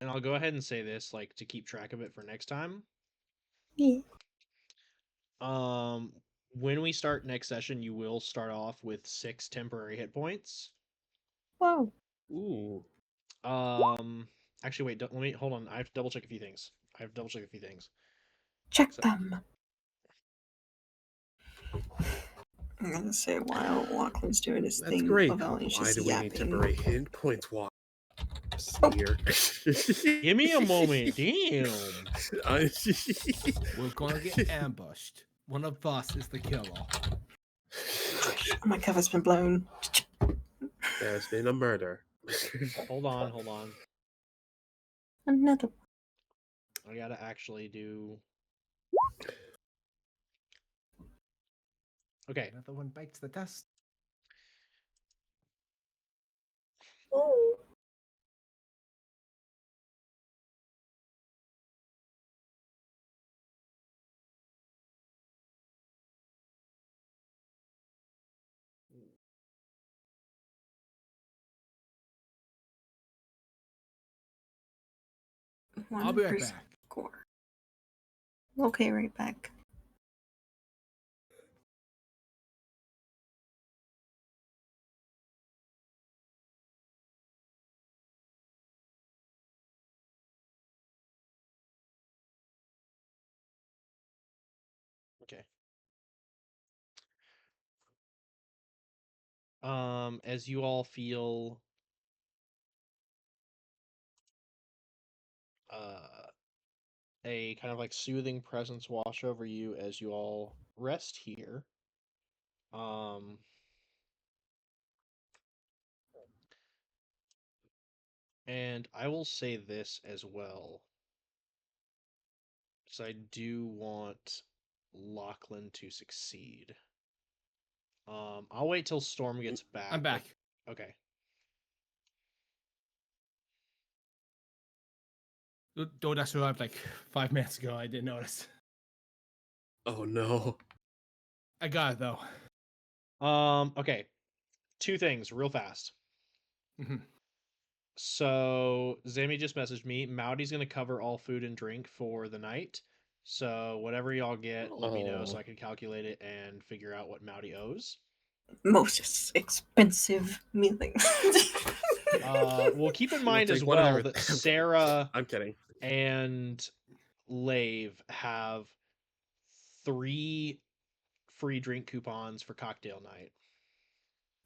I'll go ahead and say this, like, to keep track of it for next time. Yeah. When we start next session, you will start off with 6 temporary hit points. Whoa. Ooh. Actually, wait. Let me hold on. I have to double check a few things. Check So- them. I'm gonna say while Lachlan's doing his That's thing, great. Lavellion's Why just do we need yapping. temporary hit points? Why? Here. Give me a moment. Damn. We're gonna get ambushed. One of us is the killer. Oh, my cover's been blown. There's been a murder. Hold on. Another one. I gotta actually do. Okay. Another one bites the dust. Ooh. I'll be right back. Score. Okay, right back. Okay. As you all feel a kind of like soothing presence wash over you as you all rest here. And I will say this as well, because I do want Lachlan to succeed. I'll wait till Storm gets back. I'm back. Okay. Doda survived like 5 minutes ago. I didn't notice. Oh no. I got it though. Okay. 2 things real fast. Mhm. So Zami just messaged me. Maudy's gonna cover all food and drink for the night. So whatever y'all get, let me know so I can calculate it and figure out what Maudy owes. Most expensive mealing. Well, keep in mind take as one and well everything. that Sarah I'm kidding. and Lave have 3 free drink coupons for cocktail night.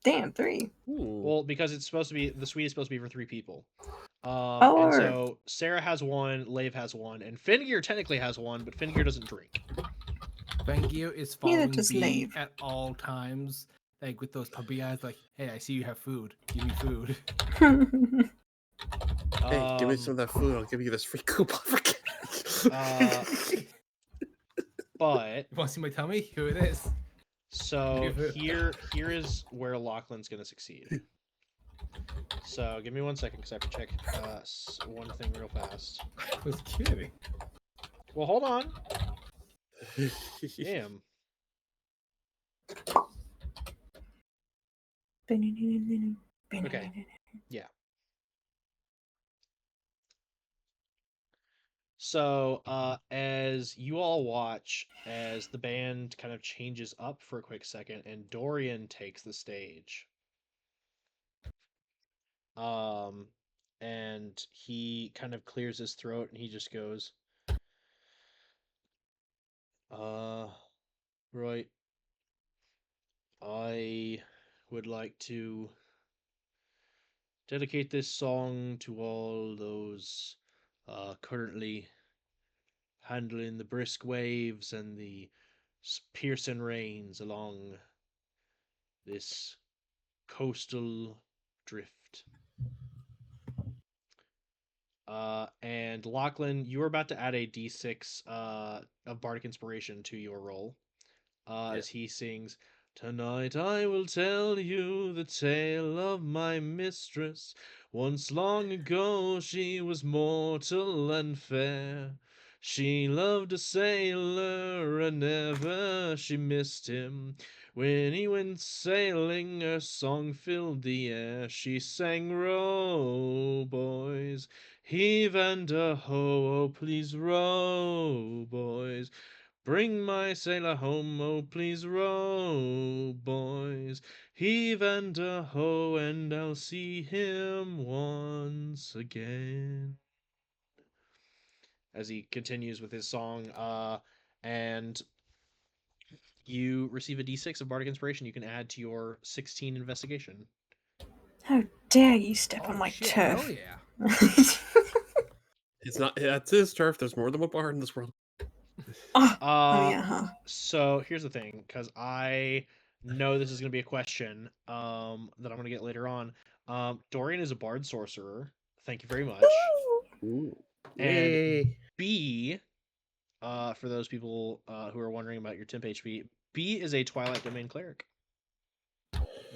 Damn, 3. Ooh. Well, because it's supposed to be the suite is supposed to be for 3 people. Oh, And so Sarah has 1, Lave has 1, and Fingear technically has 1, but Fingear doesn't drink. Fangio is Neither following does B Lave. at all times. Like with those puppy eyes, like, hey, I see you have food. Give me food. Hey, give me some of that food. I'll give you this free coupon for But You want to see my tummy? Here it is. so Give it- here is where Lachlan's gonna succeed. So give me 1 second because I have to check one thing real fast. I was kidding. Well, hold on. Damn. Okay. Yeah. So, as you all watch as the band kind of changes up for a quick second and Dorian takes the stage. And he kind of clears his throat and he just goes, right. I would like to dedicate this song to all those currently handling the brisk waves and the piercing rains along this coastal drift. And Lachlan, you are about to add a d6 of bardic inspiration to your roll. As he sings, "Tonight I will tell you the tale of my mistress. Once long ago she was mortal and fair. She loved a sailor and never she missed him. When he went sailing, her song filled the air. She sang, 'Row, boys, heave and a ho, oh please row, boys. Bring my sailor home, oh please row, boys. Heave and a ho, and I'll see him once again.'" As he continues with his song, and you receive a d6 of bardic inspiration you can add to your 16 investigation. How dare you step on Oh my shit! turf? Hell yeah! It's not. It's his turf. There's more than one bard in this world. Oh, Uh, yeah, huh? so here's the thing, because I know this is going to be a question that I'm going to get later on. Dorian is a bard sorcerer. Thank you very much. Ooh. And Yay. B, for those people who are wondering about your temp HP, B is a Twilight Domain cleric.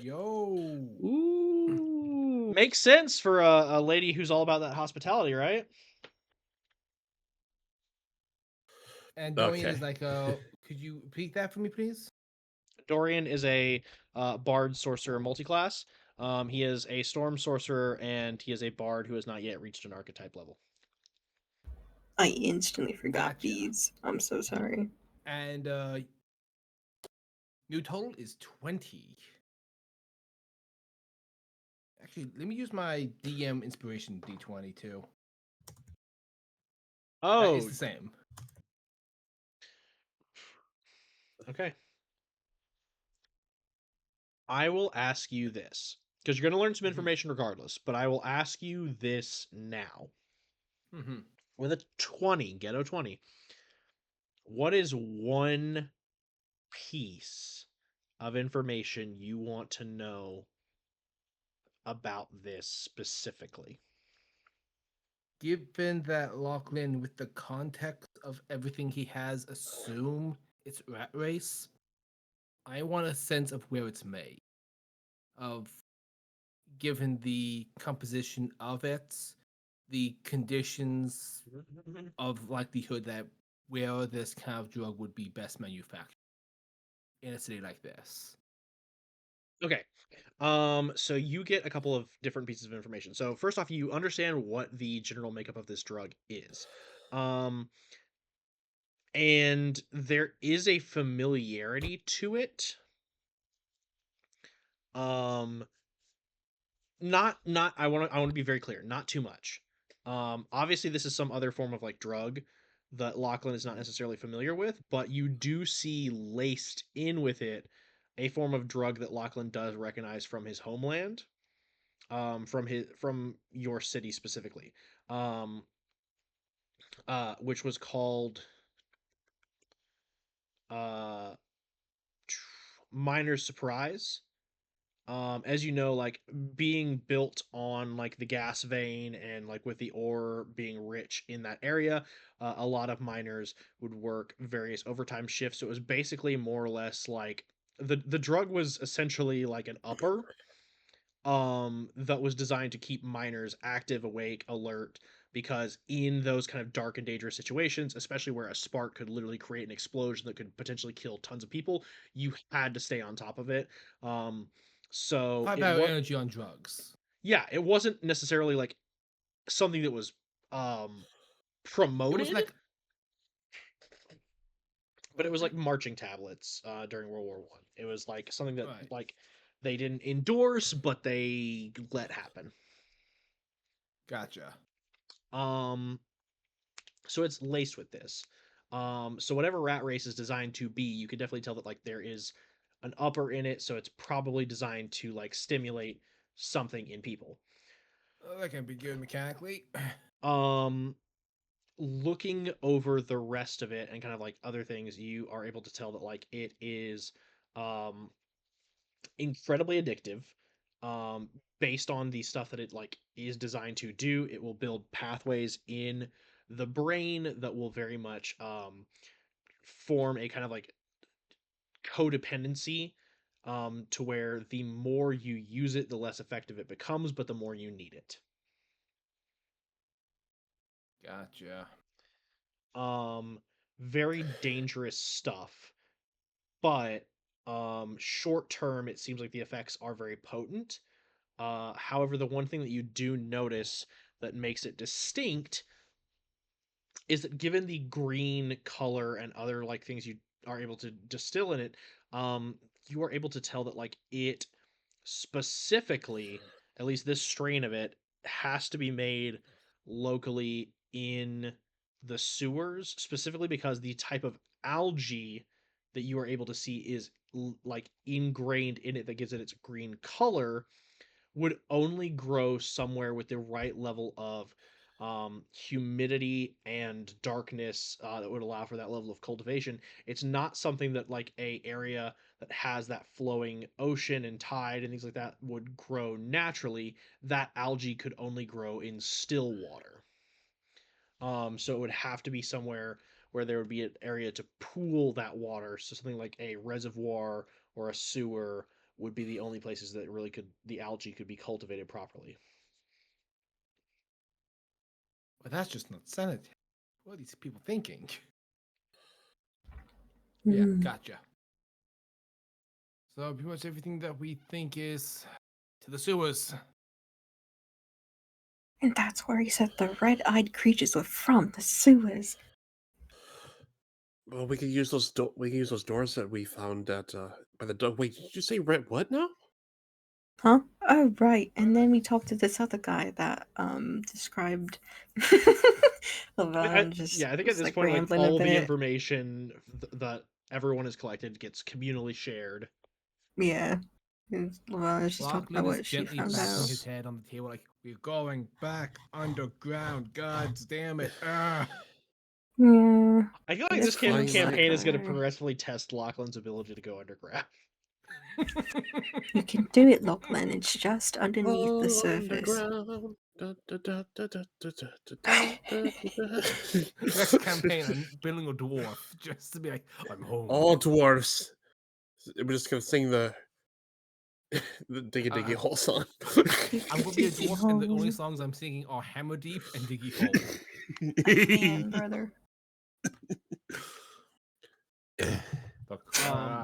Yo. Ooh. Makes sense for a lady who's all about that hospitality, right? And Dorian Okay. is like, could you repeat that for me, please? Dorian is a bard sorcerer multiclass. He is a storm sorcerer and he is a bard who has not yet reached an archetype level. I instantly forgot Gotcha. beads. I'm so sorry. And new total is 20. Actually, let me use my DM inspiration D20 too. That is Oh, the same. okay. I will ask you this because you're going to learn some Mhm. information regardless, but I will ask you this now. Mm-hmm. With a 20, ghetto 20, what is one piece of information you want to know about this specifically? Given that Lachlan, with the context of everything he has, assume it's rat race, I want a sense of where it's made. Of given the composition of it, the conditions of likelihood that where this kind of drug would be best manufactured in a city like this. Okay. So you get a couple of different pieces of information. So first off, you understand what the general makeup of this drug is. Um, and there is a familiarity to it. Um, not I want to be very clear, not too much. Obviously this is some other form of like drug that Lachlan is not necessarily familiar with, but you do see laced in with it a form of drug that Lachlan does recognize from his homeland, from your city specifically, um, which was called uh, Miner's Surprise. As you know, like being built on like the gas vein and like with the ore being rich in that area, a lot of miners would work various overtime shifts. So it was basically more or less like the drug was essentially like an upper that was designed to keep miners active, awake, alert, because in those kind of dark and dangerous situations, especially where a spark could literally create an explosion that could potentially kill tons of people, you had to stay on top of it. um so Five it hour was, energy on drugs. yeah, it wasn't necessarily like something that was um It was promoted, like but it was like marching tablets during World War I. It was like something that right. like they didn't endorse but they let happen. Gotcha. um so it's laced with this. So whatever rat race is designed to be, you can definitely tell that like there is an upper in it, so it's probably designed to like stimulate something in people. That can be good mechanically. um Looking over the rest of it and kind of like other things, you are able to tell that like it is um incredibly addictive. based on the stuff that it like is designed to do. It will build pathways in the brain that will very much form a kind of like codependency, to where the more you use it, the less effective it becomes, but the more you need it. Gotcha. Very dangerous stuff, but short term it seems like the effects are very potent. However, the one thing that you do notice that makes it distinct is that given the green color and other like things you are able to distill in it, you are able to tell that like it specifically, at least this strain of it, has to be made locally in the sewers, specifically because the type of algae that you are able to see is like ingrained in it that gives it its green color would only grow somewhere with the right level of humidity and darkness, that would allow for that level of cultivation. It's not something that like a area that has that flowing ocean and tide and things like that would grow naturally. That algae could only grow in still water. So it would have to be somewhere where there would be an area to pool that water. So something like a reservoir or a sewer would be the only places that really could the algae could be cultivated properly. Well, that's just not sanitary. What are these people thinking? Yeah, Mm. gotcha. So pretty much everything that we think is to the sewers. And that's where he said the red-eyed creatures were from, the sewers. Well, we could use those. We can use those doors that we found at by the dog. Wait, did you say red? What now? Huh? Oh, right. And then we talked to this other guy that described Lavelle just Yeah, I think at was this like point, like rambling a all the bit. information that everyone has collected gets communally shared. Yeah. Lavelle was just talking Lachlan about is what she gently found bashing out. his head on the table like, we're going back underground. God damn it. Yeah. I feel It like is this fun campaign is going to sci-fi. progressively test Lachlan's ability to go underground. You can do it, Lachlan. It's just underneath the surface. Underground. Da, da, da, da, da, da, da, da, da, da. Next campaign, I'm building a dwarf just to be like, I'm home. All dwarves. We're just gonna sing the Diggy Diggy Hole song. I'm gonna be a Diggy dwarf, and the only hole. songs I'm singing are Hammer Deep and Diggy Hole. I can, brother.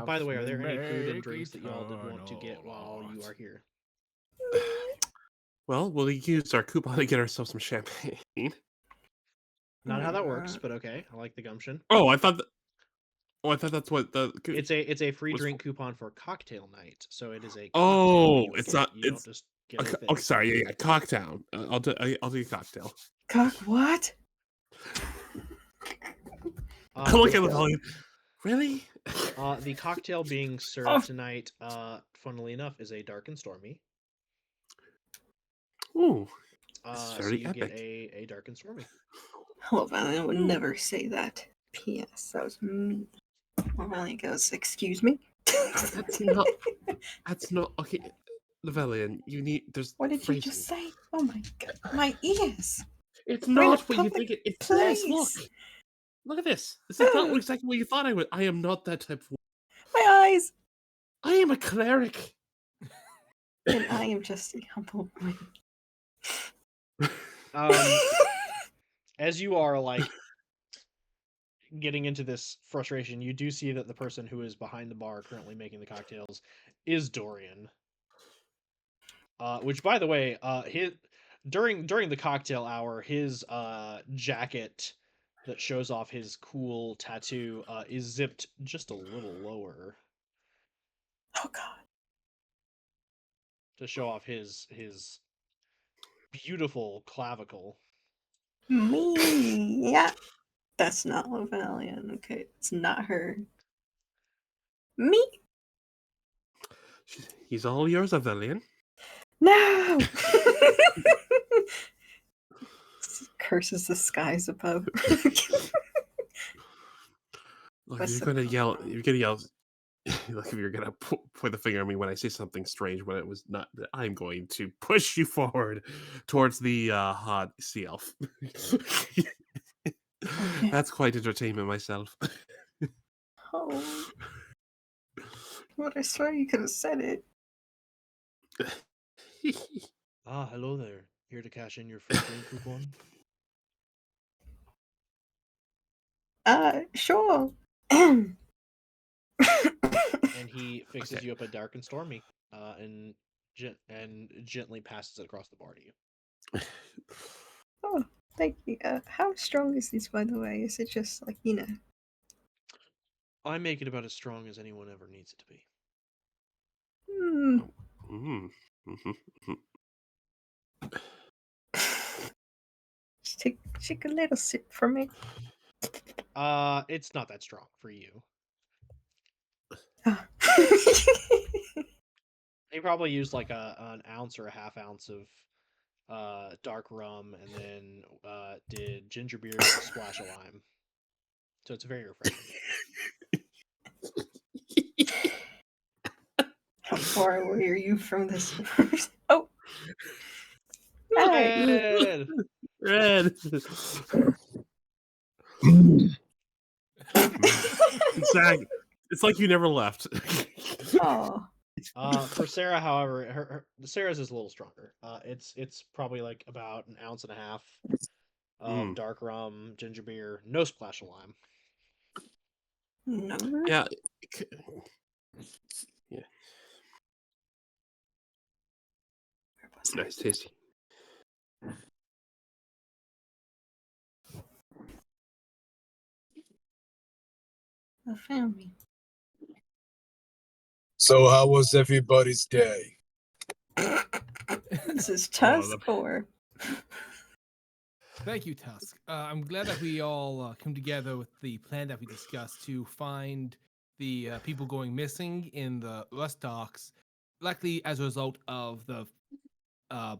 By the way, are there any food and drinks that y'all did want to get while you are here? Well, we'll use our coupon to get ourselves some champagne. Not how that works, but okay. I like the gumption. Oh, I thought. I thought that's what the. It's a free was drink for- coupon for cocktail night, so it is a cocktail. Oh, you it's get. not. You don't It's just get anything. okay. Sorry, yeah, cocktail. I'll do a cocktail. What? Look at the volume. Really? The cocktail being served Oh. tonight, funnily enough, is a dark and stormy. Ooh, So very you get epic. a dark and stormy. Hello, Valiant. I would never say that. P.S. That was me. Valiant goes, excuse me? That's not. That's not okay. Levellian, you need. There's. What did you phrasing. just say? Oh my god. My ears. It's We're in a not what you public think it. It's place. this. Look at this. This is not exactly what you thought I would. I am not that type of. My eyes. I am a cleric. And I am just a humble boy. As you are like getting into this frustration, you do see that the person who is behind the bar currently making the cocktails is Dorian. Which, by the way, his during the cocktail hour, his jacket that shows off his cool tattoo is zipped just a little lower Oh god. to show off his beautiful clavicle. Me. Yeah. That's not Lavalian. Okay. It's not her. Me. He's all yours, Avellian. No. Curses the skies above. Look, What's you're the gonna yell. problem? You're gonna yell. Like if you're gonna point the finger at me when I say something strange, when it was not, that I'm going to push you forward towards the hot sea elf. Okay. That's quite entertainment myself. Oh, but I swear you could have said it. Ah, hello there. Here to cash in your free drink coupon? Sure. And he fixes Okay. you up a dark and stormy, and gently passes it across the bar to you. Oh, thank you. How strong is this, by the way? Is it just like, I make it about as strong as anyone ever needs it to be. hmm. Mm. Mhm. Just take a little sip from me. It's not that strong for you. Ah. He probably used like an ounce or a half ounce of dark rum, and then did ginger beer with a splash of lime. So it's very refreshing. How far away are you from this? Oh, hey. Red! Red. Exactly. It's like you never left. Oh, For Sarah, however, Sarah's is a little stronger. It's probably like about an ounce and a half of Mm. dark rum, ginger beer, no splash of lime. number? Yeah. Where was I? Nice, tasty. I found me. So how was everybody's day? This is Oh, Tusk or? Thank you, Tusk. I'm glad that we all came together with the plan that we discussed to find the people going missing in the Rust Docks, likely as a result of the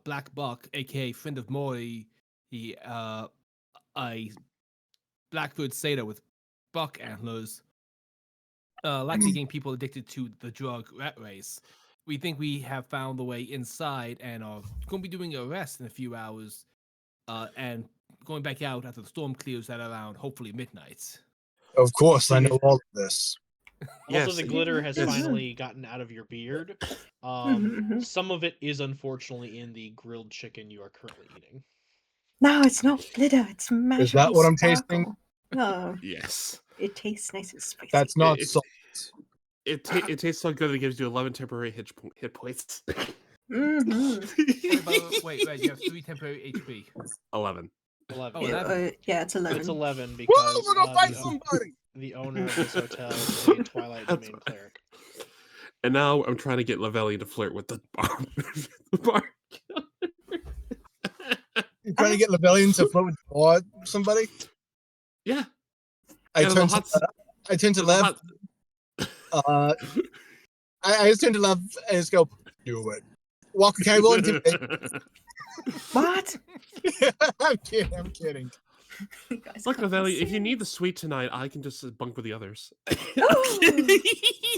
Black Buck, aka friend of Mori, a Blackfoot satyr with buck antlers, likely getting people addicted to the drug rat race. We think we have found the way inside and are going to be doing a rest in a few hours, and going back out after the storm clears at around hopefully midnight. Of course, I Okay. know all of this. Also, Yes, the glitter has yes. finally gotten out of your beard. Some of it is unfortunately in the grilled chicken you are currently eating. No, it's not glitter. It's magical Is that what I'm sparkle. tasting? No, Yes. it tastes nice and spicy. That's not It- salt. It tastes so good that it gives you 11 temporary hit points. Mm-hmm. Wait, you have 3 temporary HP. 11. 11. Oh, 11. Yeah, it's 11. It's 11 Woo! because We're gonna fight somebody. the owner of this hotel is a Twilight That's domain right. cleric. And now I'm trying to get Lavelli to flirt with the bar. The bar. You're trying to get Labellion to float with or somebody? Yeah. I Yeah, the turn hot- to the left. hot- I just turn to left and just go, do it. Walker, can I roll intimidate? What? I'm kidding. You guys Look, can't Lavelli, if see you need the this. suite tonight, I can just bunk with the others. Oh!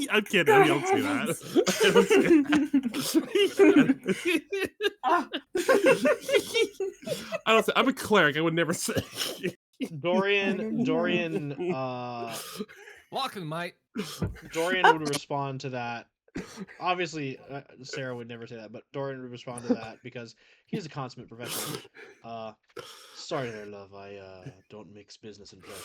I'm kidding. I don't say that. Ah. I don't say, I'm a cleric. I would never say. Dorian Walking, mate. Dorian would respond to that. Obviously, Sarah would never say that, but Dorian would respond to that because he's a consummate professional. Sorry there, love. I don't mix business and pleasure.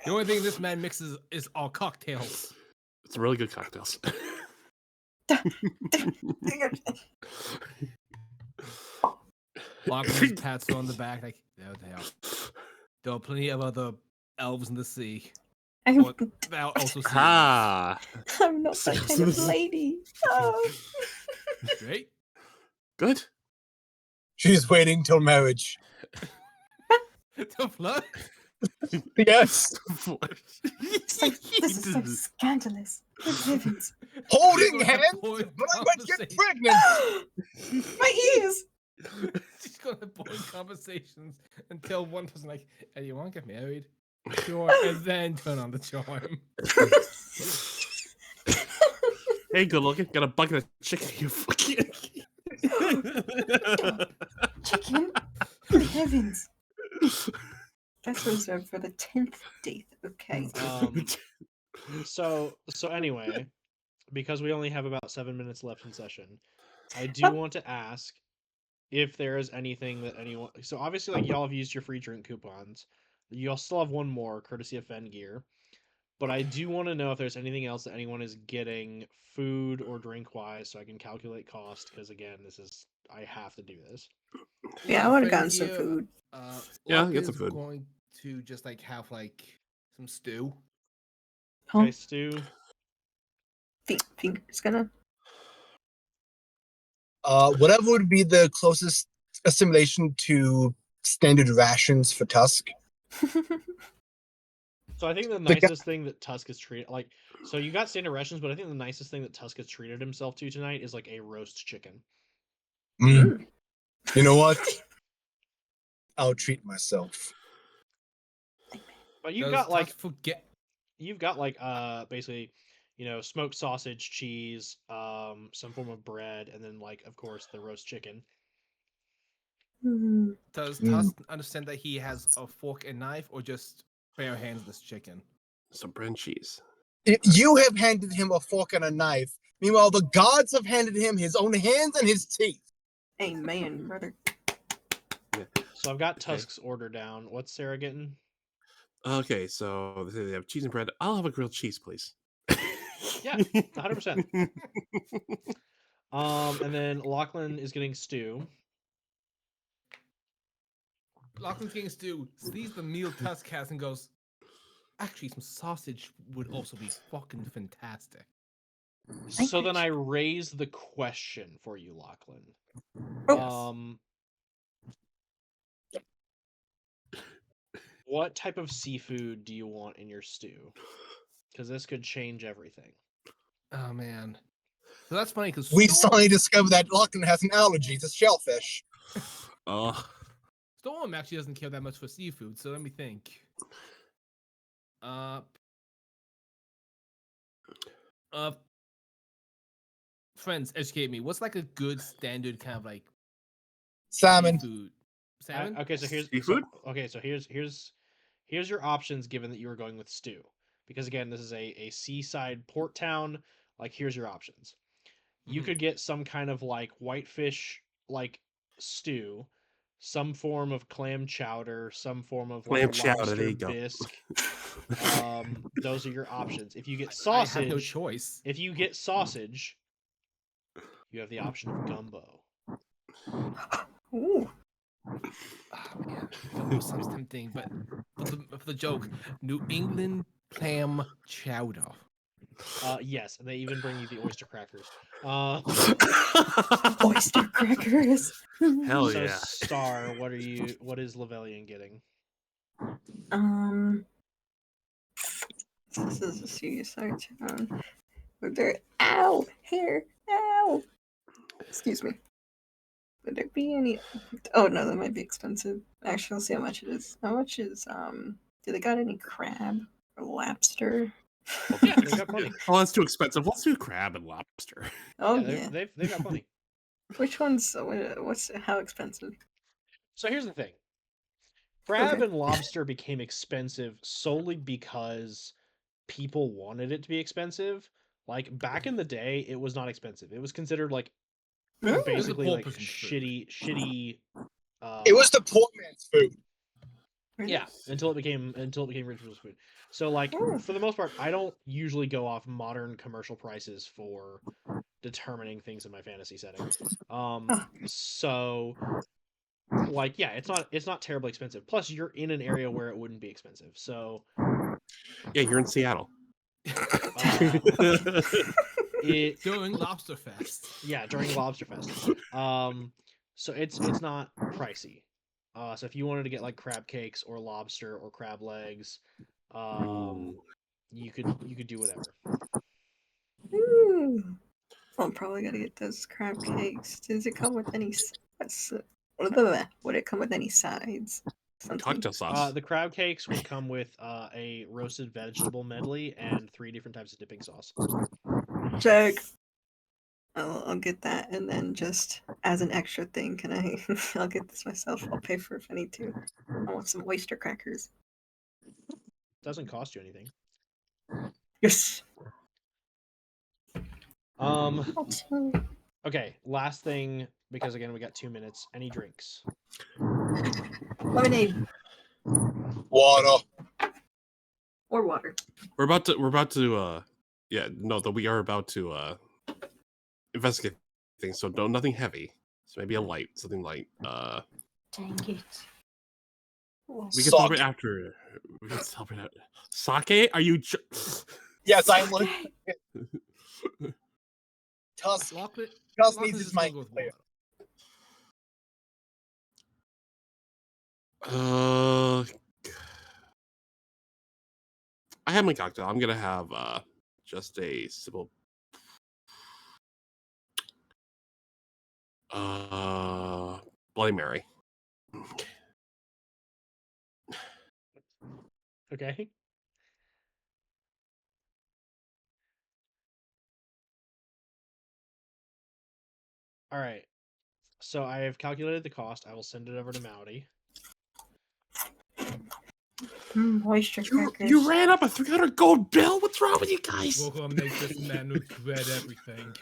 The only thing this man mixes is all cocktails. It's really good cocktails. Walking just pats her on the back like, there they are. There are plenty of other elves in the sea. Or thou also see Ah. I'm not that kind of lady. Oh. Great. Good. She's waiting till marriage. The flood? Yes. It's like, this is so scandalous. Good heavens. Holding We're gonna have hands, boring but I might get conversations. pregnant. My ears. She's gonna have boring conversations until one person like, hey, you wanna get married? Sure, and then turn on the charm. Hey, good looking. Got a bucket of chicken. You fucking. Chicken? Good heavens. That's reserved for the 10th date. Okay. So anyway, because we only have about 7 minutes left in session, I do want to ask if there is anything that anyone. So obviously, like y'all have used your free drink coupons. You'll still have one more, courtesy of Fen Gear. But I do want to know if there's anything else that anyone is getting, food or drink wise, so I can calculate cost. Because again, I have to do this. Yeah, I would have Friend gotten some here, food. Yeah, Locke get some is food. going to just like have like some stew. Okay, Huh? Stu. Finger's gonna. Whatever would be the closest assimilation to standard rations for Tusk. So I think the The guy- nicest thing that Tusk has treated, like, so you got standard rations, but I think the nicest thing that Tusk has treated himself to tonight is like a roast chicken. Mm, you know what? I'll treat myself. But you've Does got like Tusk forget? basically, smoked sausage, cheese, some form of bread, and then like of course the roast chicken. Hmm. Does Mm. Tusk understand that he has a fork and knife, or just bare hands this chicken? Some bread and cheese. You have handed him a fork and a knife. Meanwhile, the gods have handed him his own hands and his teeth. Amen, brother. So I've got Tusk's order down. What's Sarah getting? Okay, so they say they have cheese and bread. I'll have a grilled cheese, please. Yeah, 100%. And then Lachlan is getting stew. Lachlan's getting stew, sees the meal Tusk has, and goes, "Actually, some sausage would also be fucking fantastic." So then I raise the question for you, Lachlan. Oh. What type of seafood do you want in your stew? Because this could change everything. Oh man, so that's funny because We suddenly discovered that Lachlan has an allergy to shellfish. Storm actually doesn't care that much for seafood. So let me think. Friends, educate me. What's like a good standard kind of like Salmon. seafood? Salmon? Okay, so here's Seafood? here's your options given that you were going with stew. Because again, this is a seaside port town. Like here's your options. You Mhm. could get some kind of like whitefish like stew, some form of clam chowder, some form of like Clam chowder, lobster there you go. bisque. Those are your options. If you get I have no sausage, choice. if you get sausage, you have the option of gumbo. Ooh. Oh man, gumbo sounds tempting, but for the joke, New England clam chowder. Yes, and they even bring you the oyster crackers. Oyster crackers. Hell So yeah. Star, what is Lavelian getting? This is a serious art town. Would there? Ow! Hair! Ow! Excuse me. Would there be any? Oh no, that might be expensive. Actually, I'll see how much it is. How much is Do they got any crab or lobster? Yeah, they've got plenty. Oh, that's too expensive. Let's do crab and lobster. Oh Yeah, yeah. they've got plenty. Which one's what's how expensive? So here's the thing. Crab Okay. and lobster became expensive solely because people wanted it to be expensive. Like back in the day, it was not expensive. It was considered like It was a basically poor like person's food. shitty. It was the poor man's food. Yeah, until it became rich people's food. So like Oh. for the most part, I don't usually go off modern commercial prices for determining things in my fantasy setting. So like yeah, it's not terribly expensive. Plus you're in an area where it wouldn't be expensive. So Yeah, you're in Seattle. it During Lobster Fest. yeah, during Lobster Fest. So it's not pricey. So if you wanted to get like crab cakes or lobster or crab legs, you could do whatever. Ooh. I'm probably gonna get those crab cakes. Does it come with any? Would it come with any sides? something. Cocktail sauce. The crab cakes would come with a roasted vegetable medley and 3 different types of dipping sauce. Check. I'll get that, and then just as an extra thing, can I? I'll get this myself. I'll pay for it if I need to. I want some oyster crackers. Doesn't cost you anything. Yes. Okay, last thing, because again we got 2 minutes. Any drinks? Lemonade Water. or water. We're about to we are about to investigate things, so nothing heavy. So maybe something light. Dang it. We can celebrate after. We can celebrate after. Sake? Are you? Yes, I'm looking. Tusk Lachlan needs his mind with clear. I have my cocktail. I'm gonna have just a simple Bloody Mary. Okay. All right. So I have calculated the cost. I will send it over to Mowdy. Oyster crackers. You ran up a 300 gold bill. What's wrong with you guys? Welcome, make this man regret everything.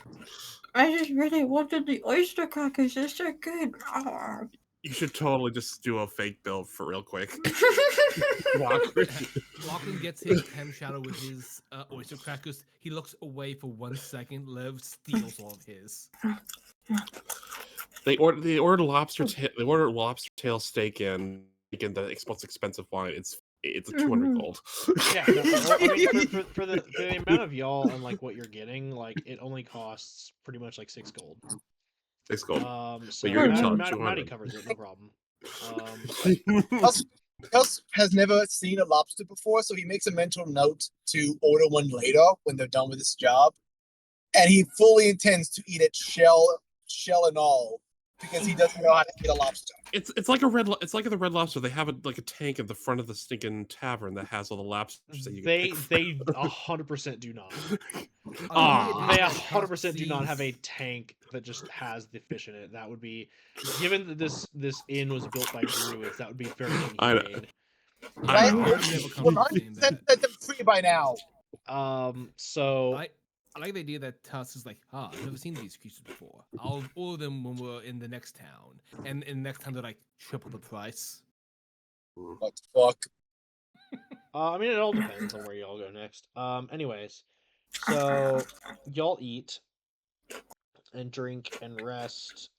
I just really wanted the oyster crackers. They're so good. You should totally just do a fake bill for real quick. Lachlan gets his ham shadow with his oyster crackers. He looks away for 1 second. Lev steals all of his. They ordered lobster tail steak and the most expensive wine. It's a 200 gold. Yeah, no, I mean, for the amount of y'all and like what you're getting, like it only costs pretty much like 6 gold. 6 gold. So you're gonna tell him Maddie 200. covers it, no problem. Tusk has never seen a lobster before, so he makes a mental note to order one later when they're done with this job, and he fully intends to eat it shell and all because he doesn't know how to eat a lobster. It's like the Red Lobster. They have a tank at the front of the stinking tavern that has all the lobsters that you can pick from. They 100% do not. Ah. They 100% do not have a tank that just has the fish in it. That would be, given that this inn was built by druids, that would be very inhumane. Right? Never come to saying that. Set them free by now. So I like the idea that Tusk is like, I've never seen these creatures before. I'll order them when we're in the next town. And in the next town, they're like triple the price. What the fuck? I mean, it all depends on where y'all go next. Anyways, so y'all eat and drink and rest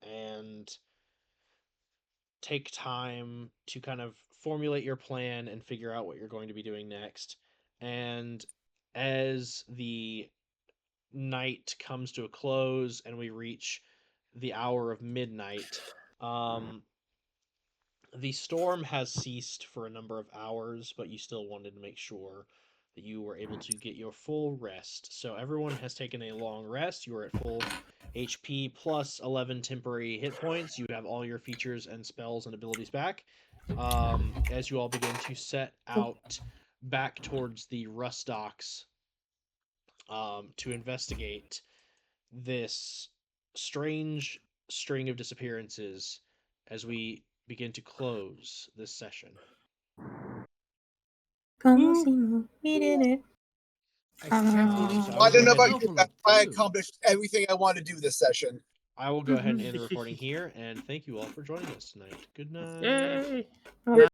and take time to kind of formulate your plan and figure out what you're going to be doing next. And as the night comes to a close and we reach the hour of midnight, the storm has ceased for a number of hours, but you still wanted to make sure that you were able to get your full rest. So everyone has taken a long rest. You are at full HP plus 11 temporary hit points. You have all your features and spells and abilities back. As you all begin to set out back towards the rust docks to investigate this strange string of disappearances as we begin to close this session. We did it. I don't know about you, but I accomplished everything I wanted to do this session. I will go ahead and end the recording here, and thank you all for joining us tonight. Good night. Yay.